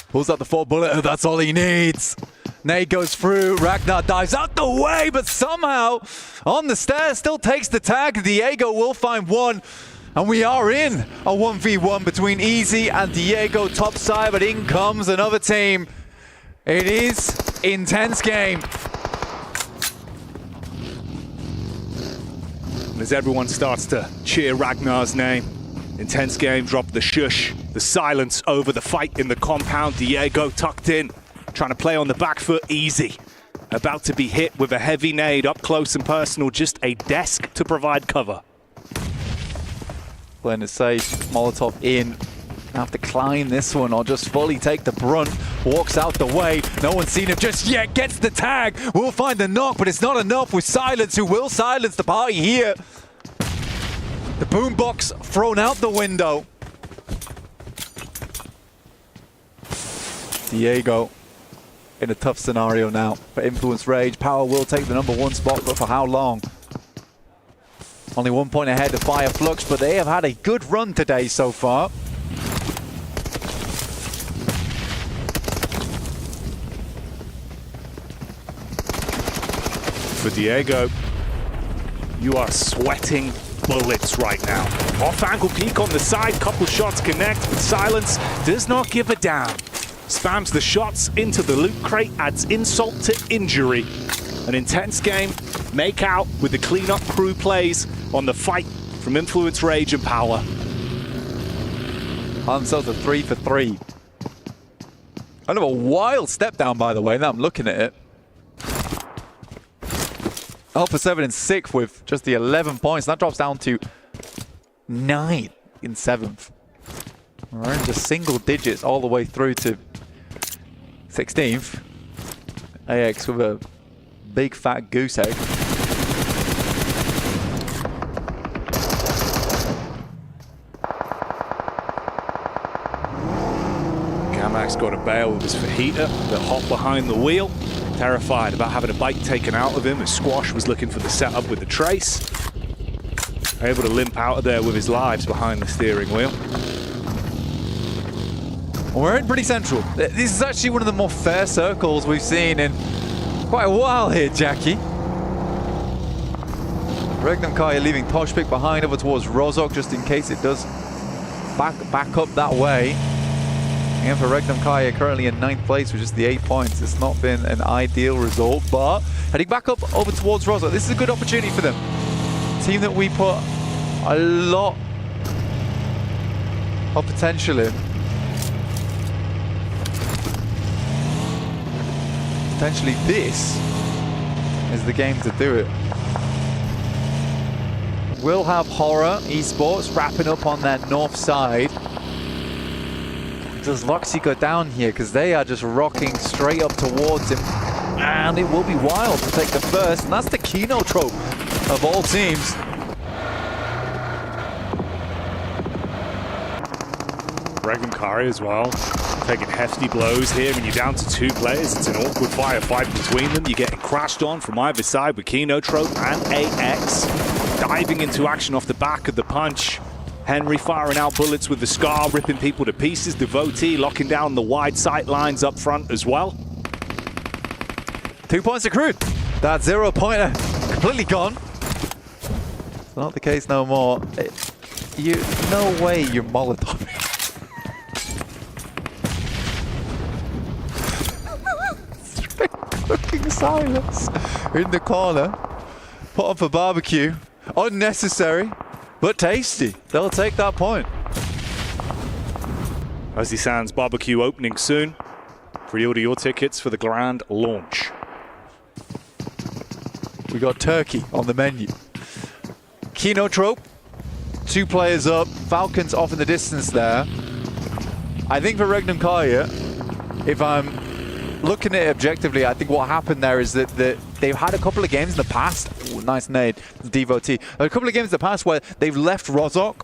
Pulls out the 4 bullet. That's all he needs. Nade goes through. Ragnar dives out the way, but somehow on the stairs still takes the tag. Diego will find one. And we are in a 1v1 between Easy and Diego topside, but in comes another team. It is intense game. And as everyone starts to cheer Ragnar's name, intense game, drop the shush, the silence over the fight in the compound. Diego tucked in, trying to play on the back foot. Easy. About to be hit with a heavy nade up close and personal, just a desk to provide cover. Playing it safe, Molotov in. Have to climb this one or just fully take the brunt. Walks out the way. No one's seen him just yet. Gets the tag. We'll find the knock, but it's not enough with Silence, who will silence the party here. The boombox thrown out the window. Diego in a tough scenario now. For Influence Rage, Power will take the #1 spot, but for how long? Only 1 point ahead of Fire Flux, but they have had a good run today so far. for Diego. You are sweating bullets right now. Off-angle peek on the side, couple shots connect, but Silence does not give a damn. Spams the shots into the loot crate, adds insult to injury. An intense game, make out with the cleanup crew plays on the fight from Influence, Rage and Power. Hansel's a 3 for 3. Kind of a wild step down, by the way, now I'm looking at it. Alpha 7 in 6th with just the 11 points. That drops down to 9 in 7th. We're in just single digits all the way through to 16th. AX with a big fat goose egg. Gamak's got a bail with his fajita, the hop behind the wheel. Terrified about having a bike taken out of him as Squash was looking for the setup with the trace. Able to limp out of there with his lives behind the steering wheel. We're in pretty central. This is actually one of the more fair circles we've seen in quite a while here, Jackie. Regnum Kaya leaving Toshpik behind over towards Rozok just in case it does back up that way. And for Regnum Kaya currently in 9th place with just the 8 points. It's not been an ideal result, but heading back up over towards Rozok. This is a good opportunity for them. Team that we put a lot of potential in. Potentially this is the game to do it. We'll have Horror Esports wrapping up on that north side. Does Loxy go down here? Because they are just rocking straight up towards him. And it will be Wild to take the first. And that's the Kino trope of all teams. Regnum Kari as well, taking hefty blows here. When you're down to 2 players, it's an awkward firefight between them. You're getting crashed on from either side with Kino Trope and AX. Diving into action off the back of the punch. Henry firing out bullets with the Scar, ripping people to pieces. Devotee locking down the wide sight lines up front as well. 2 points accrued. That 0-pointer completely gone. It's not the case no more. No way you're Molotov. Fucking Silence in the corner. Put on for barbecue. Unnecessary, but tasty. They'll take that point. Ozzy Sands barbecue opening soon. Pre-order your tickets for the grand launch. We got turkey on the menu. Kino Trope, 2 players up. Falcons off in the distance there. I think for Regnum Kaya, if I'm looking at it objectively, I think what happened there is that they've had a couple of games in the past. Ooh, nice nade, Devotee. A couple of games in the past where they've left Rozok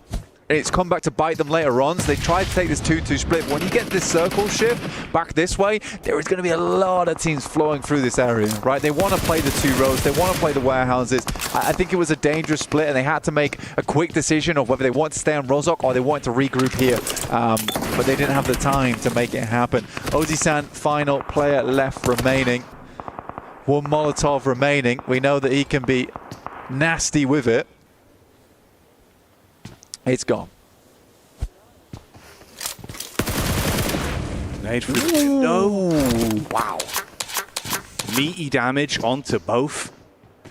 and it's come back to bite them later on. So they tried to take this 2-2 split. But when you get this circle shift back this way, there is going to be a lot of teams flowing through this area, right? They want to play the 2 rows. They want to play the warehouses. I think it was a dangerous split and they had to make a quick decision of whether they want to stay on Rozok or they want to regroup here. But they didn't have the time to make it happen. Ozzy-san, final player left remaining. 1 Molotov remaining. We know that he can be nasty with it. It's gone. Made for the no. Wow. Meaty damage onto both.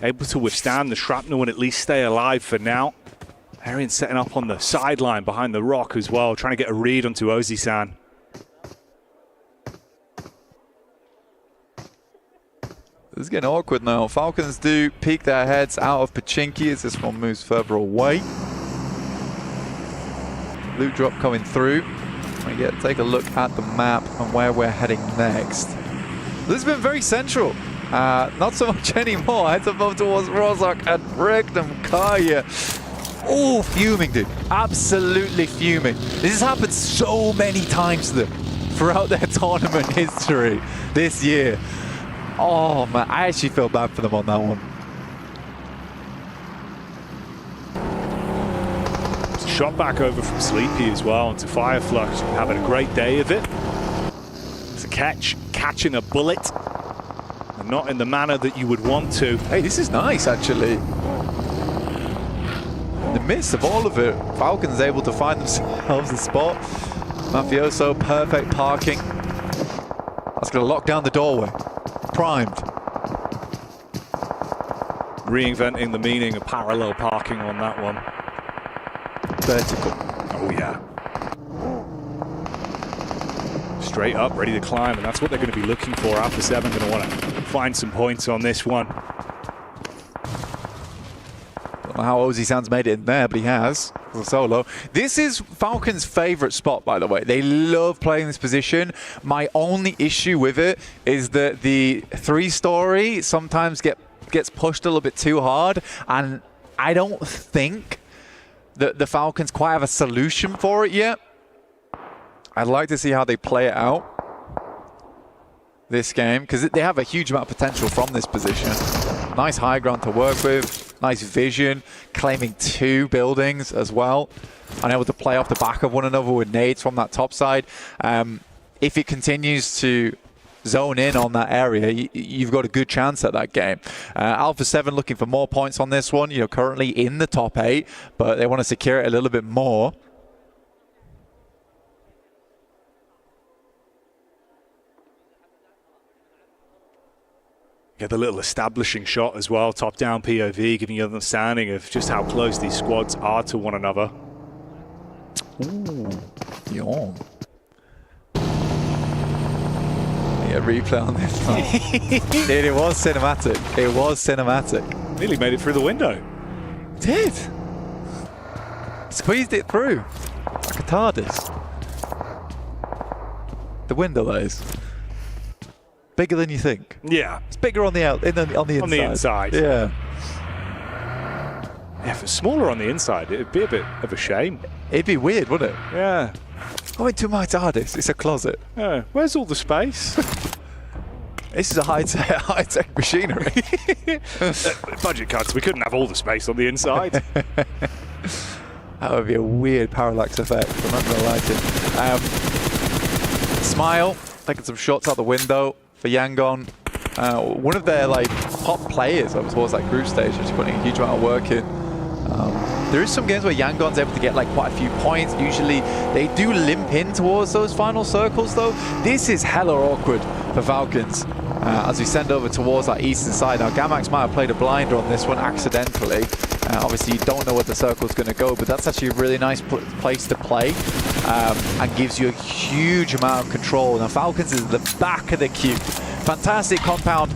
Able to withstand the shrapnel and at least stay alive for now. Arian setting up on the sideline behind the rock as well, trying to get a read onto Ozzy-san. This is getting awkward now. Falcons do peek their heads out of Pachinki as this one moves further away. Loot drop coming through. We take a look at the map and where we're heading next. This has been very central. Not so much anymore. Heads above towards Rozok and Regnum Kaya. Oh, fuming, dude. Absolutely fuming. This has happened so many times to them throughout their tournament history this year. Oh, man. I actually feel bad for them on that one. Shot back over from Sleepy as well onto Fireflush, having a great day of it. It's a catching a bullet. and not in the manner that you would want to. Hey, this is nice, actually. In the midst of all of it, Falcons able to find themselves a spot. Mafioso, perfect parking. That's going to lock down the doorway. Primed. Reinventing the meaning of parallel parking on that one. Vertical. Oh, yeah. Straight up, ready to climb, and that's what they're going to be looking for. Alpha 7 going to want to find some points on this one. Don't know how Ozzy Sands made it in there, but he has. A solo. This is Falcons' favorite spot, by the way. They love playing this position. My only issue with it is that the 3-story sometimes gets pushed a little bit too hard, and I don't think that the Falcons quite have a solution for it yet. I'd like to see how they play it out this game, because they have a huge amount of potential from this position. Nice high ground to work with, nice vision, claiming 2 buildings as well, and able to play off the back of one another with nades from that top side. If it continues to zone in on that area, you've got a good chance at that game. Alpha 7 looking for more points on this one, currently in the top 8, but they want to secure it a little bit more. Get the little establishing shot as well, top-down POV, giving you an understanding of just how close these squads are to one another. Ooh, yawn. Yeah, replay on this one. Dude, it was cinematic. It was cinematic. Nearly made it through the window. Did. Squeezed it through. Like a TARDIS. The window, that is. Bigger than you think. Yeah. It's bigger on the inside. On the inside. Yeah. Yeah, if it's smaller on the inside, it'd be a bit of a shame. It'd be weird, wouldn't it? Yeah. I went to my TARDIS. It's a closet. Yeah. Where's all the space? This is a high-tech machinery. Budget cuts. We couldn't have all the space on the inside. That would be a weird parallax effect. I'm not going to lie to you. Smile. Taking some shots out the window for Yangon. One of their top players towards that group stage, just putting a huge amount of work in. There is some games where Yangon's able to get quite a few points. Usually they do limp in towards those final circles though. This is hella awkward for Falcons as we send over towards that eastern side. Now Gamax might have played a blinder on this one accidentally. Obviously you don't know where the circle's going to go, but that's actually a really nice place to play and gives you a huge amount of control. Now Falcons is at the back of the queue. Fantastic compound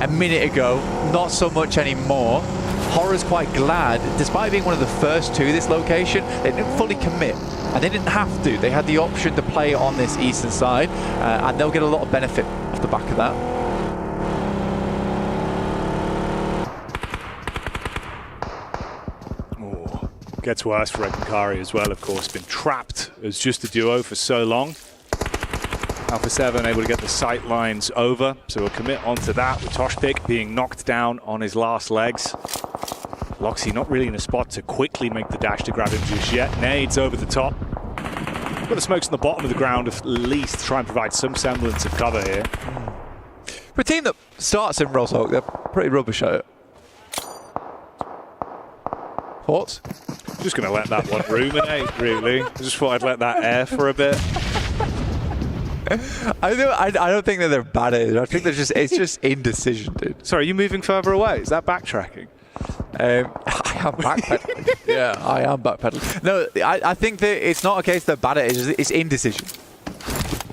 a minute ago, not so much anymore. Horror's quite glad, despite being one of the first to this location, they didn't fully commit, and they didn't have to. They had the option to play on this eastern side, and they'll get a lot of benefit off the back of that. Oh, gets worse for Ekakari as well, of course. Been trapped as just a duo for so long. Alpha 7 able to get the sight lines over, so we'll commit onto that with Toshpik being knocked down on his last legs. Loxy not really in a spot to quickly make the dash to grab him just yet. Nades over the top. Got the smokes on the bottom of the ground at least to try and provide some semblance of cover here. For a team that starts in Roshawk, they're pretty rubbish at it. Thoughts? Just going to let that one ruminate, really. I just thought I'd let that air for a bit. I don't think that they're bad at it. I think it's just indecision, dude. Sorry, are you moving further away? Is that backtracking? I am backpedaling. Yeah, I am backpedaling. No, I think that it's not a case they're bad at it. It's indecision.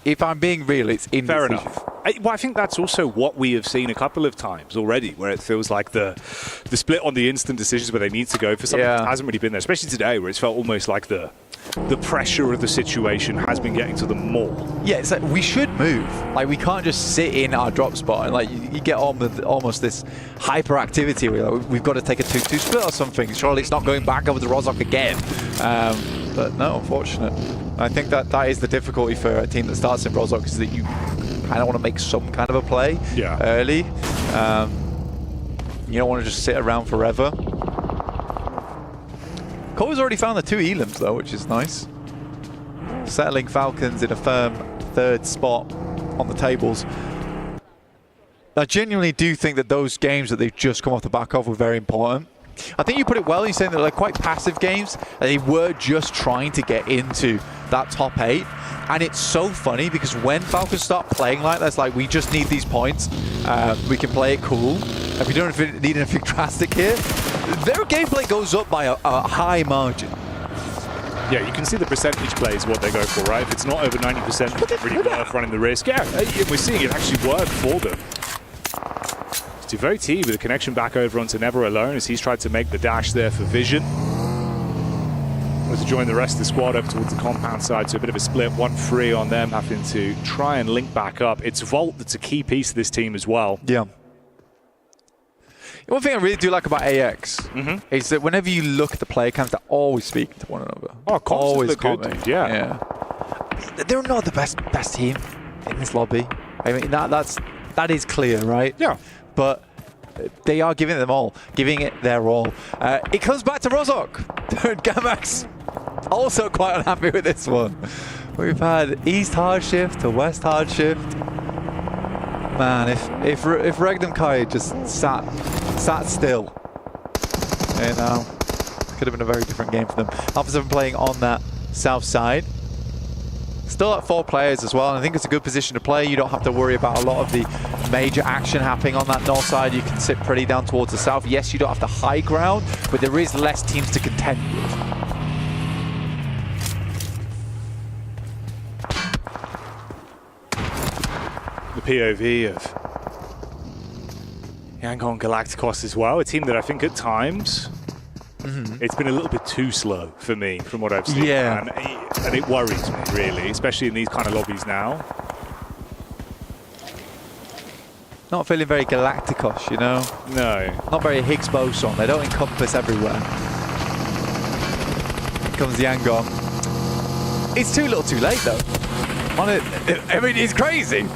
If I'm being real, it's indecision. Fair enough. I think that's also what we have seen a couple of times already, where it feels like the split on the instant decisions where they need to go for something that hasn't really been there, especially today, where it's felt almost like the pressure of the situation has been getting to them more. Yeah, it's like we should move. We can't just sit in our drop spot and you get on with almost this hyperactivity where we've got to take a 2-2 split or something. Surely it's not going back over the Rozhok again. But no, unfortunate. I think that is the difficulty for a team that starts in Rozhok, is that you kind of want to make some kind of a play early. You don't want to just sit around forever. Cole's already found the 2 elims though, which is nice. Settling Falcons in a firm 3rd spot on the tables. I genuinely do think that those games that they've just come off the back of were very important. I think you put it well in saying that they're quite passive games. They were just trying to get into that top 8. And it's so funny because when Falcons start playing like that, it's like, we just need these points. We can play it cool. If we don't need anything drastic here, their gameplay goes up by a high margin. Yeah, you can see the percentage play is what they go for, right? If it's not over 90%, it's really worth running the risk. Yeah, we're seeing it actually work for them. Devote with a connection back over onto Never Alone as he's tried to make the dash there for Vision. To join the rest of the squad over towards the compound side, so a bit of a split, 1-3 on them, having to try and link back up. It's Volt that's a key piece of this team as well. Yeah. One thing I really do like about AX is that whenever you look at the player cams, they're always speaking to one another. Oh, always commenting. Good, yeah. They're not the best team in this lobby. I mean, that is clear, right? Yeah. But they are giving it their all. It comes back to Rozok. Gamax also quite unhappy with this one. We've had East hard shift to West hard shift. Man, if Regnum Kai just sat still, you know, could have been a very different game for them. Alpha 7 playing on that south side. Still at 4 players as well, and I think it's a good position to play. You don't have to worry about a lot of the major action happening on that north side. You can sit pretty down towards the south. Yes, you don't have the high ground, but there is less teams to contend with. The POV of Yangon Galacticos as well, a team that I think at times it's been a little bit too slow for me from what I've seen. Yeah. And it worries me, really, especially in these kind of lobbies now. Not feeling very Galacticos, you know? No. Not very Higgs boson. They don't encompass everywhere. Here comes Yangon. It's too little too late, though. I mean, it's crazy.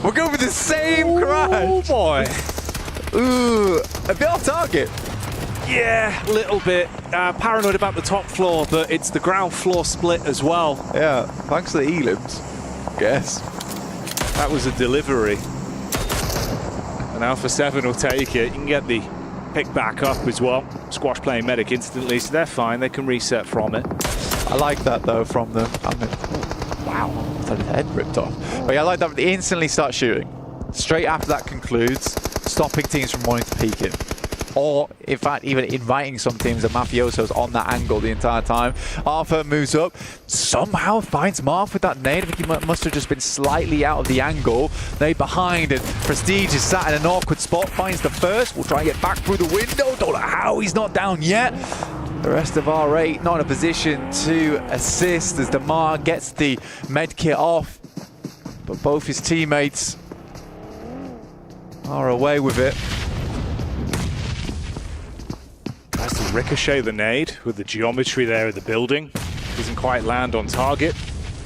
We're going for the same crash. Oh, boy. Ooh, a bit off target. Yeah, a little bit. Paranoid about the top floor, but it's the ground floor split as well. Yeah, thanks to the elims, I guess. That was a delivery. And Alpha 7 will take it. You can get the pick back up as well. Squash playing medic instantly, so they're fine. They can reset from it. I like that, though, from them. I mean, wow, I thought his head ripped off. But yeah, I like that they instantly start shooting. Straight after that concludes, stopping teams from wanting to peek in. Or, in fact, even inviting some teams, the Mafiosos on that angle the entire time. Arthur moves up, somehow finds Marth with that nade. I think he must have just been slightly out of the angle. Nade behind, and Prestige is sat in an awkward spot, finds the first. Will try and get back through the window. Don't know how he's not down yet. The rest of R8 not in a position to assist as Damar gets the med kit off. But both his teammates are away with it. Tries to ricochet the nade with the geometry there of the building. Doesn't quite land on target.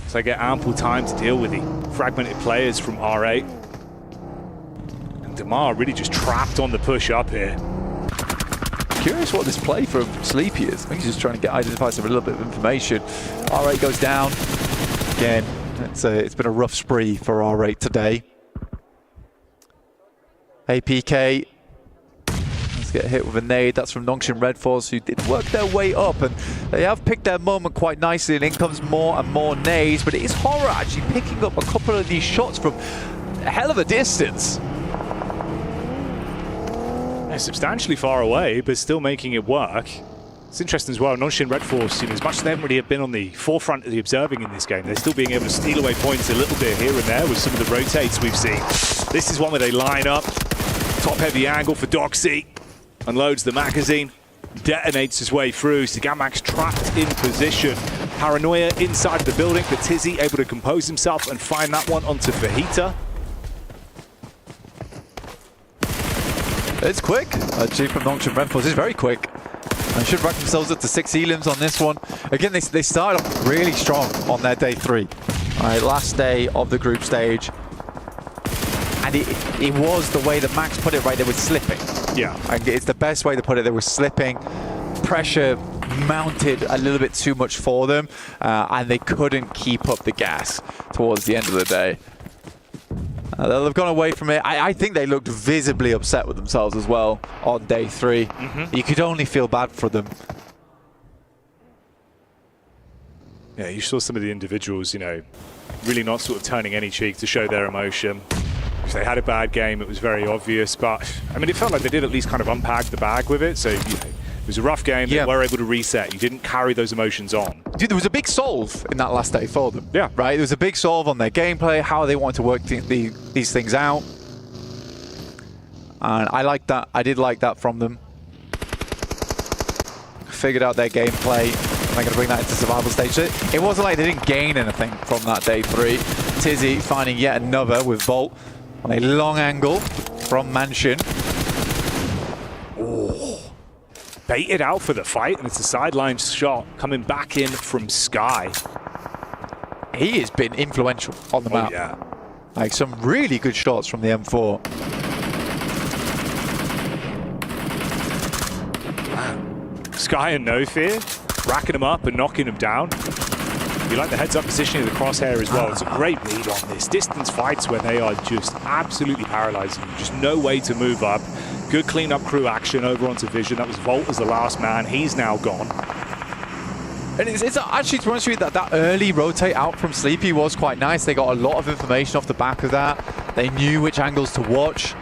So they get ample time to deal with the fragmented players from R8. And Damar really just trapped on the push up here. Curious what this play from Sleepy is. I think he's just trying to identify some little bit of information. R8 goes down. Again, it's been a rough spree for R8 today. APK. Let's get hit with a nade. That's from Nongshin Red Force, who did work their way up, and they have picked their moment quite nicely, and in comes more and more nades, but it is Horror actually picking up a couple of these shots from a hell of a distance. Yeah, substantially far away, but still making it work. It's interesting as well, Nongshin Red Force, as much as they haven't really been on the forefront of the observing in this game, they're still being able to steal away points a little bit here and there with some of the rotates we've seen. This is one where they line up, top heavy angle for Doxy. Unloads the magazine, detonates his way through. Sigamax trapped in position. Paranoia inside the building, but Tizzy able to compose himself and find that one onto Fajita. It's quick. Actually, from Nongshin Red Force is very quick. They should rack themselves up to 6 elims on this one. Again, they started off really strong on their day 3. All right, last day of the group stage. And it was the way that Max put it, right? They were slipping. Yeah. And it's the best way to put it. They were slipping. Pressure mounted a little bit too much for them. And they couldn't keep up the gas towards the end of the day. They've gone away from it. I think they looked visibly upset with themselves as well on day 3. You could only feel bad for them. Yeah, you saw some of the individuals, you know, really not sort of turning any cheek to show their emotion. If they had a bad game, it was very obvious. But, I mean, it felt like they did at least kind of unpack the bag with it. So, you know, it was a rough game. They were able to reset. You didn't carry those emotions on. Dude, there was a big solve in that last day for them. Yeah. Right? There was a big solve on their gameplay, how they wanted to work these things out. And I liked that. I did like that from them. Figured out their gameplay. They're going to bring that into survival stage. It wasn't like they didn't gain anything from that day 3. Tizzy finding yet another with Volt on a long angle from Mansion. Oh. Baited out for the fight, and it's a sideline shot coming back in from Sky. He has been influential on the map. Yeah. Like some really good shots from the M4. Sky and No Fear, racking them up and knocking them down. You like the heads-up positioning of the crosshair as well. It's a great read on this. Distance fights when they are just absolutely paralyzing you. Just no way to move up. Good clean-up crew action over onto Vision. That was Volt as the last man. He's now gone. And it's actually, to be honest with you, that early rotate out from Sleepy was quite nice. They got a lot of information off the back of that. They knew which angles to watch.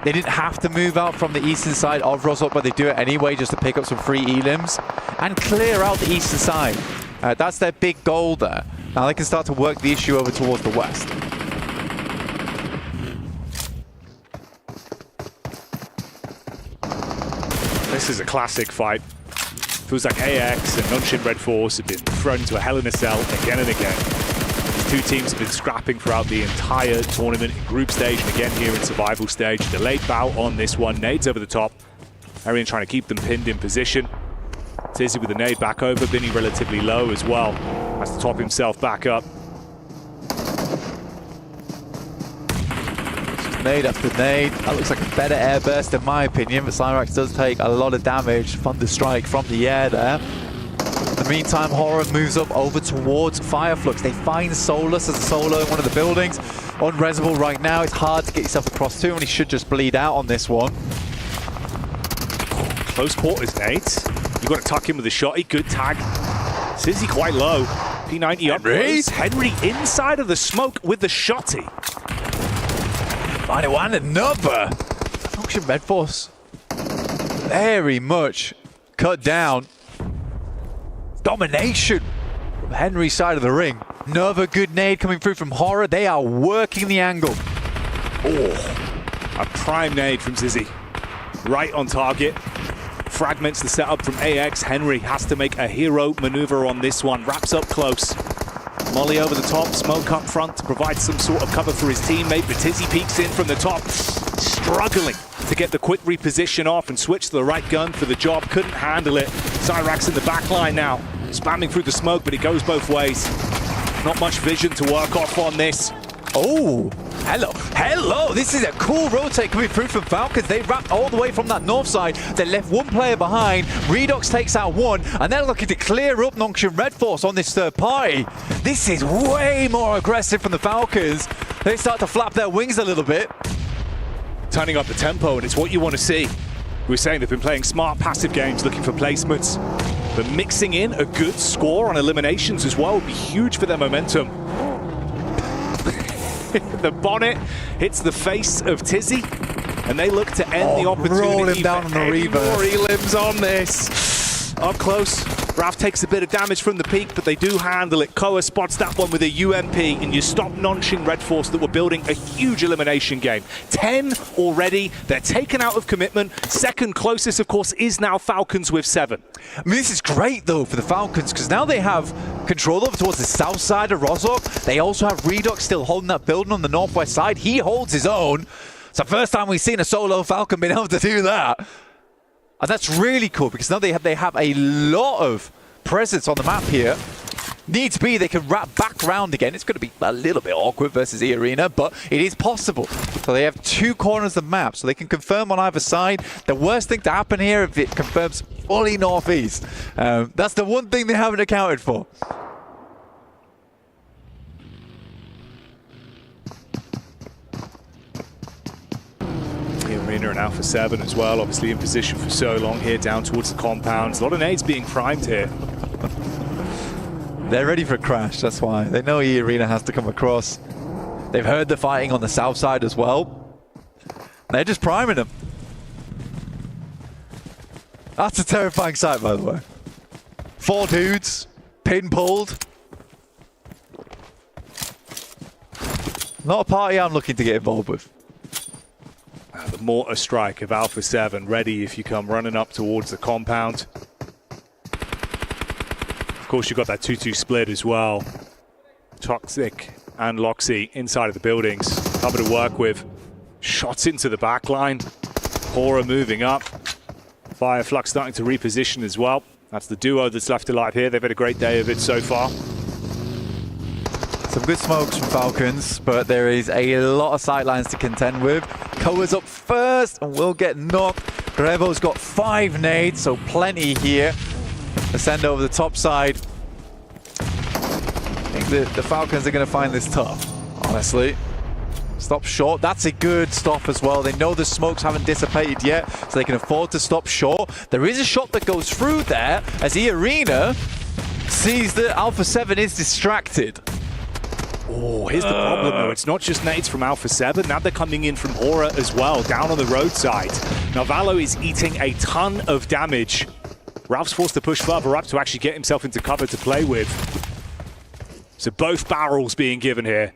They didn't have to move out from the eastern side of Rosok, but they do it anyway just to pick up some free elims and clear out the eastern side. That's their big goal there. Now they can start to work the issue over towards the west. This is a classic fight. Feels like AX and Nunshin Red Force have been thrown into a hell in a cell again and again. These two teams have been scrapping throughout the entire tournament in group stage and again here in survival stage. Delayed bout on this one. Nades over the top. Arian trying to keep them pinned in position. Tizzy with the nade back over. Binny relatively low as well. Has to top himself back up. Nade after nade. That looks like a better air burst in my opinion, but Cyrax does take a lot of damage. Thunder Strike from the air there. In the meantime, Horror moves up over towards Fireflux. They find Solus as a solo in one of the buildings. Unresable right now. It's hard to get yourself across to, and he should just bleed out on this one. Close quarters nades. You've got to tuck him with a shotty. Good tag. Sizzy quite low. P90 up close. Henry inside of the smoke with the shotty. Find one another. Function Red Force. Very much cut down. Domination from Henry's side of the ring. Another good nade coming through from Horror. They are working the angle. Oh, a prime nade from Zizzy. Right on target. Fragments the setup from AX. Henry has to make a hero maneuver on this one. Wraps up close. Molly over the top, smoke up front to provide some sort of cover for his teammate, but Tizzy peeks in from the top, struggling to get the quick reposition off and switch to the right gun for the job. Couldn't handle it. Cyrax in the back line now, spamming through the smoke, but it goes both ways. Not much vision to work off on this. Oh, hello. This is a cool rotate coming through from Falcons. They wrapped all the way from that north side. They left one player behind. Redox takes out one, and they're looking to clear up Nongshim Red Force on this third party. This is way more aggressive from the Falcons. They start to flap their wings a little bit. Turning up the tempo, and it's what you want to see. We were saying they've been playing smart, passive games, looking for placements. But mixing in a good score on eliminations as well would be huge for their momentum. The bonnet hits the face of Tizzy, and they look to end the opportunity. Roll him down on the reverse. More elims on this. Up close, Raf takes a bit of damage from the peak, but they do handle it. Koa spots that one with a UMP, and you stop Nonching Red Force that were building a huge elimination game. 10 already. They're taken out of commitment. Second closest, of course, is now Falcons with 7. I mean, this is great, though, for the Falcons, because now they have control over towards the south side of Rozok. They also have Redox still holding that building on the northwest side. He holds his own. It's the first time we've seen a solo Falcon being able to do that. And that's really cool, because now they have a lot of presence on the map here. Needs be, they can wrap back round again. It's going to be a little bit awkward versus E Arena, but it is possible. So they have two corners of the map, so they can confirm on either side. The worst thing to happen here if it confirms fully northeast. That's the one thing they haven't accounted for. Arena and Alpha 7 as well, obviously in position for so long here down towards the compounds. A lot of nades being primed here. They're ready for a crash, that's why. They know E Arena has to come across. They've heard the fighting on the south side as well. They're just priming them. That's a terrifying sight, by the way. 4 dudes, pin pulled. Not a party I'm looking to get involved with. The mortar strike of Alpha 7 ready if you come running up towards the compound. Of course, you've got that 2-2 split as well. Toxic and Loxy inside of the buildings. Cover to work with. Shots into the back line. Aura moving up. Fireflux starting to reposition as well. That's the duo that's left alive here. They've had a great day of it so far. Some good smokes from Falcons, but there is a lot of sightlines to contend with. Koa's up first and will get knocked. Revo's got 5 nades, so plenty here. Ascend over the top side. I think the Falcons are going to find this tough, honestly. Stop short. That's a good stop as well. They know the smokes haven't dissipated yet, so they can afford to stop short. There is a shot that goes through there as E Arena sees that Alpha 7 is distracted. Oh, here's the problem though. It's not just nades from Alpha 7. Now they're coming in from Aura as well, down on the roadside. Narvalo is eating a ton of damage. Ralph's forced to push further up to actually get himself into cover to play with. So both barrels being given here.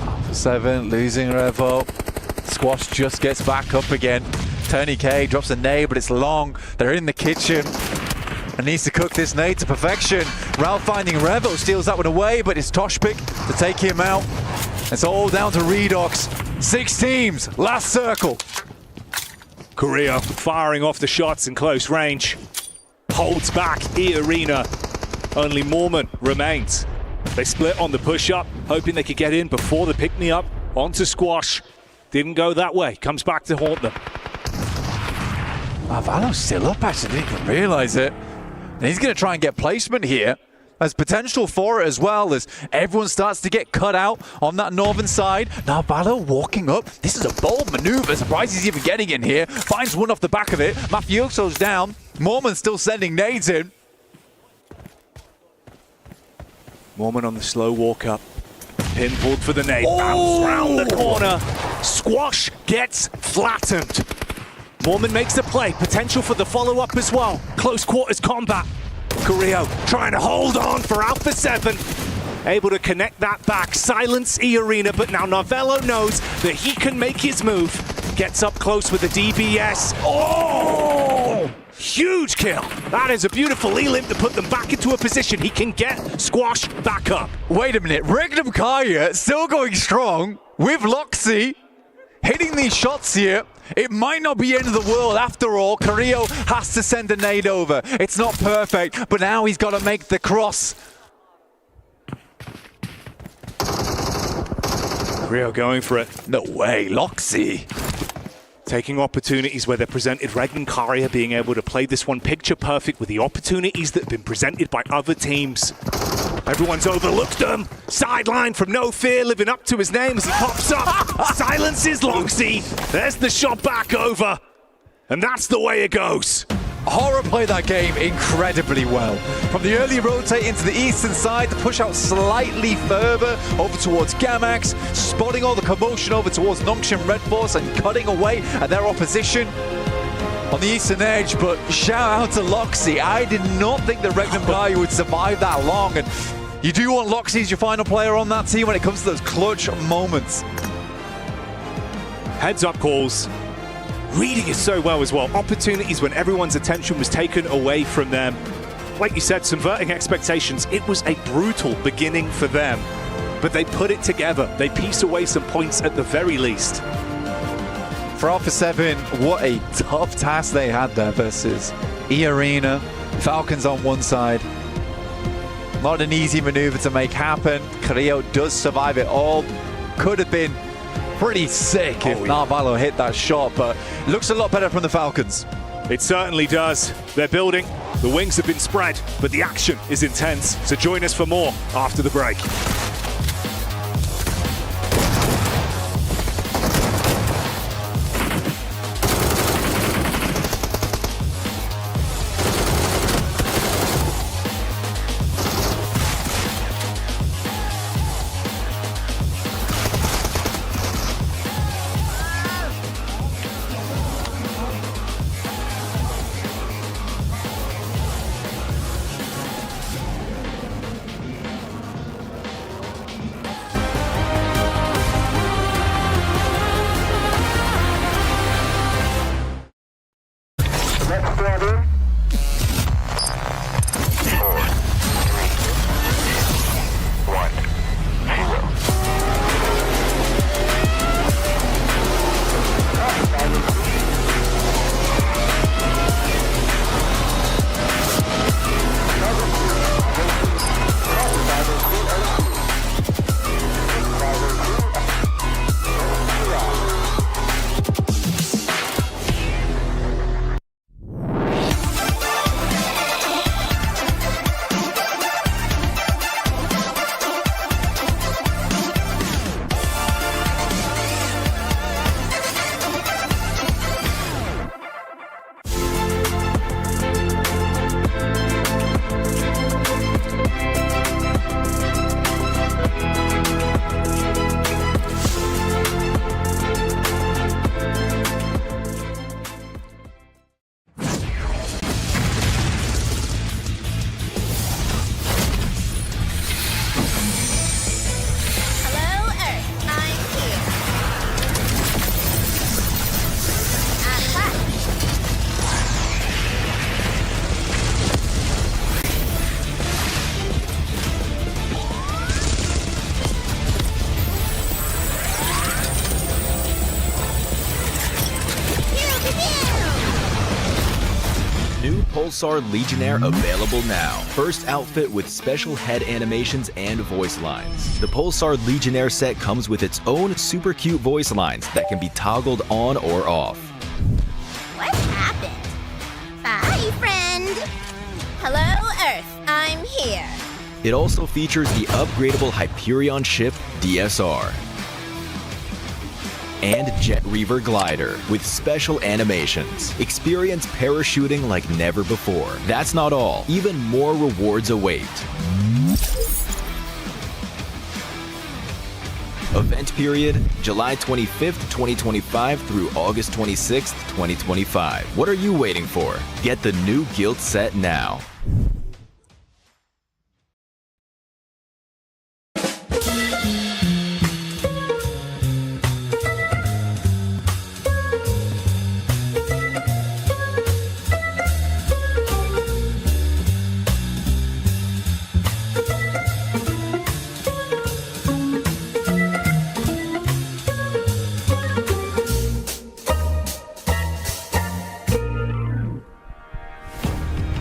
Alpha 7 losing Revo. Squash just gets back up again. Tony K drops a nade, but it's long. They're in the kitchen and needs to cook this nade to perfection. Ralph finding Revo, steals that one away, but it's Toshpik to take him out. It's all down to Redox. 6 teams, last circle. Korea firing off the shots in close range. Holds back E Arena. Only Mormon remains. They split on the push-up, hoping they could get in before the pick-me-up. Onto Squash. Didn't go that way. Comes back to haunt them. Valo's still up, actually. Didn't even realize it. And he's going to try and get placement here. There's potential for it as well as everyone starts to get cut out on that northern side. Now Valo walking up. This is a bold maneuver. Surprised he's even getting in here. Finds one off the back of it. Mafioso's down. Mormon's still sending nades in. Mormon on the slow walk up. Pin pulled for the nade. Bounce round the corner. Squash gets flattened. Mormon makes the play. Potential for the follow-up as well. Close quarters combat. Carrillo trying to hold on for Alpha 7. Able to connect that back. Silence E Arena, but now Narvello knows that he can make his move. Gets up close with the DBS. Oh! Huge kill. That is a beautiful E-limp to put them back into a position. He can get Squash back up. Wait a minute. Regnum Kaya still going strong with Loxy. Hitting these shots here. It might not be the end of the world after all. Carrillo has to send a nade over. It's not perfect, but now he's got to make the cross. Carrillo going for it. No way, Loxy. Taking opportunities where they're presented. Regnum Karia being able to play this one picture perfect with the opportunities that have been presented by other teams. Everyone's overlooked them. Sideline from No Fear, living up to his name as he pops up. Silences Loxy. There's the shot back over. And that's the way it goes. Horror played that game incredibly well. From the early rotate into the eastern side, the push out slightly further over towards Gamax, spotting all the commotion over towards Nongshim Red Force and cutting away at their opposition on the eastern edge. But shout out to Loxy. I did not think that Regnum Gaia would survive that long. And you do want Loxy as your final player on that team when it comes to those clutch moments. Heads up calls. Reading it so well as well. Opportunities when everyone's attention was taken away from them. Like you said, subverting expectations. It was a brutal beginning for them, but they put it together. They piece away some points at the very least. For Alpha 7, what a tough task they had there versus E Arena. Falcons on one side. Not an easy maneuver to make happen. Carrillo does survive it all. Could have been pretty sick if Narvalo hit that shot, but looks a lot better from the Falcons. It certainly does. They're building. The wings have been spread, but the action is intense. So join us for more after the break. Pulsar Legionnaire available now. First outfit with special head animations and voice lines. The Pulsar Legionnaire set comes with its own super cute voice lines that can be toggled on or off. What happened? Bye, friend. Hello, Earth. I'm here. It also features the upgradable Hyperion ship DSR and Jet Reaver glider with special animations. Experience parachuting like never before. That's not all. Even more rewards await. Event period, July 25th, 2025 through August 26th, 2025. What are you waiting for? Get the new Guild set now.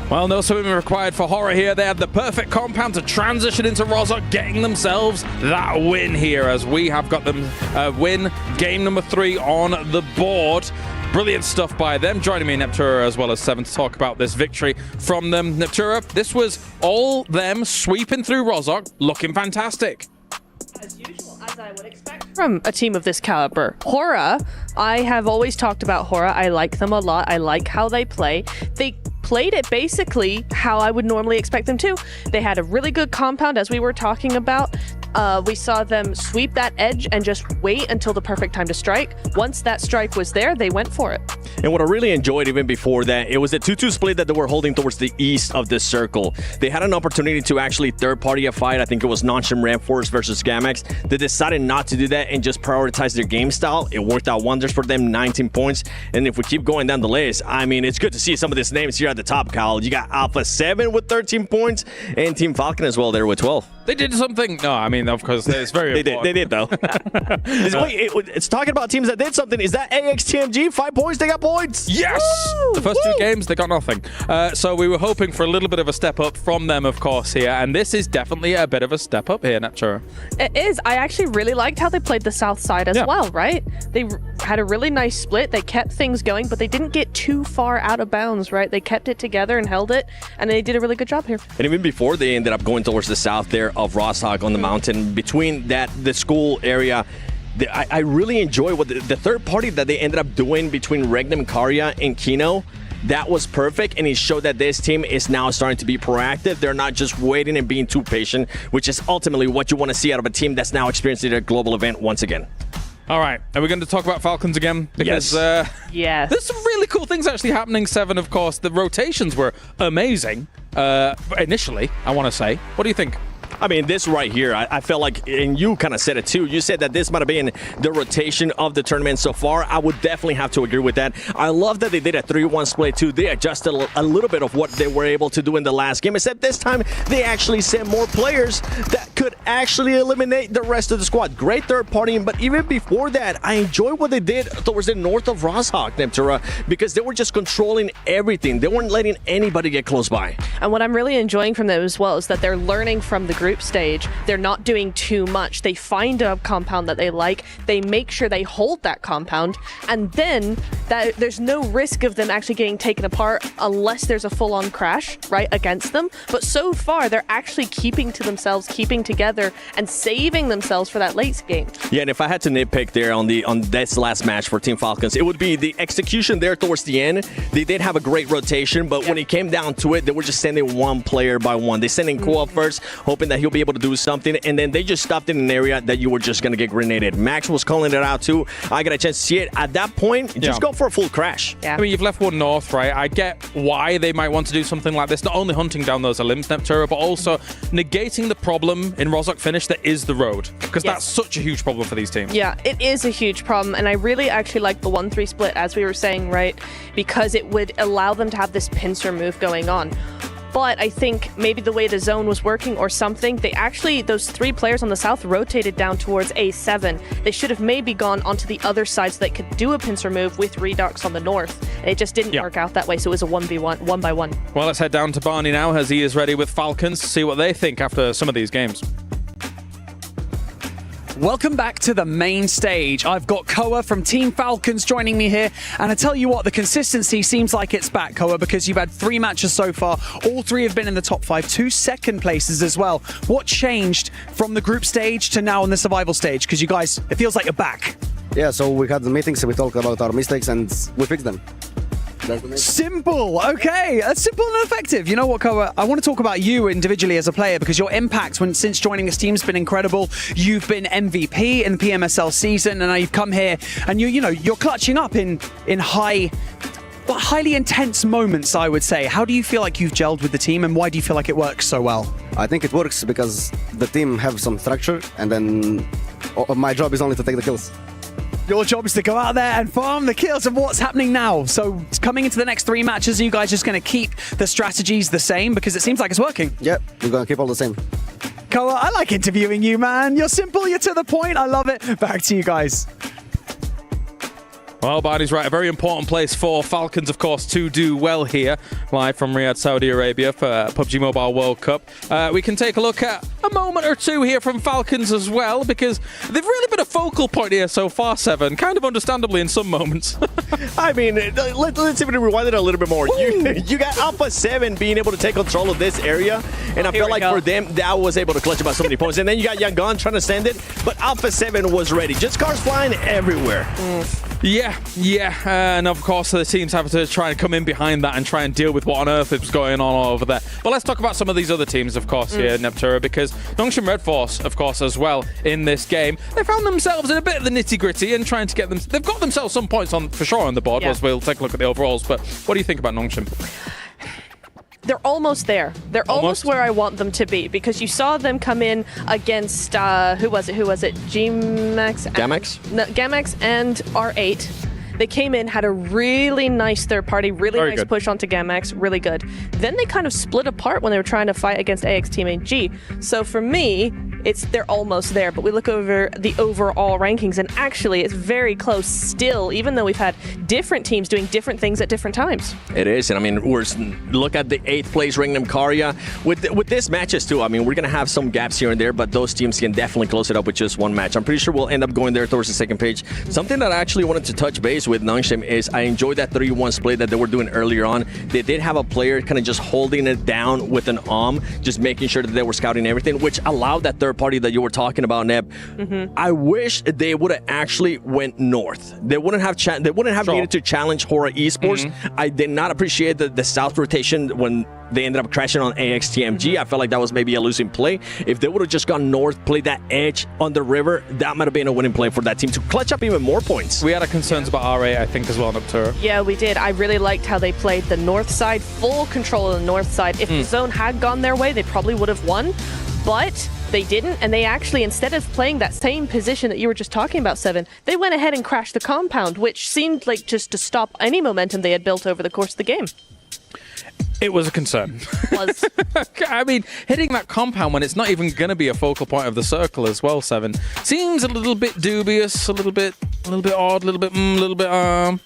Well, no swimming required for Horror here. They had the perfect compound to transition into Rozhok, getting themselves that win here as we have got them win game number 3 on the board. Brilliant stuff by them. Joining me, Neptura, as well as Seven, to talk about this victory from them. Neptura, this was all them sweeping through Rozhok, looking fantastic. As usual, as I would expect from a team of this caliber. Hora, I have always talked about Hora. I like them a lot. I like how they play. They played it basically how I would normally expect them to. They had a really good compound, as we were talking about. We saw them sweep that edge and just wait until the perfect time to strike. Once that strike was there, they went for it. And what I really enjoyed even before that, it was the 2-2 split that they were holding towards the east of this circle. They had an opportunity to actually third-party a fight. I think it was Nonchim Ramforce versus Gamex. They decided not to do that and just prioritize their game style. It worked out wonders for them, 19 points. And if we keep going down the list, I mean, it's good to see some of these names here at the top, Kyle. You got Alpha 7 with 13 points and Team Falcon as well there with 12. They did something. No, I mean, of course, it's very important. They did, though. It's talking about teams that did something. Is that AXTMG? 5 points? They got points. Yes! Woo! The first 2 games, they got nothing. So we were hoping for a little bit of a step up from them, of course, here. And this is definitely a bit of a step up here, Neptura. It is. I actually really liked how they played the south side as well, right? They had a really nice split. They kept things going, but they didn't get too far out of bounds, right? They kept it together and held it, and they did a really good job here. And even before they ended up going towards the south there of Rozhok on the mountain, between the school area, I really enjoy what the third party that they ended up doing between Regnum Karya and Kino. That was perfect, and it showed that this team is now starting to be proactive. They're not just waiting and being too patient, which is ultimately what you want to see out of a team that's now experiencing a global event once again. All right, are we going to talk about Falcons again? Because, yes. There's some really cool things actually happening, Seven, of course. The rotations were amazing initially, I want to say. What do you think? I mean, this right here, I felt like, and you kind of said it too, you said that this might have been the rotation of the tournament so far. I would definitely have to agree with that. I love that they did a 3-1 split too. They adjusted a little bit of what they were able to do in the last game, except this time they actually sent more players that could actually eliminate the rest of the squad. Great third party, but even before that, I enjoy what they did towards the north of Rozhok, Neptura, because they were just controlling everything. They weren't letting anybody get close by. And what I'm really enjoying from them as well is that they're learning from the group stage. They're not doing too much. They find a compound that they like. They make sure they hold that compound, and then there's no risk of them actually getting taken apart unless there's a full-on crash right against them. But so far, they're actually keeping to themselves, keeping together, and saving themselves for that late game. Yeah, and if I had to nitpick there on this last match for Team Falcons, it would be the execution there towards the end. They did have a great rotation, but when it came down to it, they were just sending one player by one. They sent in Ko up first, hoping that he'll be able to do something, and then they just stopped in an area that you were just going to get grenaded. Max was calling it out too. I got a chance to see it. At that point, just go for a full crash. Yeah. I mean, you've left one north, right? I get why they might want to do something like this, not only hunting down those elims, Neptura, but also negating the problem in Rozhok finish that is the road, because that's such a huge problem for these teams. Yeah, it is a huge problem, and I really actually like the 1-3 split, as we were saying, right? Because it would allow them to have this pincer move going on. But I think maybe the way the zone was working or something, they actually, those 3 players on the south rotated down towards A7. They should have maybe gone onto the other side so they could do a pincer move with Redux on the north. And it just didn't work out that way, so it was a 1v1, 1-by-1. Well, let's head down to Barney now as he is ready with Falcons to see what they think after some of these games. Welcome back to the main stage. I've got Koa from Team Falcons joining me here. And I tell you what, the consistency seems like it's back, Koa, because you've had 3 matches so far. All 3 have been in the top 5, 2 second places as well. What changed from the group stage to now on the survival stage? Because you guys, it feels like you're back. Yeah, so we had the meetings, we talked about our mistakes and we fixed them. Simple. Okay, that's simple and effective. You know what, Koa? I want to talk about you individually as a player because your impact since joining this team has been incredible. You've been MVP in the PMSL season, and now you've come here and you're clutching up in highly intense moments, I would say. How do you feel like you've gelled with the team, and why do you feel like it works so well? I think it works because the team have some structure, and then my job is only to take the kills. Your job is to go out there and farm the kills. And what's happening now? So coming into the next 3 matches, are you guys just going to keep the strategies the same? Because it seems like it's working. Yeah, we're going to keep all the same. Koa, I like interviewing you, man. You're simple, you're to the point. I love it. Back to you guys. Well, Barney's right. A very important place for Falcons, of course, to do well here. Live from Riyadh, Saudi Arabia for PUBG Mobile World Cup. We can take a look at a moment or two here from Falcons as well, because they've really been a focal point here so far, Seven. Kind of understandably in some moments. I mean, let's even rewind it a little bit more. You got Alpha 7 being able to take control of this area, and I felt like for them, that was able to clutch about so many points. And then you got Yangon trying to send it, but Alpha 7 was ready. Just cars flying everywhere. Yeah. And of course, the teams have to try and come in behind that and try and deal with what on earth is going on all over there. But let's talk about some of these other teams, of course, here in Neptura, because Nongshim Red Force, of course, as well, in this game, they found themselves in a bit of the nitty-gritty and trying to get them... They've got themselves some points on for sure on the board, as we'll take a look at the overalls. But what do you think about Nongshim? They're almost there. They're almost where I want them to be, because you saw them come in against, who was it? Gamex and R8. They came in, had a really nice third party, really nice push onto Gamex, really good. Then they kind of split apart when they were trying to fight against AX Team AG. So for me, they're almost there, but we look over the overall rankings, and actually it's very close still, even though we've had different teams doing different things at different times. It is, and I mean, look at the 8th place Ringnam Karya. With this matches too, I mean, we're going to have some gaps here and there, but those teams can definitely close it up with just one match. I'm pretty sure we'll end up going there towards the second page. Something that I actually wanted to touch base with Nongshim is I enjoyed that 3-1 split that they were doing earlier on. They did have a player kind of just holding it down with an just making sure that they were scouting everything, which allowed that third party that you were talking about, Neb. I wish they would have actually went north. They wouldn't have needed to challenge Hora Esports. I did not appreciate the south rotation when they ended up crashing on AXTMG. I felt like that was maybe a losing play. If they would have just gone north, played that edge on the river, that might have been a winning play for that team to clutch up even more points. We had concerns about R8, I think, as well, Noctura. Yeah, we did. I really liked how they played the north side, full control of the north side. If the zone had gone their way, they probably would have won, but they didn't, and they actually, instead of playing that same position that you were just talking about, Seven, they went ahead and crashed the compound, which seemed like just to stop any momentum they had built over the course of the game. It was a concern. I mean, hitting that compound when it's not even going to be a focal point of the circle as well, Seven, seems a little bit dubious, a little bit odd, a little bit.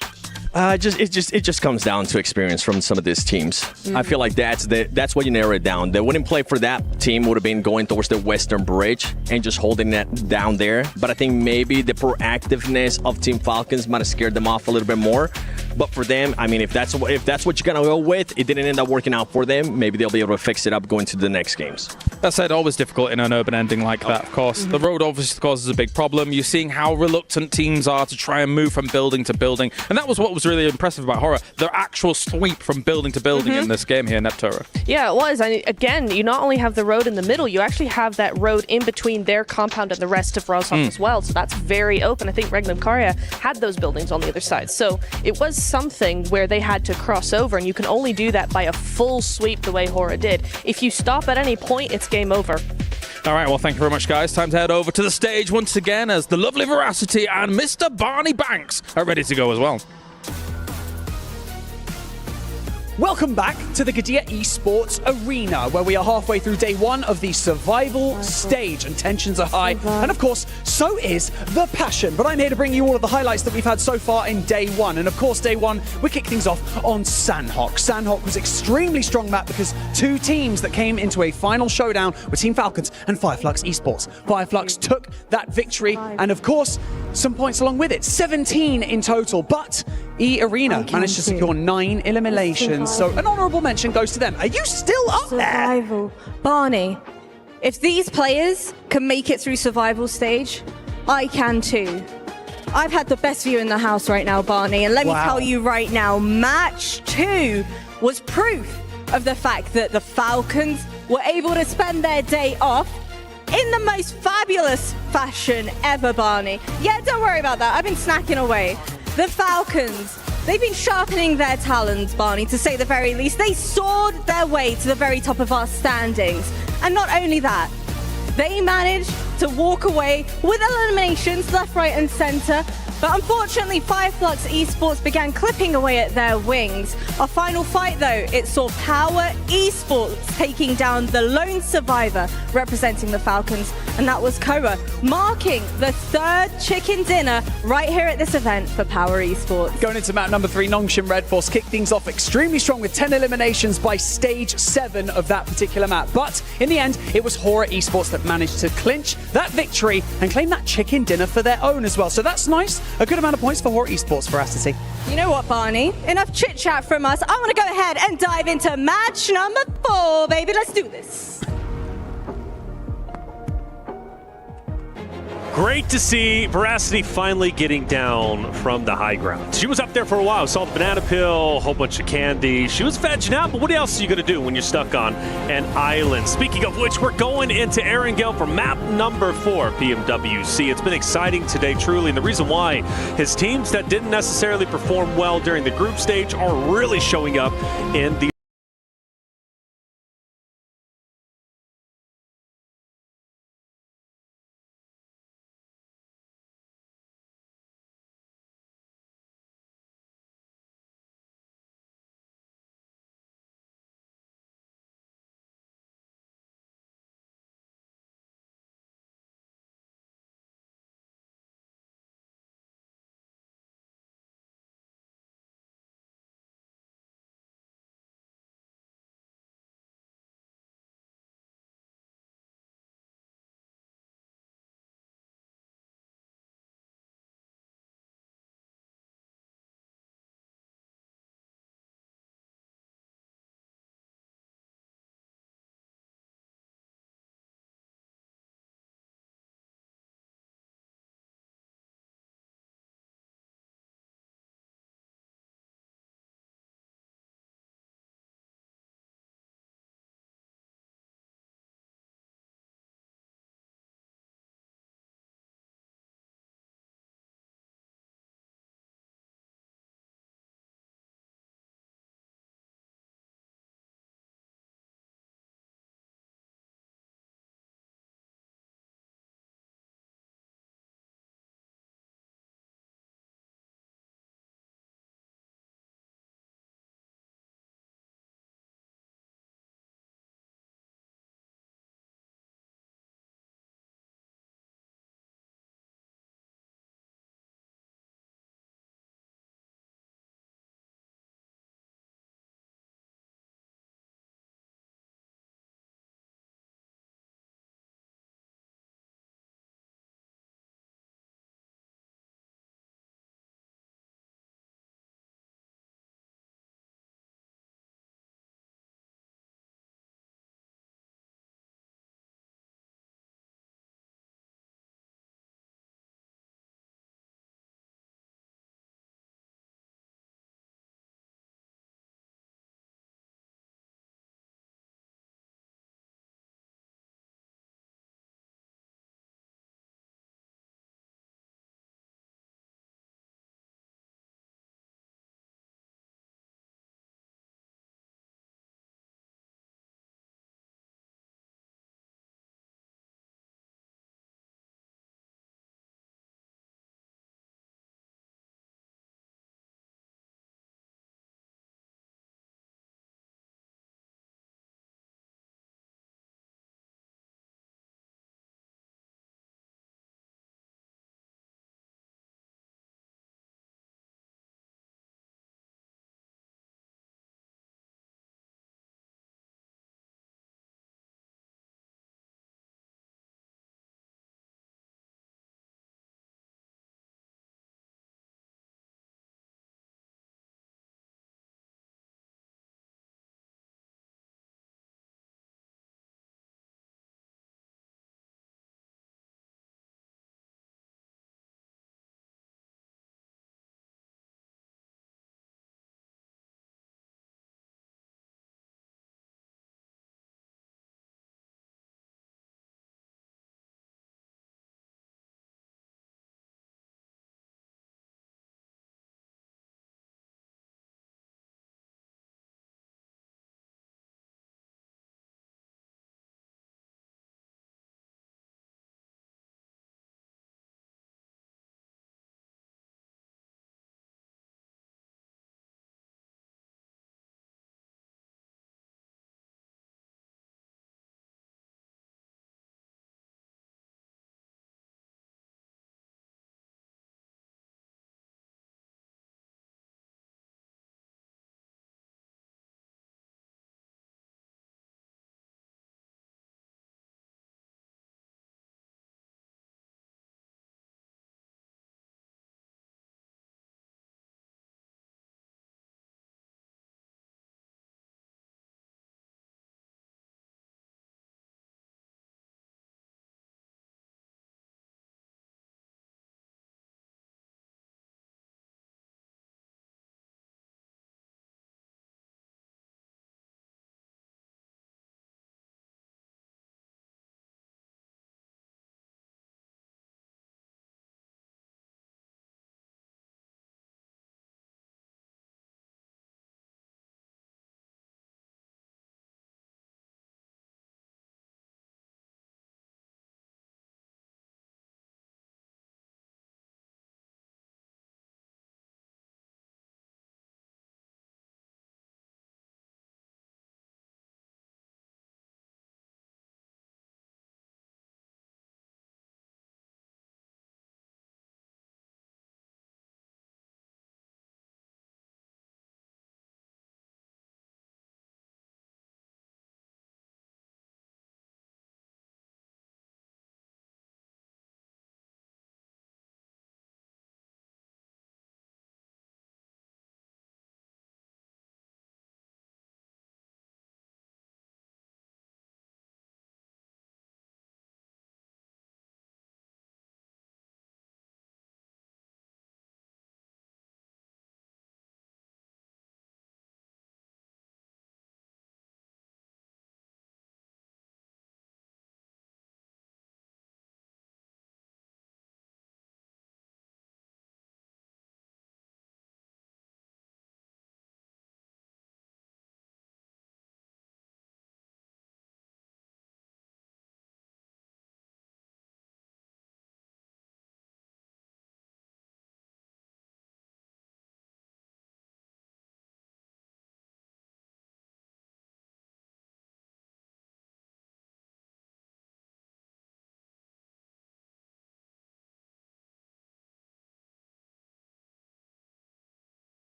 It just comes down to experience from some of these teams. I feel like that's what you narrow it down. The winning play for that team would have been going towards the Western Bridge and just holding that down there. But I think maybe the proactiveness of Team Falcons might have scared them off a little bit more. But for them, I mean, if that's what you're gonna go with, it didn't end up working out for them. Maybe they'll be able to fix it up going to the next games. That said, always difficult in an urban ending like that, of course. The road obviously causes a big problem. You're seeing how reluctant teams are to try and move from building to building. And that was what was really impressive about Hora, their actual sweep from building to building in this game here in Neptura. Yeah, it was. Again, you not only have the road in the middle, you actually have that road in between their compound and the rest of Rosov as well. So that's very open. I think Regnum Karya had those buildings on the other side. So it was something where they had to cross over, and you can only do that by a full sweep the way Hora did. If you stop at any point, it's game over. All right, well, thank you very much, guys. Time to head over to the stage once again as the lovely Veracity and Mr. Barney Banks are ready to go as well. Welcome back to the Qiddiya Esports Arena, where we are halfway through day one of the survival stage, and tensions are high. And of course, so is the passion. But I'm here to bring you all of the highlights that we've had so far in day one. And of course, day one, we kick things off on Sandhawk. Sandhawk was extremely strong map because two teams that came into a final showdown were Team Falcons and Fireflux Esports. Fireflux took that victory, and of course, some points along with it, 17 in total. But E-Arena managed to secure 9 eliminations. So an honourable mention goes to them. Are you still up Survival. Barney, if these players can make it through survival stage, I can too. I've had the best view in the house right now, Barney, and let me tell you right now, match 2 was proof of the fact that the Falcons were able to spend their day off in the most fabulous fashion ever, Barney. Yeah, don't worry about that. I've been snacking away. The Falcons, they've been sharpening their talons, Barney, to say the very least. They soared their way to the very top of our standings. And not only that, they managed to walk away with eliminations left, right and centre. But unfortunately, Fireflux Esports began clipping away at their wings. Our final fight, though, it saw Power Esports taking down the lone survivor representing the Falcons, and that was Koa, marking the 3rd chicken dinner right here at this event for Power Esports. Going into map number 3, Nongshim Red Force kicked things off extremely strong with 10 eliminations by stage 7 of that particular map. But in the end, it was Hora Esports that managed to clinch that victory and claim that chicken dinner for their own as well. So that's nice. A good amount of points for Hora Esports, Veracity. You know what, Barney? Enough chit-chat from us. I want to go ahead and dive into match number 4, baby. Let's do this. Great to see Veracity finally getting down from the high ground. She was up there for a while, saw the banana peel, a whole bunch of candy. She was vegging out, but what else are you going to do when you're stuck on an island? Speaking of which, we're going into Erangel for map number 4, PMWC. It's been exciting today, truly, and the reason why his teams that didn't necessarily perform well during the group stage are really showing up in the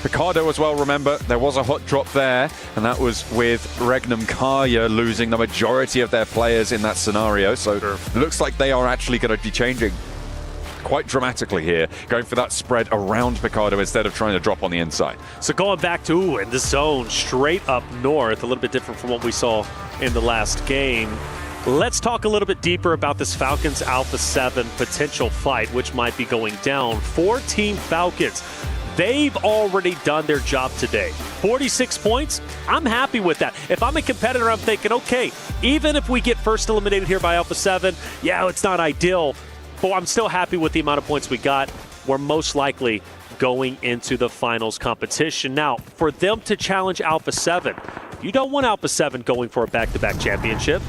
Picardo as well, remember, there was a hot drop there, and that was with Regnum Karya losing the majority of their players in that scenario. So it looks like they are actually going to be changing quite dramatically here, going for that spread around Picardo instead of trying to drop on the inside. So going back to in the zone, straight up north, a little bit different from what we saw in the last game. Let's talk a little bit deeper about this Falcons Alpha 7 potential fight, which might be going down for Team Falcons. They've already done their job today. 46 points, I'm happy with that. If I'm a competitor, I'm thinking, okay, even if we get first eliminated here by Alpha 7, yeah, it's not ideal, but I'm still happy with the amount of points we got. We're most likely going into the finals competition. Now, for them to challenge Alpha 7, you don't want Alpha 7 going for a back-to-back championship.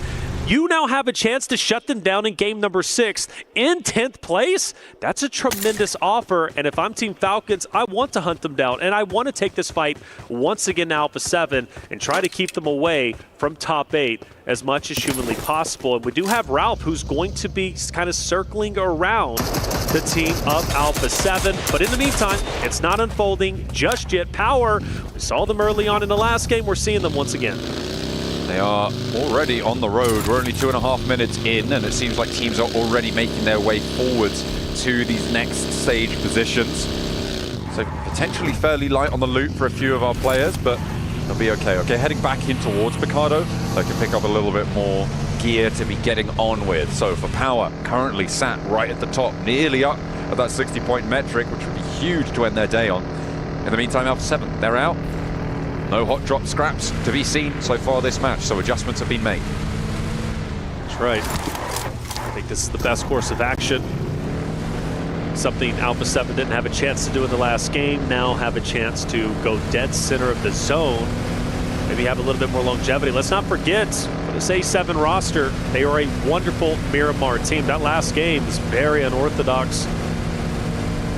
You now have a chance to shut them down in game number 6 in 10th place. That's a tremendous offer, and if I'm Team Falcons, I want to hunt them down, and I want to take this fight once again to Alpha 7 and try to keep them away from top 8 as much as humanly possible. And we do have Ralph, who's going to be kind of circling around the team of Alpha 7. But in the meantime, it's not unfolding just yet. Power, we saw them early on in the last game. We're seeing them once again. They are already on the road. We're only 2.5 minutes in, and it seems like teams are already making their way forwards to these next stage positions. So potentially fairly light on the loot for a few of our players, but they'll be okay. Okay, heading back in towards Picardo. They can pick up a little bit more gear to be getting on with. So for Power, currently sat right at the top, nearly up at that 60-point metric, which would be huge to end their day on. In the meantime, Alpha 7, they're out. No hot drop scraps to be seen so far this match, so adjustments have been made. That's right. I think this is the best course of action. Something Alpha 7 didn't have a chance to do in the last game, now have a chance to go dead center of the zone. Maybe have a little bit more longevity. Let's not forget, for this A7 roster, they are a wonderful Miramar team. That last game was very unorthodox.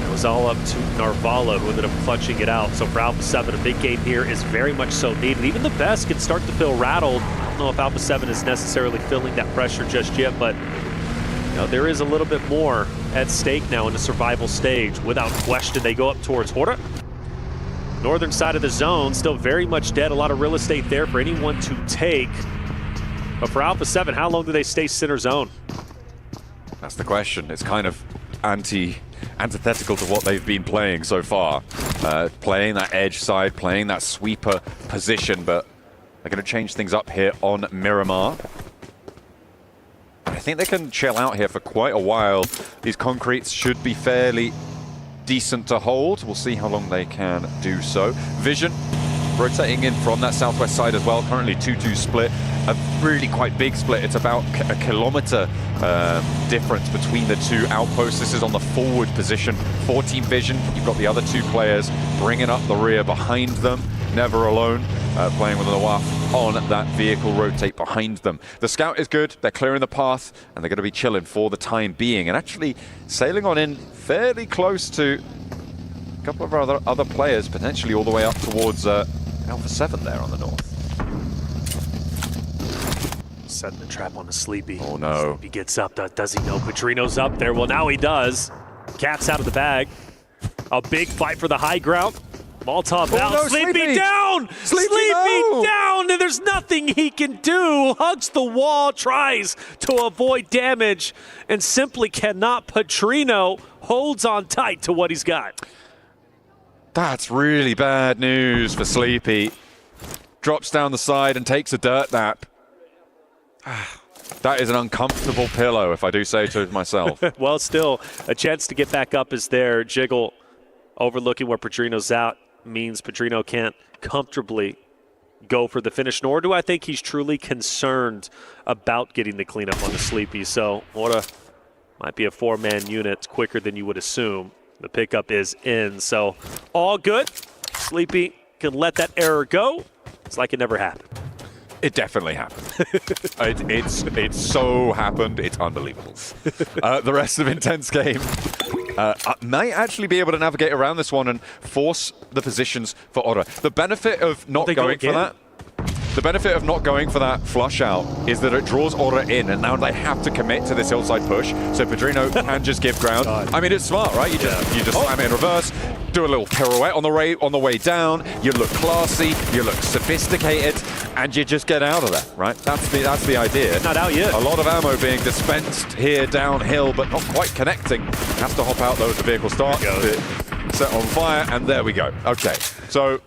It was all up to Narvala, who ended up clutching it out. So for Alpha 7, a big game here is very much so needed. Even the best can start to feel rattled. I don't know if Alpha 7 is necessarily feeling that pressure just yet, but you know, there is a little bit more at stake now in the survival stage. Without question, they go up towards Hora. Northern side of the zone, still very much dead. A lot of real estate there for anyone to take. But for Alpha 7, how long do they stay center zone? That's the question. It's kind of antithetical to what they've been playing so far. Playing that edge side, playing that sweeper position, but they're going to change things up here on Miramar. I think they can chill out here for quite a while. These concretes should be fairly decent to hold. We'll see how long they can do so. Vision rotating in from that southwest side as well. Currently 2-2 split. A really quite big split. It's about a kilometer difference between the two outposts. This is on the forward position for Team Vision. You've got the other two players bringing up the rear behind them. Never alone, playing with a Nawaf on that vehicle rotate behind them. The scout is good. They're clearing the path, and they're going to be chilling for the time being, and actually sailing on in fairly close to a couple of our other players, potentially all the way up towards Alpha 7 there on the north. Setting the trap on the Sleepy. Oh no. Sleepy gets up. Does he know Petrino's up there? Well, now he does. Cat's out of the bag. A big fight for the high ground. Molotov out. No, Sleepy down! Sleepy no! down! And there's nothing he can do. Hugs the wall, tries to avoid damage, and simply cannot. Petrino holds on tight to what he's got. That's really bad news for Sleepy. Drops down the side and takes a dirt nap. That is an uncomfortable pillow, if I do say so myself. Well, still, a chance to get back up is there. Jiggle overlooking where Petrino's out means Petrino can't comfortably go for the finish, nor do I think he's truly concerned about getting the cleanup on the Sleepy. So, might be a four-man unit quicker than you would assume. The pickup is in, so all good. Sleepy can let that error go. It's like it never happened. It definitely happened. It's so happened. It's unbelievable. The rest of Intense Game might actually be able to navigate around this one and force the positions for Ora. The benefit of not going for that. The benefit of not going for that flush out is that it draws Aura in, and now they have to commit to this hillside push. So Pedrino can just give ground. I mean, it's smart, right? You just slam it in reverse, do a little pirouette on the way down. You look classy, you look sophisticated, and you just get out of there, right? That's the idea. Not out yet. A lot of ammo being dispensed here downhill, but not quite connecting. Has to hop out though as the vehicle starts to set on fire, and there we go. Okay, so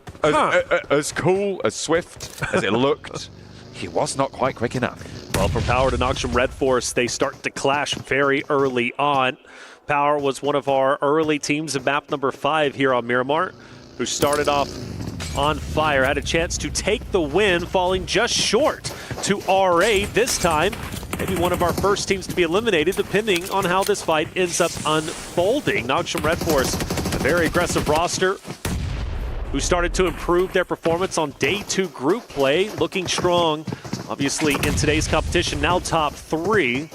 as cool, as swift as it looked, he was not quite quick enough. Well, from Power to Noxium Red Force, they start to clash very early on. Power was one of our early teams in map number 5 here on Miramar, who started off on fire, had a chance to take the win, falling just short to RA this time. Maybe one of our first teams to be eliminated, depending on how this fight ends up unfolding. Noxium Red Force, a very aggressive roster, who started to improve their performance on day 2 group play, looking strong, obviously, in today's competition, now top 3.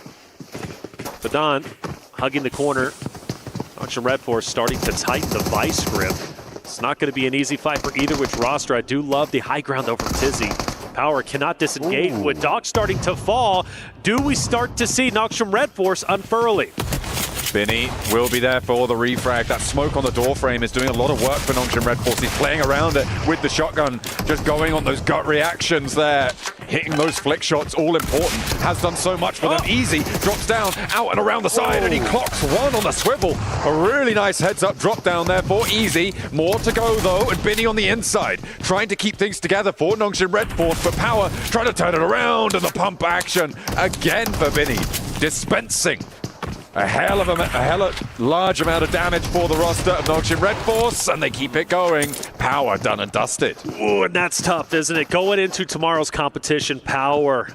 Badan hugging the corner. Noxium Red Force starting to tighten the vice grip. It's not going to be an easy fight for either which roster. I do love the high ground over Tizzy. Power cannot disengage. With Doc starting to fall, do we start to see Noxium Red Force unfurling? Binny will be there for the refrag. That smoke on the door frame is doing a lot of work for Noxium Red Force. He's playing around it with the shotgun, just going on those gut reactions there. Hitting those flick shots, all important. Has done so much for them. Easy, drops down, out and around the side, and he clocks one on the swivel. A really nice heads-up drop down there for Easy. More to go, though, and Binny on the inside, trying to keep things together for Noxium Red Force, but Power trying to turn it around, and the pump action again for Binny. Dispensing a hell of large amount of damage for the roster of Noxium Red Force, and they keep it going. Power done and dusted. Ooh, and that's tough, isn't it? Going into tomorrow's competition, Power,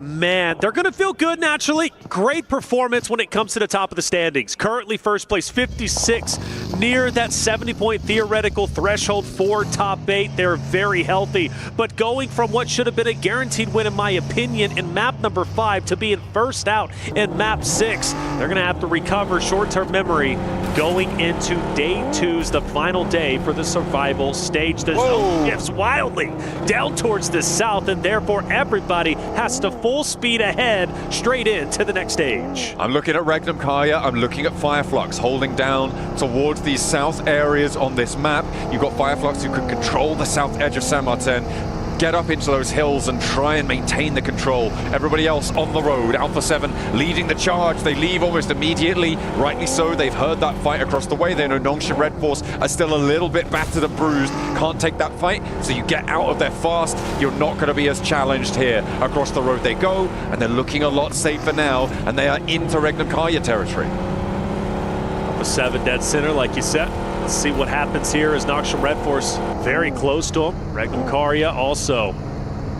man, they're going to feel good naturally. Great performance when it comes to the top of the standings. Currently first place, 56, near that 70-point theoretical threshold for top 8. They're very healthy, but going from what should have been a guaranteed win, in my opinion, in map number 5 to being first out in map 6, they're going to have to recover short-term memory going into day 2's the final day for the survival stage. The zone shifts wildly down towards the south, and therefore everybody has to full speed ahead straight into the next stage. I'm looking at Regnum Kaya, I'm looking at Fireflux holding down towards these south areas on this map. You've got Fireflux who can control the south edge of San Martin, get up into those hills and try and maintain the control. Everybody else on the road. Alpha 7 leading the charge. They leave almost immediately. Rightly so. They've heard that fight across the way. They know Noxium Red Force are still a little bit battered and bruised. Can't take that fight, so you get out of there fast. You're not going to be as challenged here. Across the road they go, and they're looking a lot safer now, and they are into Regnum Kaya territory. Alpha 7 dead center, like you said. Let's see what happens here as Noxium Red Force very close to him. Regnum Kaya also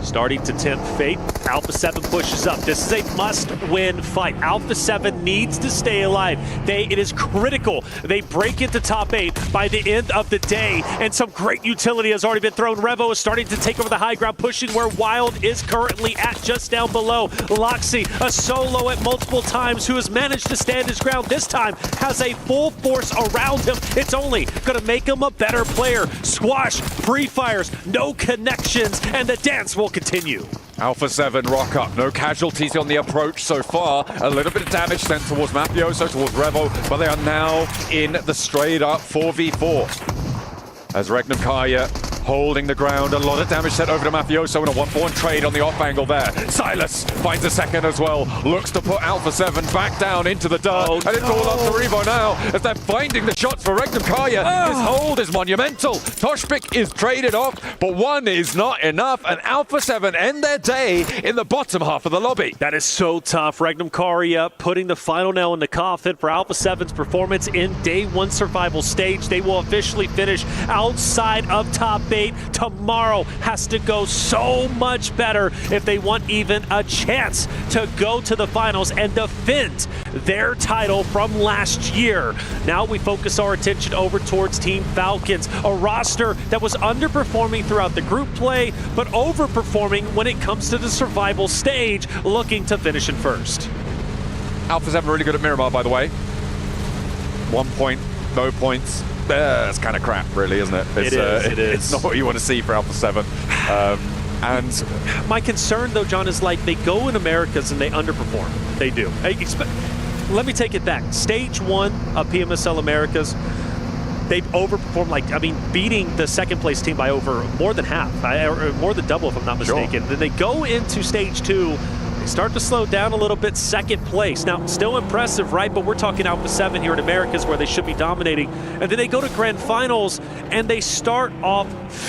starting to tempt fate. Alpha 7 pushes up. This is a must-win fight. Alpha 7 needs to stay alive. It is critical they break into top 8 by the end of the day, and some great utility has already been thrown. Revo is starting to take over the high ground, pushing where Wild is currently at, just down below. Loxy, a solo at multiple times, who has managed to stand his ground. This time has a full force around him. It's only going to make him a better player. Squash, free fires, no connections, and the dance will continue. Alpha 7 rock up, no casualties on the approach so far. A little bit of damage sent towards Mafioso, towards Revo, but they are now in the straight up 4v4. As Regnum Kaya holding the ground, a lot of damage sent over to Mafioso and a 1-for-1 trade on the off angle there. Silas finds a second as well, looks to put Alpha 7 back down into the dirt, and it's all up to Revo now as they're finding the shots for Regnum Kaya. His hold is monumental. Toshpik is traded off, but one is not enough, and Alpha 7 end their day in the bottom half of the lobby. That is so tough. Regnum Kaya putting the final nail in the coffin for Alpha 7's performance in day 1 survival stage. They will officially finish outside of top 8. Tomorrow has to go so much better if they want even a chance to go to the finals and defend their title from last year. Now we focus our attention over towards Team Falcons, a roster that was underperforming throughout the group play, but overperforming when it comes to the survival stage, looking to finish in first. Alpha 7 really good at Miramar, by the way. 1 point, no points. It's kind of crap, really, isn't it? It is. It's not what you want to see for Alpha 7. And my concern, though, John, is like they go in Americas and they underperform. They do. Let me take it back. Stage 1 of PMSL Americas, they've overperformed, beating the second place team by more than half, or more than double, if I'm not mistaken. Then they go into stage 2. They start to slow down a little bit, second place. Now, still impressive, right? But we're talking Alpha 7 here in Americas where they should be dominating. And then they go to grand finals and they start off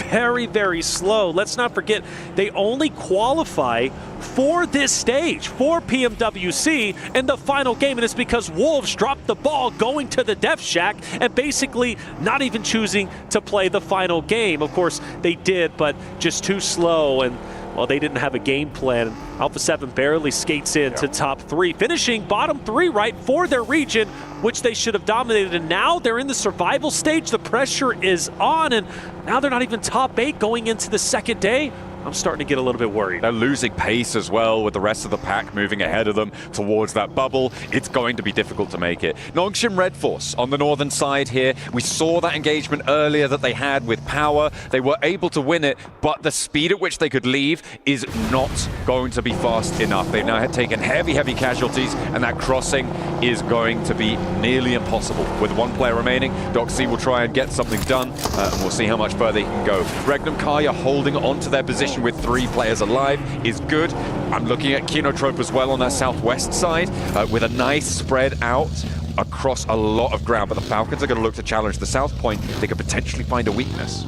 very, very slow. Let's not forget, they only qualify for this stage, for PMWC in the final game. And it's because Wolves dropped the ball going to the Death Shack and basically not even choosing to play the final game. Of course, they did, but just too slow. And well, they didn't have a game plan. Alpha 7 barely skates in to top 3, finishing bottom 3, right, for their region, which they should have dominated. And now they're in the survival stage. The pressure is on, and now they're not even top 8 going into the second day. I'm starting to get a little bit worried. They're losing pace as well with the rest of the pack moving ahead of them towards that bubble. It's going to be difficult to make it. Nongshim Red Force on the northern side here. We saw that engagement earlier that they had with Power. They were able to win it, but the speed at which they could leave is not going to be fast enough. They've now taken heavy casualties, and that crossing is going to be nearly impossible. With one player remaining, Doxy will try and get something done, and we'll see how much further he can go. Regnum Kaya holding on to their position with 3 players alive is good. I'm looking at Kinotrope as well on that southwest side with a nice spread out across a lot of ground, but the Falcons are going to look to challenge the south point. They could potentially find a weakness.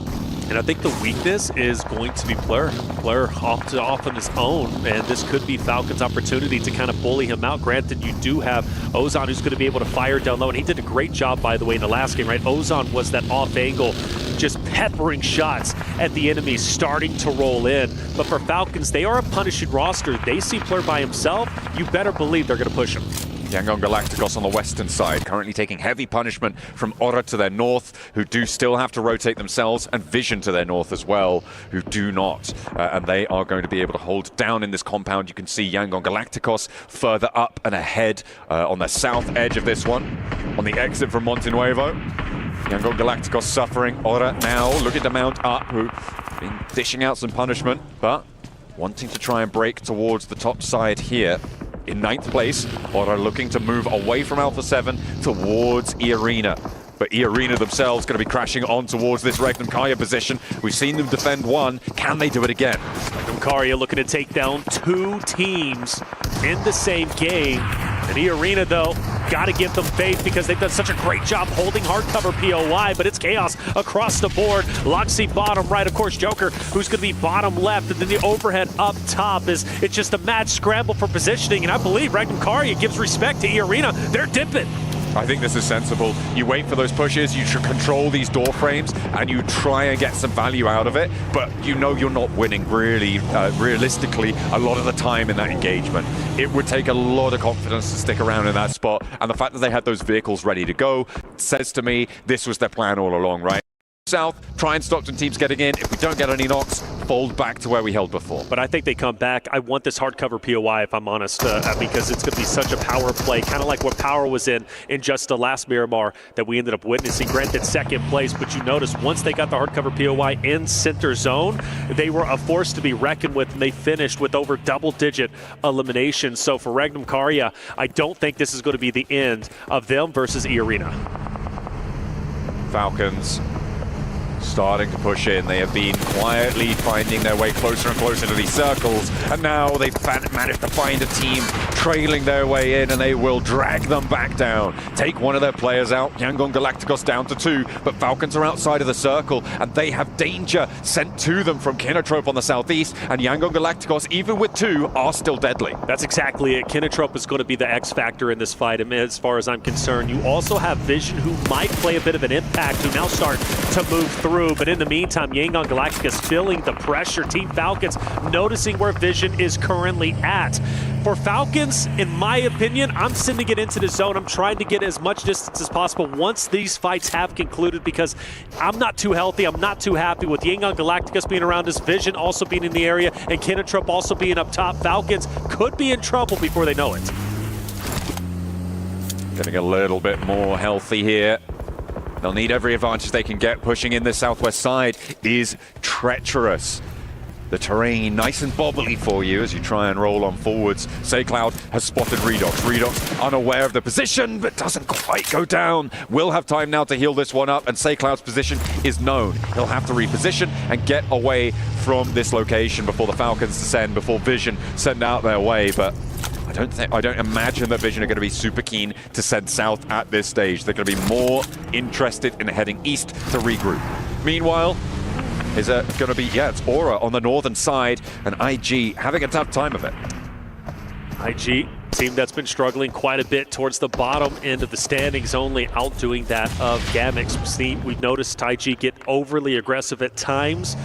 And I think the weakness is going to be Blur. Blur off on his own, and this could be Falcon's opportunity to kind of bully him out. Granted, you do have Ozan who's going to be able to fire down low, and he did a great job, by the way, in the last game, right? Ozan was that off angle, just peppering shots at the enemy, starting to roll in. But for Falcons, they are a punishing roster. They see Blur by himself, you better believe they're going to push him. Yangon Galacticos on the western side, currently taking heavy punishment from Aura to their north, who do still have to rotate themselves, and Vision to their north as well, who do not. And they are going to be able to hold down in this compound. You can see Yangon Galacticos further up and ahead on the south edge of this one, on the exit from Monte Nuevo. Yangon Galacticos suffering. Aura now looking to mount up, who been dishing out some punishment, but wanting to try and break towards the top side here. In 9th place, Aura looking to move away from Alpha 7 towards E-Arena. But E-Arena themselves going to be crashing on towards this Regnum Kaya position. We've seen them defend 1. Can they do it again? Regnum Kaya looking to take down 2 teams in the same game. And E-Arena, though, got to give them faith because they've done such a great job holding hardcover POI, but it's chaos across the board. Loxy bottom right, of course, Joker, who's going to be bottom left, and then the overhead up top it's just a mad scramble for positioning, and I believe Regnum Kaya gives respect to E-Arena. They're dipping. I think this is sensible. You wait for those pushes, you should control these door frames, and you try and get some value out of it, but you know you're not winning really, realistically, a lot of the time in that engagement. It would take a lot of confidence to stick around in that spot, and the fact that they had those vehicles ready to go says to me this was their plan all along, right? South, try and stop some teams getting in. If we don't get any knocks, fold back to where we held before. But I think they come back. I want this hardcover POI, if I'm honest, because it's going to be such a power play, kind of like what Power was in just the last Miramar that we ended up witnessing. Granted, second place, but you notice once they got the hardcover POI in center zone, they were a force to be reckoned with, and they finished with over double-digit eliminations. So for Regnum Kaya, I don't think this is going to be the end of them versus E-Arena. Falcons starting to push in. They have been quietly finding their way closer and closer to these circles, and now they've managed to find a team trailing their way in, and they will drag them back down. Take one of their players out. Yangon Galacticos down to 2, but Falcons are outside of the circle, and they have danger sent to them from Kinotrope on the southeast, and Yangon Galacticos, even with 2, are still deadly. That's exactly it. Kinotrope is going to be the X factor in this fight, as far as I'm concerned. You also have Vision, who might play a bit of an impact, who now start to move through. But in the meantime, Yangon Galacticos feeling the pressure. Team Falcons noticing where Vision is currently at. For Falcons, in my opinion, I'm sending it into the zone. I'm trying to get as much distance as possible once these fights have concluded, because I'm not too healthy. I'm not too happy with Yangon Galacticos being around us, Vision also being in the area, and Kinotrope also being up top. Falcons could be in trouble before they know it. Getting a little bit more healthy here. They'll need every advantage they can get. Pushing in the southwest side is treacherous. The terrain nice and bobbly for you as you try and roll on forwards. SayCloud has spotted Redox. Redox unaware of the position, but doesn't quite go down. Will have time now to heal this one up, and SayCloud's position is known. He'll have to reposition and get away from this location before the Falcons descend, before Vision send out their way, but I don't imagine that Vision are going to be super keen to send south at this stage. They're going to be more interested in heading east to regroup. Meanwhile, is it going to be, yeah, it's Aura on the northern side, and IG having a tough time of it. IG, team that's been struggling quite a bit towards the bottom end of the standings, only outdoing that of Gamix. We've noticed IG get overly aggressive at times,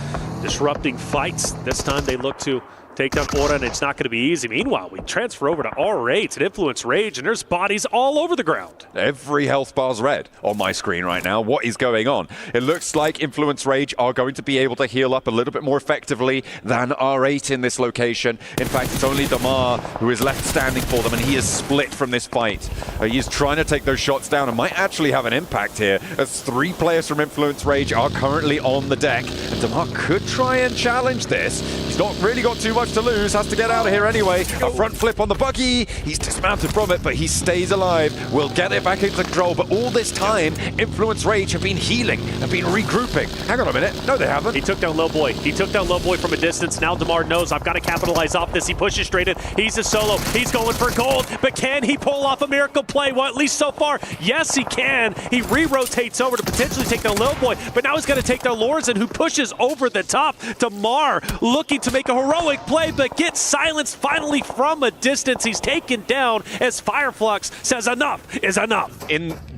disrupting fights. This time they look to take down Aura, and it's not going to be easy. Meanwhile, we transfer over to R8 and Influence Rage, and there's bodies all over the ground. Every health bar's red on my screen right now. What is going on? It looks like Influence Rage are going to be able to heal up a little bit more effectively than R8 in this location. In fact, it's only Damar who is left standing for them, and he is split from this fight. He's trying to take those shots down and might actually have an impact here, as 3 players from Influence Rage are currently on the deck. And Damar could try and challenge this. He's not really got too much to lose, has to get out of here anyway. A front flip on the buggy. He's dismounted from it, but he stays alive. Will get it back into control, but all this time, Influence Rage have been healing, have been regrouping. Hang on a minute. No, they haven't. He took down Lowboy. He took down Lowboy from a distance. Now Damar knows, I've got to capitalize off this. He pushes straight in. He's a solo. He's going for gold, but can he pull off a miracle play? Well, at least so far, yes, he can. He re-rotates over to potentially take down Lowboy, but now he's going to take down Lorzen, who pushes over the top. Damar looking to make a heroic play, but gets silenced finally from a distance. He's taken down as Fireflux says enough is enough.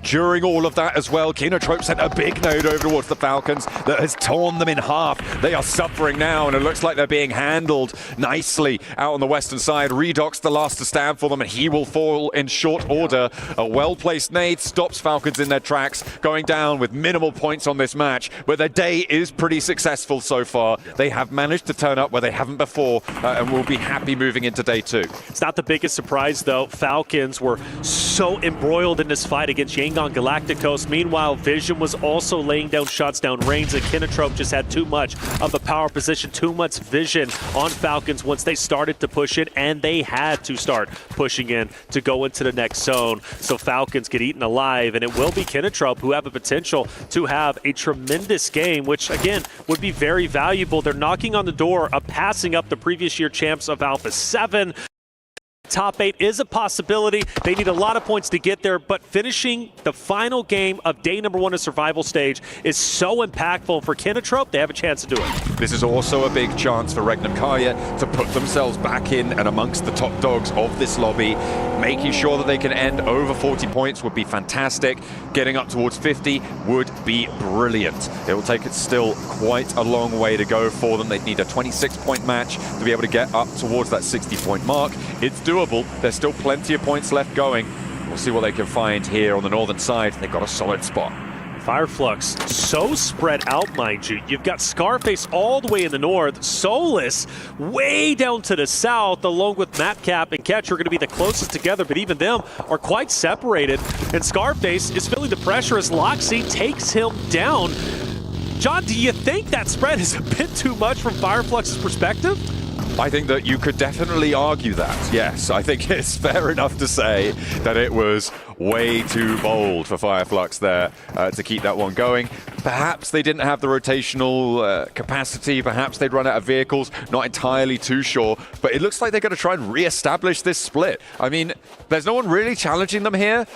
During all of that as well, Kinotrope sent a big node over towards the Falcons that has torn them in half. They are suffering now, and it looks like they're being handled nicely out on the western side. Redox the last to stand for them, and he will fall in short order. A well-placed nade stops Falcons in their tracks, going down with minimal points on this match, but their day is pretty successful so far. They have managed to turn up where they haven't before, and will be happy moving into day 2. It's not the biggest surprise, though. Falcons were so embroiled in this fight against Yangon Galacticos. Meanwhile, Vision was also laying down shots down range, and Kinotrope just had too much of the power position, too much vision on Falcons once they started to push it, and they had to start pushing in to go into the next zone. So Falcons get eaten alive, and it will be Kinotrope who have a potential to have a tremendous game, which, again, would be very valuable. They're knocking on the door of passing up the previous year champs of Alpha 7. Top 8 is a possibility. They need a lot of points to get there, but finishing the final game of day number 1 of survival stage is so impactful. For Kinotrope, they have a chance to do it. This is also a big chance for Regnum Karya to put themselves back in and amongst the top dogs of this lobby. Making sure that they can end over 40 points would be fantastic. Getting up towards 50 would be brilliant. It will take it still quite a long way to go for them. They'd need a 26-point match to be able to get up towards that 60-point mark. It's doable. There's still plenty of points left going. We'll see what they can find here on the northern side. They've got a solid spot. Fireflux, so spread out, mind you. You've got Scarface all the way in the north, Solus way down to the south, along with Matcap and Catcher are going to be the closest together, but even them are quite separated. And Scarface is feeling the pressure as Loxy takes him down. John, do you think that spread is a bit too much from Fireflux's perspective? I think that you could definitely argue that, yes. I think it's fair enough to say that it was way too bold for Fireflux there to keep that one going. Perhaps they didn't have the rotational capacity, perhaps they'd run out of vehicles, not entirely too sure, but it looks like they're going to try and re-establish this split. I mean, there's no one really challenging them here.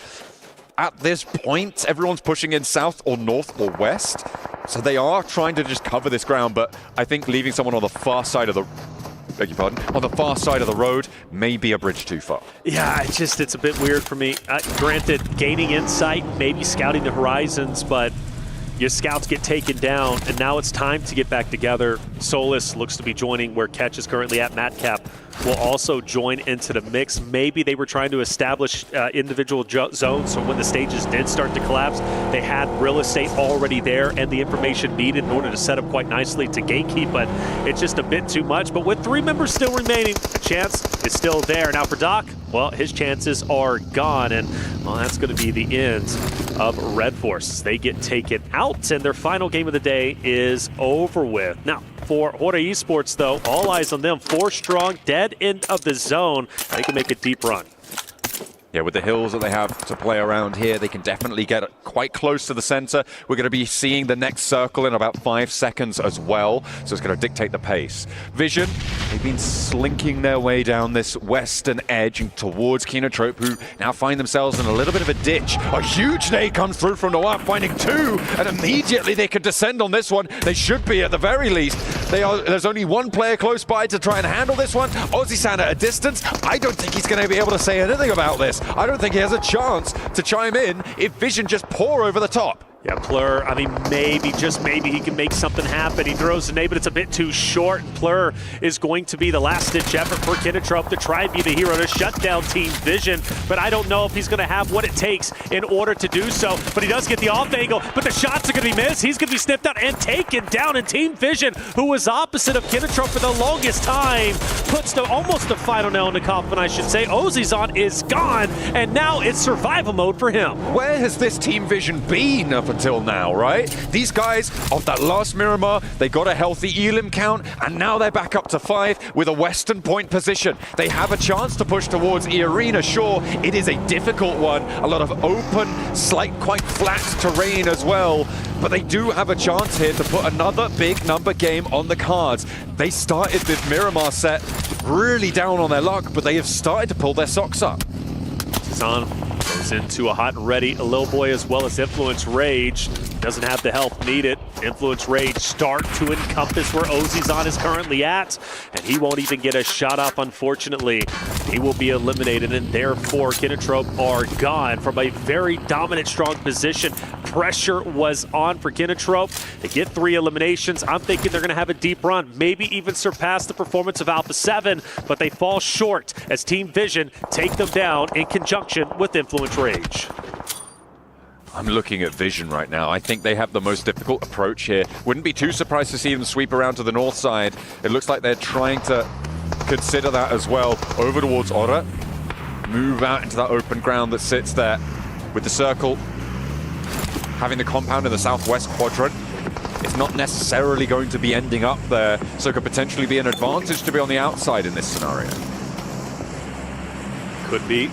At this point, everyone's pushing in south or north or west, so they are trying to just cover this ground, but I think leaving someone on the far side of the on the far side of the road may be a bridge too far. Yeah, it's a bit weird for me. Granted, gaining insight, maybe scouting the horizons, but your scouts get taken down, and now it's time to get back together. Solus looks to be joining where Ketch is currently at. Matcap will also join into the mix. Maybe they were trying to establish individual zones, so when the stages did start to collapse, they had real estate already there and the information needed in order to set up quite nicely to gatekeep, but it's just a bit too much. But with 3 members still remaining, a chance is still there. Now for Doc, well, his chances are gone, and well, that's going to be the end of Red Force. They get taken out, and their final game of the day is over with. Now, for Hora Esports, though. All eyes on them. 4 strong, dead end of the zone. They can make a deep run. Yeah, with the hills that they have to play around here, they can definitely get quite close to the center. We're going to be seeing the next circle in about 5 seconds as well, so it's going to dictate the pace. Vision, they've been slinking their way down this western edge and towards Kinotrope, who now find themselves in a little bit of a ditch. A huge nade comes through from Noir, finding 2, and immediately they can descend on this one. They should be at the very least. There's only 1 player close by to try and handle this one. Ozzy-san at a distance. I don't think he's going to be able to say anything about this. I don't think he has a chance to chime in if Vision just pour over the top. Yeah, Plur, I mean, maybe, just maybe, he can make something happen. He throws the nade, but it's a bit too short. Plur is going to be the last-ditch effort for Kinotrope to try and be the hero to shut down Team Vision, but I don't know if he's going to have what it takes in order to do so. But he does get the off angle, but the shots are going to be missed. He's going to be snipped out and taken down, and Team Vision, who was opposite of Kinotrope for the longest time, puts almost the final nail in the coffin, I should say. Ozzy-san is gone, and now it's survival mode for him. Where has this Team Vision been up until now, right? These guys, off that last Miramar, they got a healthy elim count, and now they're back up to 5 with a western point position. They have a chance to push towards E-Arena, sure. It is a difficult one, a lot of open, quite flat terrain as well, but they do have a chance here to put another big number game on the cards. They started this Miramar set really down on their luck, but they have started to pull their socks up. Zan goes into a hot and ready Lil Boy as well as Influence Rage. Doesn't have the help needed. Influence Rage start to encompass where Ozzy-Zan is currently at, and he won't even get a shot up, unfortunately. He will be eliminated, and therefore Kinotrope are gone from a very dominant, strong position. Pressure was on for Kinotrope. They get 3 eliminations. I'm thinking they're going to have a deep run, maybe even surpass the performance of Alpha 7, but they fall short as Team Vision take them down in conjunction with Influence Rage. I'm looking at Vision right now. I think they have the most difficult approach here. Wouldn't be too surprised to see them sweep around to the north side. It looks like they're trying to consider that as well. Over towards Ora. Move out into that open ground that sits there with the circle. Having the compound in the southwest quadrant. It's not necessarily going to be ending up there, so it could potentially be an advantage to be on the outside in this scenario. Could be.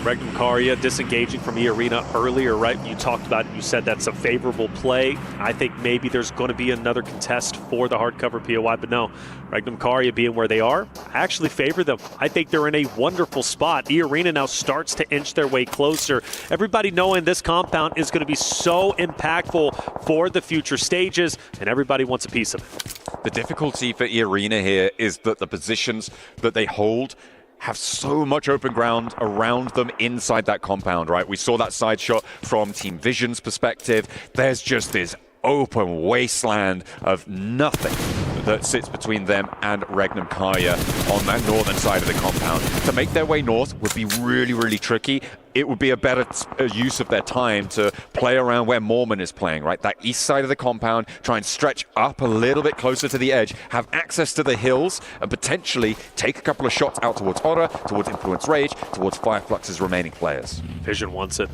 Regnum Karya disengaging from E-Arena earlier, right? You talked about it, you said that's a favorable play. I think maybe there's going to be another contest for the hardcover POI, but no. Regnum Karya being where they are, I actually favor them. I think they're in a wonderful spot. E-Arena now starts to inch their way closer. Everybody knowing this compound is going to be so impactful for the future stages, and everybody wants a piece of it. The difficulty for E-Arena here is that the positions that they hold have so much open ground around them inside that compound, right? We saw that side shot from Team Vision's perspective. There's just this open wasteland of nothing that sits between them and Regnum Karya on that northern side of the compound. To make their way north would be really, really tricky. It would be a better use of their time to play around where Mormon is playing, right? That east side of the compound, try and stretch up a little bit closer to the edge, have access to the hills, and potentially take a couple of shots out towards Ora, towards Influence Rage, towards Fireflux's remaining players. Vision wants it.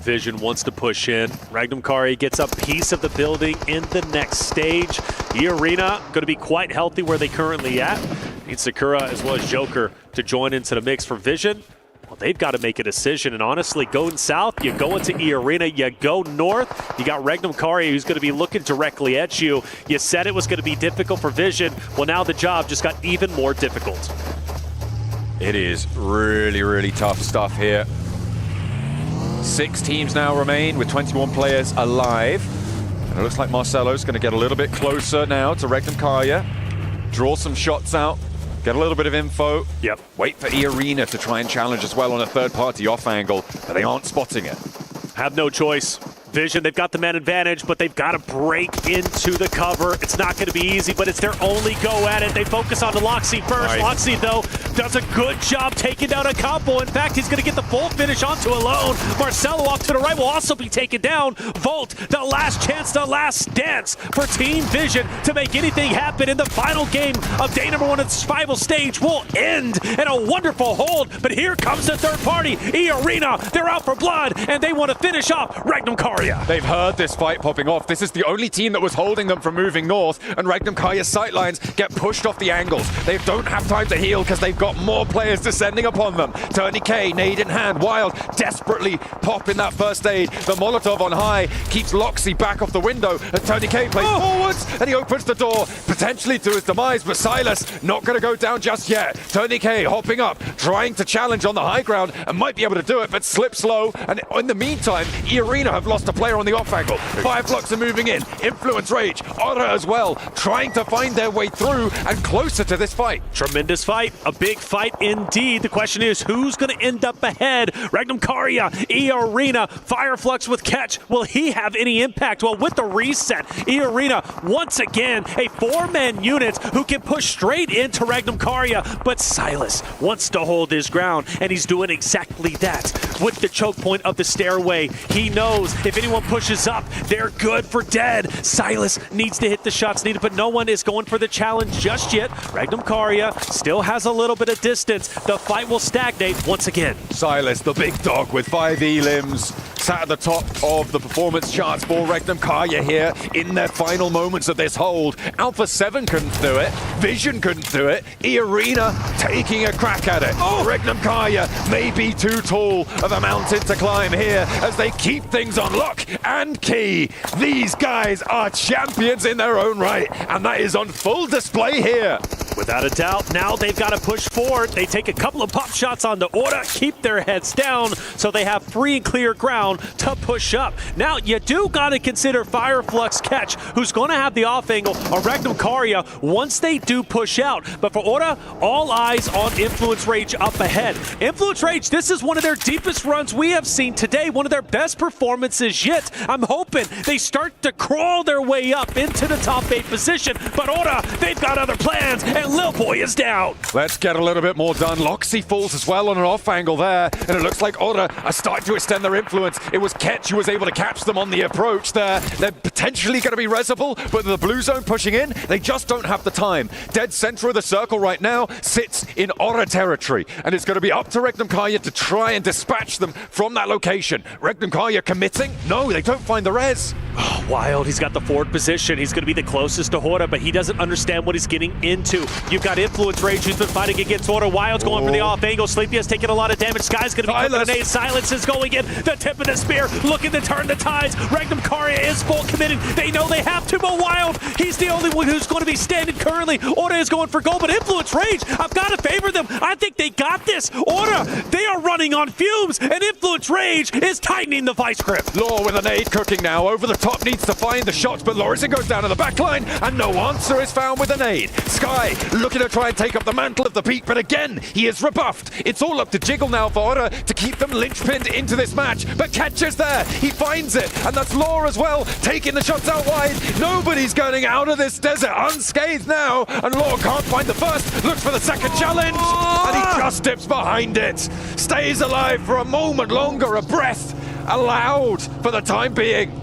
Vision wants to push in. Regnum Karya gets a piece of the building in the next stage. E-Arena going to be quite healthy where they currently at. Need Sakura as well as Joker to join into the mix for Vision. Well, they've got to make a decision, and honestly, going south, you go into E-Arena, you go north, you got Regnum Karya who's going to be looking directly at you. You said it was going to be difficult for Vision. Well, now the job just got even more difficult. It is really, really tough stuff here. 6 teams now remain with 21 players alive. And it looks like Marcelo's going to get a little bit closer now to Regnum Karya. Draw some shots out. Get a little bit of info. Yep. Wait for E-Arena to try and challenge as well on a third-party off angle, but they aren't spotting it. Have no choice. Vision, they've got the man advantage, but they've got to break into the cover. It's not going to be easy, but it's their only go at it. They focus on the Loxy first. Right. Loxy, though, does a good job taking down a couple. In fact, he's going to get the full finish onto Alone. Marcelo off to the right will also be taken down. Volt, the last chance, the last dance for Team Vision to make anything happen in the final game of day number 1 of the survival stage will end in a wonderful hold. But here comes the third party, E-Arena. They're out for blood, and they want to finish off Regnum Karya. They've heard this fight popping off. This is the only team that was holding them from moving north, and Regnum Karya's sightlines get pushed off the angles. They don't have time to heal because they've got more players descending upon them. Tony K, nade in hand. Wild desperately popping that first aid. The Molotov on high keeps Loxy back off the window, and Tony K plays forwards, and he opens the door, potentially to his demise, but Silas not going to go down just yet. Tony K hopping up, trying to challenge on the high ground, and might be able to do it, but slips low, and in the meantime, E-Arena have lost a player on the off angle. Fireflux are moving in, Influence Rage, Aura as well, trying to find their way through and closer to this fight. Tremendous fight, a big fight indeed. The question is, who's going to end up ahead? Regnum Karya, E-Arena, Fireflux with catch. Will he have any impact? Well, with the reset, E-Arena, once again, a 4-man unit who can push straight into Regnum Karya, but Silas wants to hold his ground, and he's doing exactly that. With the choke point of the stairway, he knows if anyone pushes up, they're good for dead. Silas needs to hit the shots needed, but no one is going for the challenge just yet. Regnum Karya still has a little bit of distance. The fight will stagnate once again. Silas, the big dog with 5 elims, sat at the top of the performance charts for Regnum Karya here in their final moments of this hold. Alpha 7 couldn't do it. Vision couldn't do it. E-Arena taking a crack at it. Regnum Karya may be too tall of a mountain to climb here as they keep things on lock and key. These guys are champions in their own right, and that is on full display here. Without a doubt, now they've got to push forward. They take a couple of pop shots on the Aura, keep their heads down, so they have free and clear ground to push up. Now, you do got to consider Fireflux catch, who's going to have the off angle on Regnum Karya once they do push out. But for Aura, all eyes on Influence Rage up ahead. Influence Rage, this is one of their deepest runs we have seen today, one of their best performances yet. I'm hoping they start to crawl their way up into the top 8 position, but Aura, they've got other plans, and Lil Boy is down. Let's get a little bit more done. Loxy falls as well on an off angle there, and it looks like Aura are starting to extend their influence. It was Ketch who was able to catch them on the approach there. They're potentially going to be resable, but the blue zone pushing in, they just don't have the time. Dead center of the circle right now sits in Aura territory, and it's going to be up to Regnum Karya to try and dispatch them from that location. Regnum Karya committing? No, they don't find the res. Oh, Wild, he's got the forward position. He's going to be the closest to Horda, but he doesn't understand what he's getting into. You've got Influence Rage who's been fighting against Horda. Wild's going for the off angle. Sleepy has taken a lot of damage. Sky's going to be coming to nade. Silence is going in. The tip of the spear looking to turn the tides. Regnum Karya is full committed. They know they have to, but Wild, he's the only one who's going to be standing currently. Orda is going for gold, but Influence Rage, I've got to favor them. I think they got this. Orda, they are running on fumes, and Influence Rage is tightening the vice grip. Law with a nade cooking now. Over the top needs to find the shots, but Lorison goes down to the back line, and no answer is found with a nade. Sky looking to try and take up the mantle of the Pete, but again, he is rebuffed. It's all up to Jiggle now for Orda to keep them linchpinned into this match, but Catch is there. He finds it, and that's Law as well, taking the shots out wide. Nobody's getting out of this desert unscathed now, and Law can't find the first, looks for the second challenge, and he just dips behind it. Stays alive for a moment longer, a breath allowed for the time being.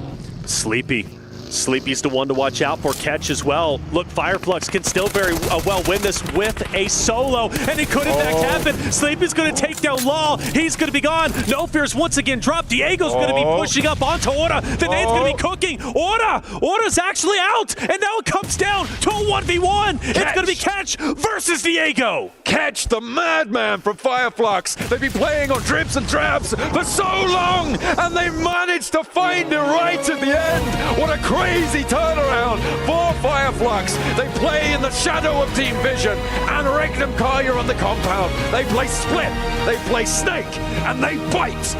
Sleepy's the one to watch out for. Catch as well. Look, Fireflux can still very well win this with a solo, and it could in fact happen. Sleepy's going to take down Law. He's going to be gone. No Fears once again dropped. Diego's going to be pushing up onto Orda. The nade's going to be cooking. Orda's actually out, and now it comes down to a 1v1. It's going to be Catch versus Diego. Catch, the madman from Fireflux. They've been playing on dribs and drabs for so long, and they managed to find it right at the end. What a crazy turnaround for Fireflux. They play in the shadow of Team Vision, and Regnum Karya on the compound. They play split, they play snake, and they bite.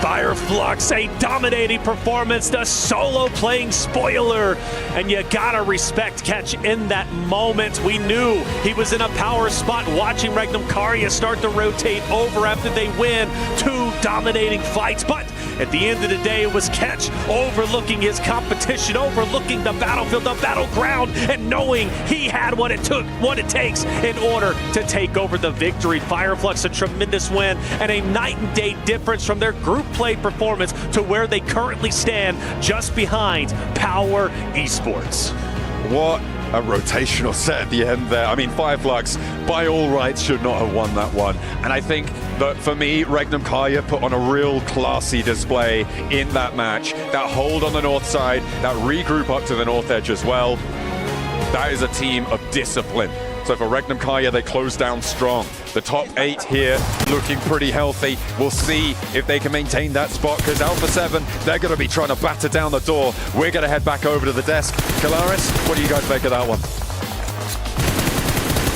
Fireflux, a dominating performance, the solo playing spoiler, and you gotta respect Catch in that moment. We knew he was in a power spot, watching Regnum Karya start to rotate over after they win 2 dominating fights, but at the end of the day, it was Catch overlooking his competition, overlooking the battlefield, the battleground, and knowing he had what it takes in order to take over the victory. Fireflux, a tremendous win and a night and day difference from their group play performance to where they currently stand, just behind Power Esports. What a rotational set at the end there. I mean, Fireflux, by all rights, should not have won that one. And I think that for me, Regnum Karya put on a real classy display in that match. That hold on the north side, that regroup up to the north edge as well. That is a team of discipline. So for Regnum Karya, they close down strong. The top 8 here looking pretty healthy. We'll see if they can maintain that spot, because Alpha 7, they're going to be trying to batter down the door. We're going to head back over to the desk. Kalaris, what do you guys make of that one?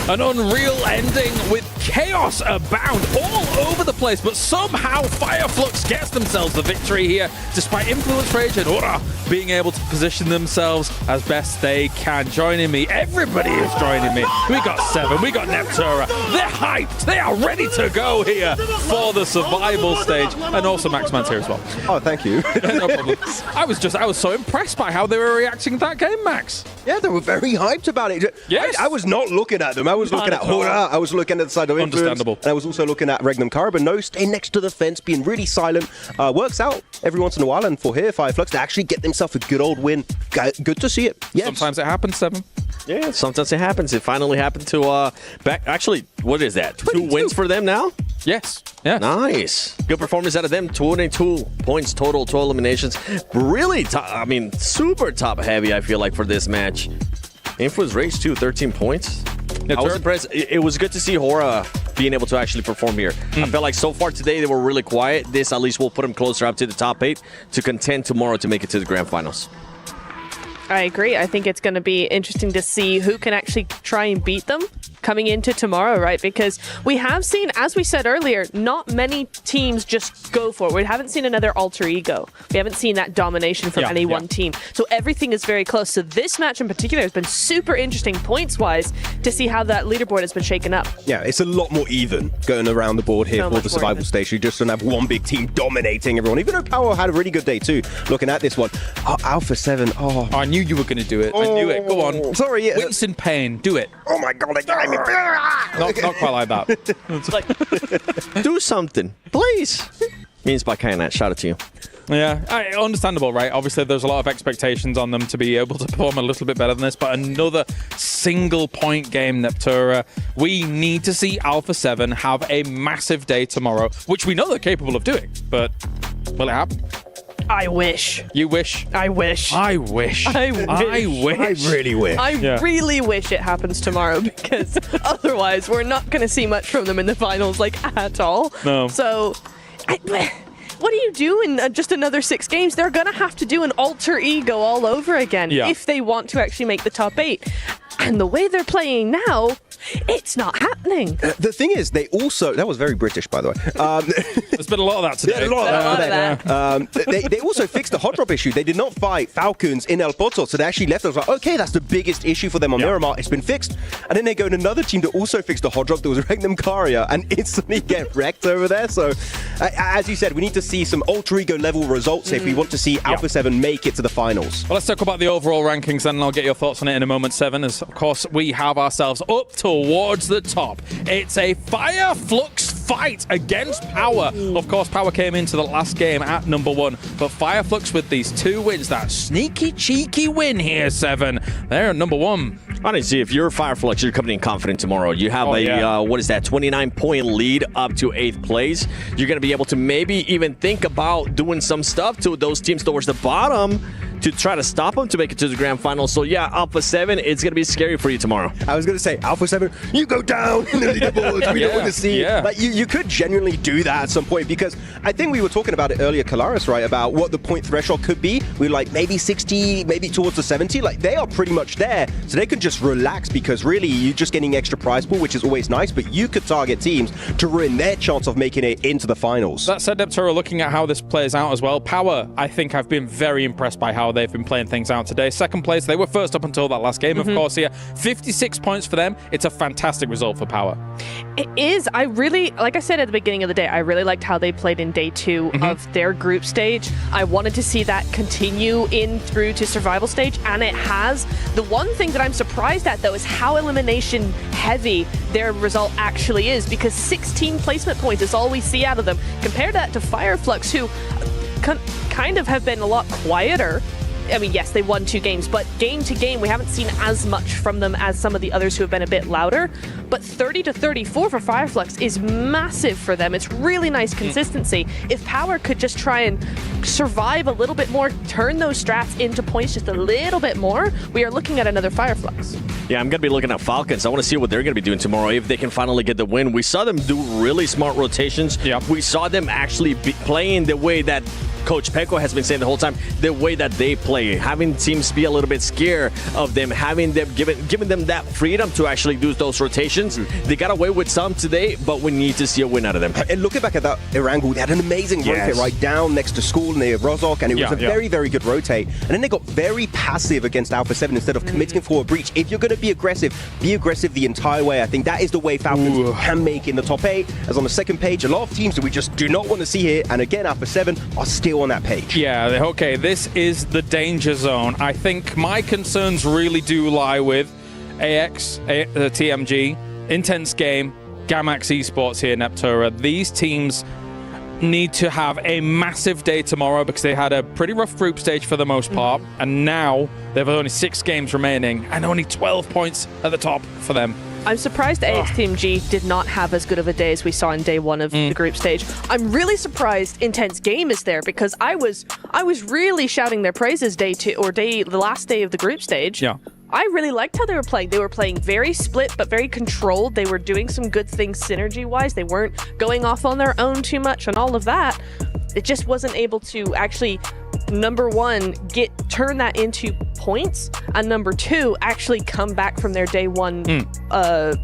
An unreal ending with chaos abound all over the place, but somehow Fireflux gets themselves the victory here, despite Influence Rage and Ura being able to position themselves as best they can. Joining me, everybody is joining me. We got Seven, we got Neptura. They're hyped, they are ready to go here for the survival stage, and also Max Man's here as well. Oh, thank you. No problem. I was so impressed by how they were reacting to that game, Max. Yeah, they were very hyped about it. Yes. I was not looking at them. I was looking at Hora. I was looking at the side of Influence. Understandable. And I was also looking at Regnum Karya, but no, stay next to the fence, being really silent. Works out every once in a while, and for here, Fireflux, to actually get themselves a good old win. Good to see it. Yes. Sometimes it happens, Seven. Yeah, sometimes it happens. It finally happened to back. Actually, what is that? 2 wins for them now? Yes. Yeah. Nice. Good performance out of them. 22 points total, 12 eliminations. Really super top heavy, I feel like, for this match. Influence Rage too, 13 points. I was impressed. It was good to see Hora being able to actually perform here. I felt like so far today they were really quiet. This at least will put them closer up to the top 8 to contend tomorrow to make it to the grand finals. I agree. I think it's going to be interesting to see who can actually try and beat them coming into tomorrow, right? Because we have seen, as we said earlier, not many teams just go for it. We haven't seen another alter ego. We haven't seen that domination from any one team. So everything is very close. So this match in particular has been super interesting points-wise to see how that leaderboard has been shaken up. Yeah, it's a lot more even going around the board here for the survival stage. You just don't have one big team dominating everyone. Even though Power had a really good day too, looking at this one. Oh, Alpha 7, I knew you were going to do it. I knew it. Go on. Sorry. Winston Payne, do it. Oh my god, Not quite like that. It's like, do something, please. Means by Kyanat, shout out to you. Yeah, understandable, right? Obviously, there's a lot of expectations on them to be able to perform a little bit better than this, but another single-point game, Neptura. We need to see Alpha 7 have a massive day tomorrow, which we know they're capable of doing, but will it happen? I wish. You wish? I wish. I wish. I wish. I wish. I really wish. I really wish it happens tomorrow, because otherwise we're not going to see much from them in the finals, like, at all. No. So, what do you do in just another 6 games? They're going to have to do an alter ego all over again if they want to actually make the top 8. And the way they're playing now, it's not happening. The thing is, they also... That was very British, by the way. There's been a lot of that today. A lot of that. They also fixed the hot drop issue. They did not fight Falcons in El Porto, so they actually left us like, okay, that's the biggest issue for them on Miramar. It's been fixed. And then they go to another team that also fixed the hot drop. That was Regnum Karya, and instantly get wrecked over there. So, as you said, we need to see some alter ego level results if we want to see Alpha 7 make it to the finals. Well, let's talk about the overall rankings then, and I'll get your thoughts on it in a moment, Seven, as of course we have ourselves up towards the top. It's a Fireflux fight against Power. Of course, Power came into the last game at number 1, but Fireflux with these 2 wins, that sneaky, cheeky win here, Seven. They're at number 1. Honestly, if you're Fireflux, you're coming in confident tomorrow. You have 29-point lead up to 8th place. You're going to be able to maybe even think about doing some stuff to those teams towards the bottom to try to stop them to make it to the grand final. So yeah, Alpha 7, it's going to be scary for you tomorrow. I was going to say, Alpha 7, you go down in the leaderboards. We don't want to see. Like, you could genuinely do that at some point, because I think we were talking about it earlier, Kalaris, right, about what the point threshold could be. We were like, maybe 60, maybe towards the 70. Like, they are pretty much there. So they can just relax, because really you're just getting extra prize pool, which is always nice, but you could target teams to ruin their chance of making it into the finals. That said, Neptura, looking at how this plays out as well, Power, I think I've been very impressed by how they've been playing things out today. Second place, they were first up until that last game, of course, here. 56 points for them. It's a fantastic result for Power. It is. I really, like I said at the beginning of the day, I really liked how they played in day 2 of their group stage. I wanted to see that continue in through to survival stage, and it has. The one thing that I'm surprised at, though, is how elimination heavy their result actually is, because 16 placement points is all we see out of them. Compare that to Fireflux, who kind of have been a lot quieter. I mean, yes, they won 2 games, but game to game, we haven't seen as much from them as some of the others who have been a bit louder. But 30 to 34 for Fireflux is massive for them. It's really nice consistency. If Power could just try and survive a little bit more, turn those strats into points just a little bit more, we are looking at another Fireflux. Yeah, I'm going to be looking at Falcons. I want to see what they're going to be doing tomorrow, if they can finally get the win. We saw them do really smart rotations. We saw them actually be playing the way that Coach Peko has been saying the whole time, the way that they play, having teams be a little bit scared of them, having them giving them that freedom to actually do those rotations. They got away with some today, but we need to see a win out of them. And looking back at that Irangu, they had an amazing rotate right down next to school near Rozok, and it was a very, very good rotate. And then they got very passive against Alpha 7 instead of committing for a breach. If you're going to be aggressive the entire way. I think that is the way Falcons can make in the top 8. As on the second page, a lot of teams that we just do not want to see here. And again, Alpha 7 are still on that page. Yeah, okay, this is the danger zone. I think my concerns really do lie with AX, TMG, Intense Game, Gamax Esports here, Neptura. These teams need to have a massive day tomorrow, because they had a pretty rough group stage for the most part, and now they have only 6 games remaining and only 12 points at the top for them. I'm surprised AXTMG did not have as good of a day as we saw in day 1 of the group stage. I'm really surprised Intense Game is there, because I was really shouting their praises day 2 or the last day of the group stage. Yeah. I really liked how they were playing. They were playing very split, but very controlled. They were doing some good things synergy-wise. They weren't going off on their own too much and all of that. It just wasn't able to actually, number 1, turn that into points, and number 2, actually come back from their day 1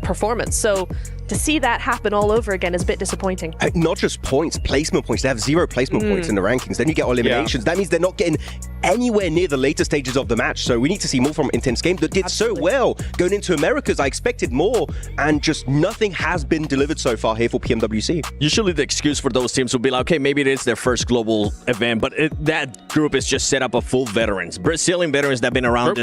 performance. So to see that happen all over again is a bit disappointing. Not just points, placement points. They have 0 placement points in the rankings. Then you get eliminations. That means they're not getting anywhere near the later stages of the match. So we need to see more from Intense Game that did so well going into Americas. I expected more, and just nothing has been delivered so far here for PMWC. Usually the excuse for those teams would be like, okay, maybe it is their first global event, but that group is just set up of full veterans, Brazilian veterans that have been around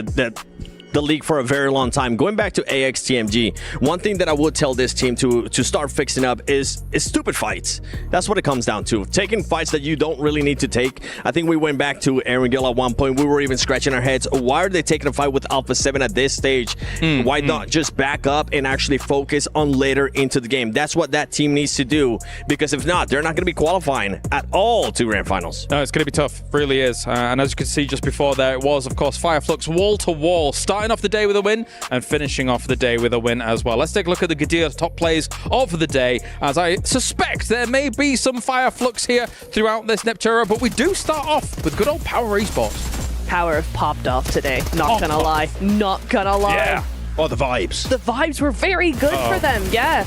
the league for a very long time. Going back to AXTMG, one thing that I would tell this team to start fixing up is stupid fights. That's what it comes down to. Taking fights that you don't really need to take. I think we went back to Aaron Gill at one point. We were even scratching our heads. Why are they taking a fight with Alpha 7 at this stage? Why not just back up and actually focus on later into the game? That's what that team needs to do, because if not, they're not going to be qualifying at all to grand finals. No, it's going to be tough. Really is. And as you can see just before there, it was, of course, Fireflux wall-to-wall, starting off the day with a win and finishing off the day with a win as well. Let's take a look at the Gadir top plays of the day, as I suspect there may be some Fireflux here throughout this Neptura, but we do start off with good old Power Esports. Power have popped off today, not gonna lie. Not gonna lie. Yeah. Oh, the vibes. The vibes were very good for them, yeah.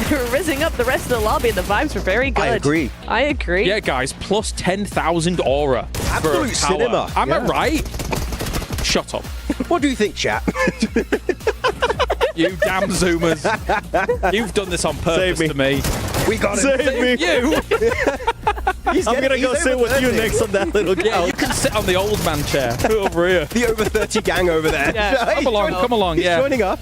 They were rizzing up the rest of the lobby, and the vibes were very good. I agree. Yeah, guys, plus 10,000 aura. Absolute cinema. Am I right? Shut up. What do you think, chat? You damn Zoomers. You've done this on purpose to me. We got it. Save me. You. I'm going to go sit with you next on that little couch. Yeah, you can sit on the old man chair over here. The over 30 gang over there. Yeah, come along, He's joining up.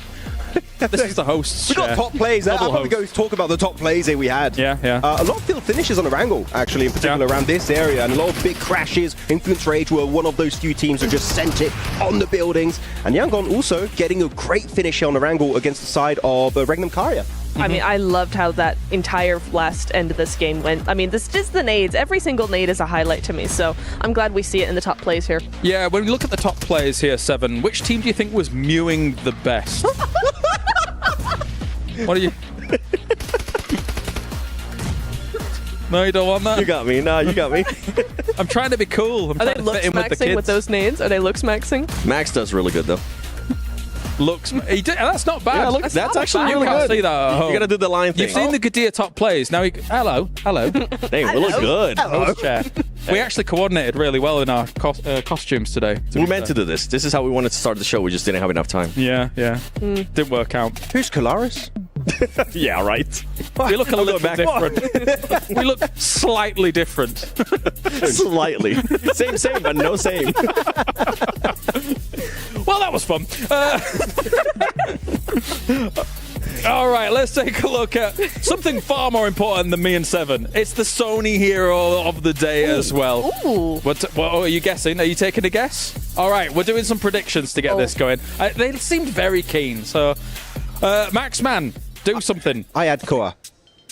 This is the hosts. We got share. top plays. How Double about we go hosts. talk about the top plays here we had? Yeah. A lot of field finishes on Erangel, actually, in particular around this area, and a lot of big crashes. Influence Rage were one of those few teams who just sent it on the buildings. And Yangon also getting a great finish here on Erangel against the side of Regnum Karya. I mean, I loved how that entire last end of this game went. I mean, this just the nades. Every single nade is a highlight to me, so I'm glad we see it in the top plays here. Yeah, when we look at the top players here, Seven, which team do you think was mewing the best? What are you... No, you don't want that? You got me. No, you got me. I'm trying to be cool. I'm Are they trying to looks fit in with the maxing kids. with those nades? Are they looks maxing? Max does really good, though. That's not bad. Yeah, look, that's actually really You can't good. see that at home. You gotta do the line thing. You've seen the Gadia top plays. Now, hello. Dang, we look good. Chair. We actually coordinated really well in our costumes today. We meant to do this. This is how we wanted to start the show. We just didn't have enough time. Yeah. Didn't work out. Who's Kalaris? Yeah, right. We look a little bit different. We look slightly different. Slightly. Same, but no same. Well, that was fun. All right, let's take a look at something far more important than me and Seven. It's the Sony hero of the day as well. Ooh. What are you guessing? Are you taking a guess? All right, we're doing some predictions to get this going. They seemed very keen. So, Max Man, do something. I had Koa.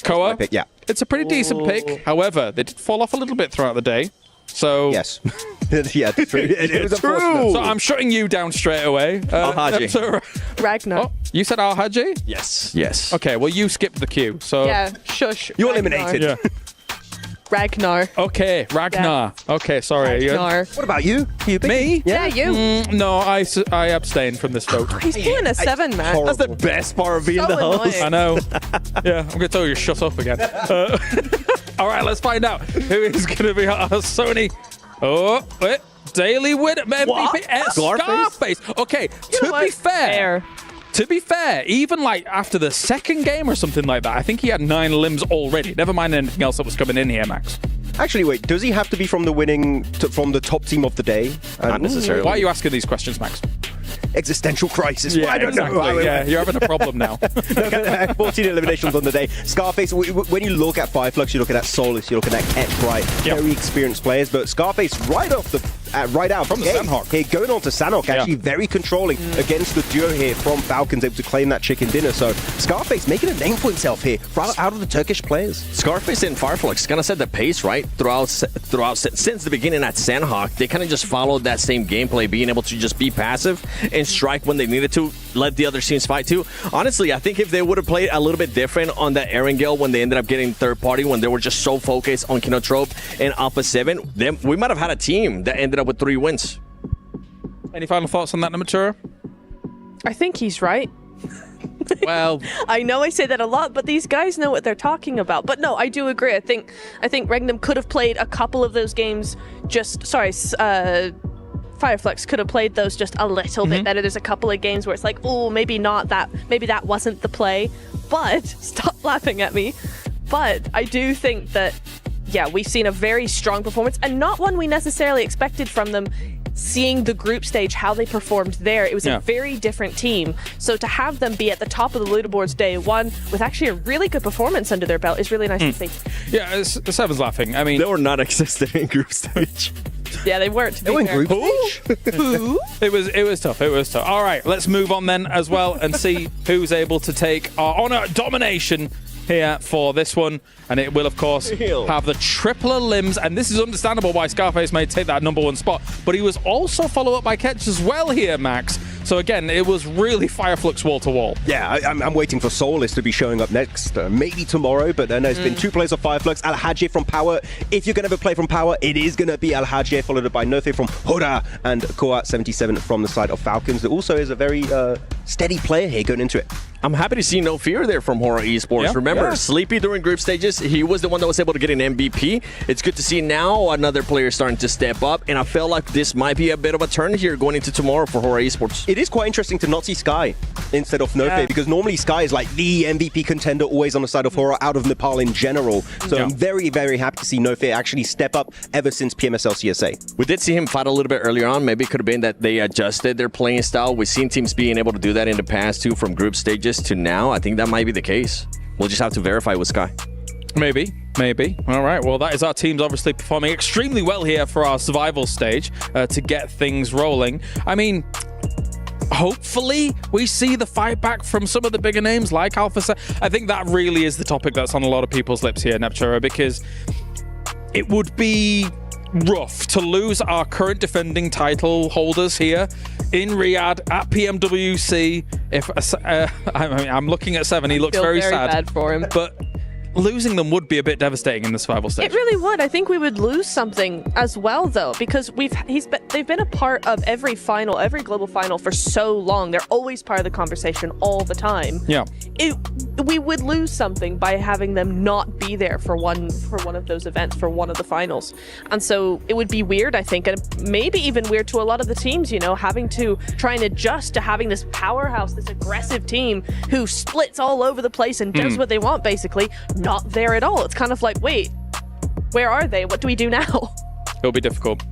Koa? Pick, yeah. It's a pretty decent pick. However, they did fall off a little bit throughout the day. So yes, yeah, true. It was unfortunate. So I'm shutting you down straight away. Al-Haji. Ragnar. Oh, you said Al-Haji? Yes. Okay, well you skipped the queue. So Yeah, shush. You're Ragnar. eliminated. Yeah. Ragnar. Okay, Ragnar. Okay, sorry. Ragnar. What about you? Me? Yeah, you. No, I abstain from this vote. He's doing a 7, man. That's the best part of being So the host. annoying. I know. Yeah, I'm going to tell you to shut up again. All right, let's find out who is going to be our Sony. Oh, wait. Daily winner. MVP. Scarface. Okay, to be fair, even like after the second game or something like that, I think he had 9 limbs already. Never mind anything else that was coming in here, Max. Actually, wait, does he have to be from the top team of the day? Not necessarily. Why are you asking these questions, Max? Existential crisis. Yeah, I don't know. exactly. Yeah, you're having a problem now. 14 eliminations on the day. Scarface, when you look at Fireflux, you look at that Solus, you look at that Ket, right? Very experienced players, but Scarface right out from the Sandhawk. Here, going on to Sanhok, actually very controlling against the duo here from Falcons, able to claim that chicken dinner. So Scarface making a name for himself here, right out of the Turkish players. Scarface and Fireflux kind of set the pace, right? Throughout since the beginning at Sandhawk, they kind of just followed that same gameplay, being able to just be passive and strike when they needed to, let the other teams fight too. Honestly, I think if they would have played a little bit different on that Erangel when they ended up getting third party, when they were just so focused on Kinotrope and Alpha 7, then we might have had a team that ended up with 3 wins. Any final thoughts on that, Namatura? I think he's right. Well, I know I say that a lot, but these guys know what they're talking about. But no, I do agree. I think Regnum could have played a couple of those games Fireflux could have played those just a little bit better. There's a couple of games where it's like, oh, maybe that wasn't the play. But stop laughing at me. But I do think that, yeah, we've seen a very strong performance and not one we necessarily expected from them. Seeing the group stage, how they performed there, it was a very different team. So to have them be at the top of the leaderboards day one with actually a really good performance under their belt is really nice to see. Yeah, Seven's laughing. I mean, they were not existing in group stage. Yeah, they weren't. They were in group stage. It was tough. It was tough. All right, let's move on then as well and see who's able to take our honor domination here for this one. And it will, of course, have the tripler limbs. And this is understandable why Scarface may take that #1 spot. But he was also followed up by Ketch as well here, Max. So again, it was really Fireflux wall to wall. Yeah, I'm waiting for Solus to be showing up next, maybe tomorrow. But then there's been 2 players of Fireflux. Al-Haji from Power. If you're going to ever play from Power, it is going to be Al-Haji, followed up by Nothing from Hoda and Koa 77 from the side of Falcons. That also is a very steady player here going into it. I'm happy to see no fear there from Horror Esports. Yeah, Remember, Sleepy during group stages, he was the one that was able to get an MVP. It's good to see now another player starting to step up, and I feel like this might be a bit of a turn here going into tomorrow for Horror Esports. It is quite interesting to not see Sky instead of Nofe, because normally Sky is like the MVP contender, always on the side of Horror out of Nepal in general. So I'm very, very happy to see Nofe actually step up ever since PMSL CSA. We did see him fight a little bit earlier on. Maybe it could have been that they adjusted their playing style. We've seen teams being able to do that in the past too, from group stages to now. I think that might be the case. We'll just have to verify with Sky. Maybe. All right, well, that is our teams obviously performing extremely well here for our survival stage to get things rolling. I mean, hopefully we see the fight back from some of the bigger names like Alpha 7. I think that really is the topic that's on a lot of people's lips here, Nepturo, because it would be rough to lose our current defending title holders here in Riyadh at PMWC. If I'm looking at 7, he looks very sad. Bad for him, but losing them would be a bit devastating in the survival stage. It really would. I think we would lose something as well, though, because they've been a part of every final, every global final for so long. They're always part of the conversation all the time. Yeah. We would lose something by having them not be there for one of those events, for one of the finals. And so it would be weird, I think, and maybe even weird to a lot of the teams, you know, having to try and adjust to having this powerhouse, this aggressive team who splits all over the place and does what they want, basically, not there at all. It's kind of like, wait, where are they? What do we do now? It'll be difficult.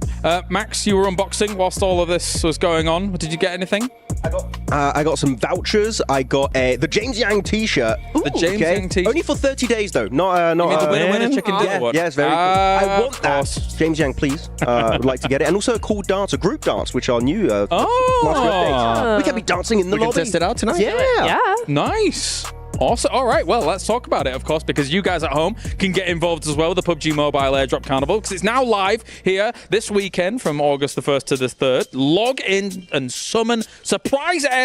Max, you were unboxing whilst all of this was going on. Did you get anything? I got some vouchers. I got the James Yang t-shirt. The James Yang t-shirt. Only for 30 days though. Not you mean the winner chicken dinner one? Yeah, it's very cool. I want that. James Yang, please. Would like to get it. And also a cool dance, a group dance, which are new. Last updates. We can be dancing in the lobby. We can test it out tonight. Yeah. Nice. Awesome. All right, well, let's talk about it, of course, because you guys at home can get involved as well with the PUBG Mobile Airdrop Carnival, because it's now live here this weekend from August the 1st to the 3rd. Log in and summon surprise airdrop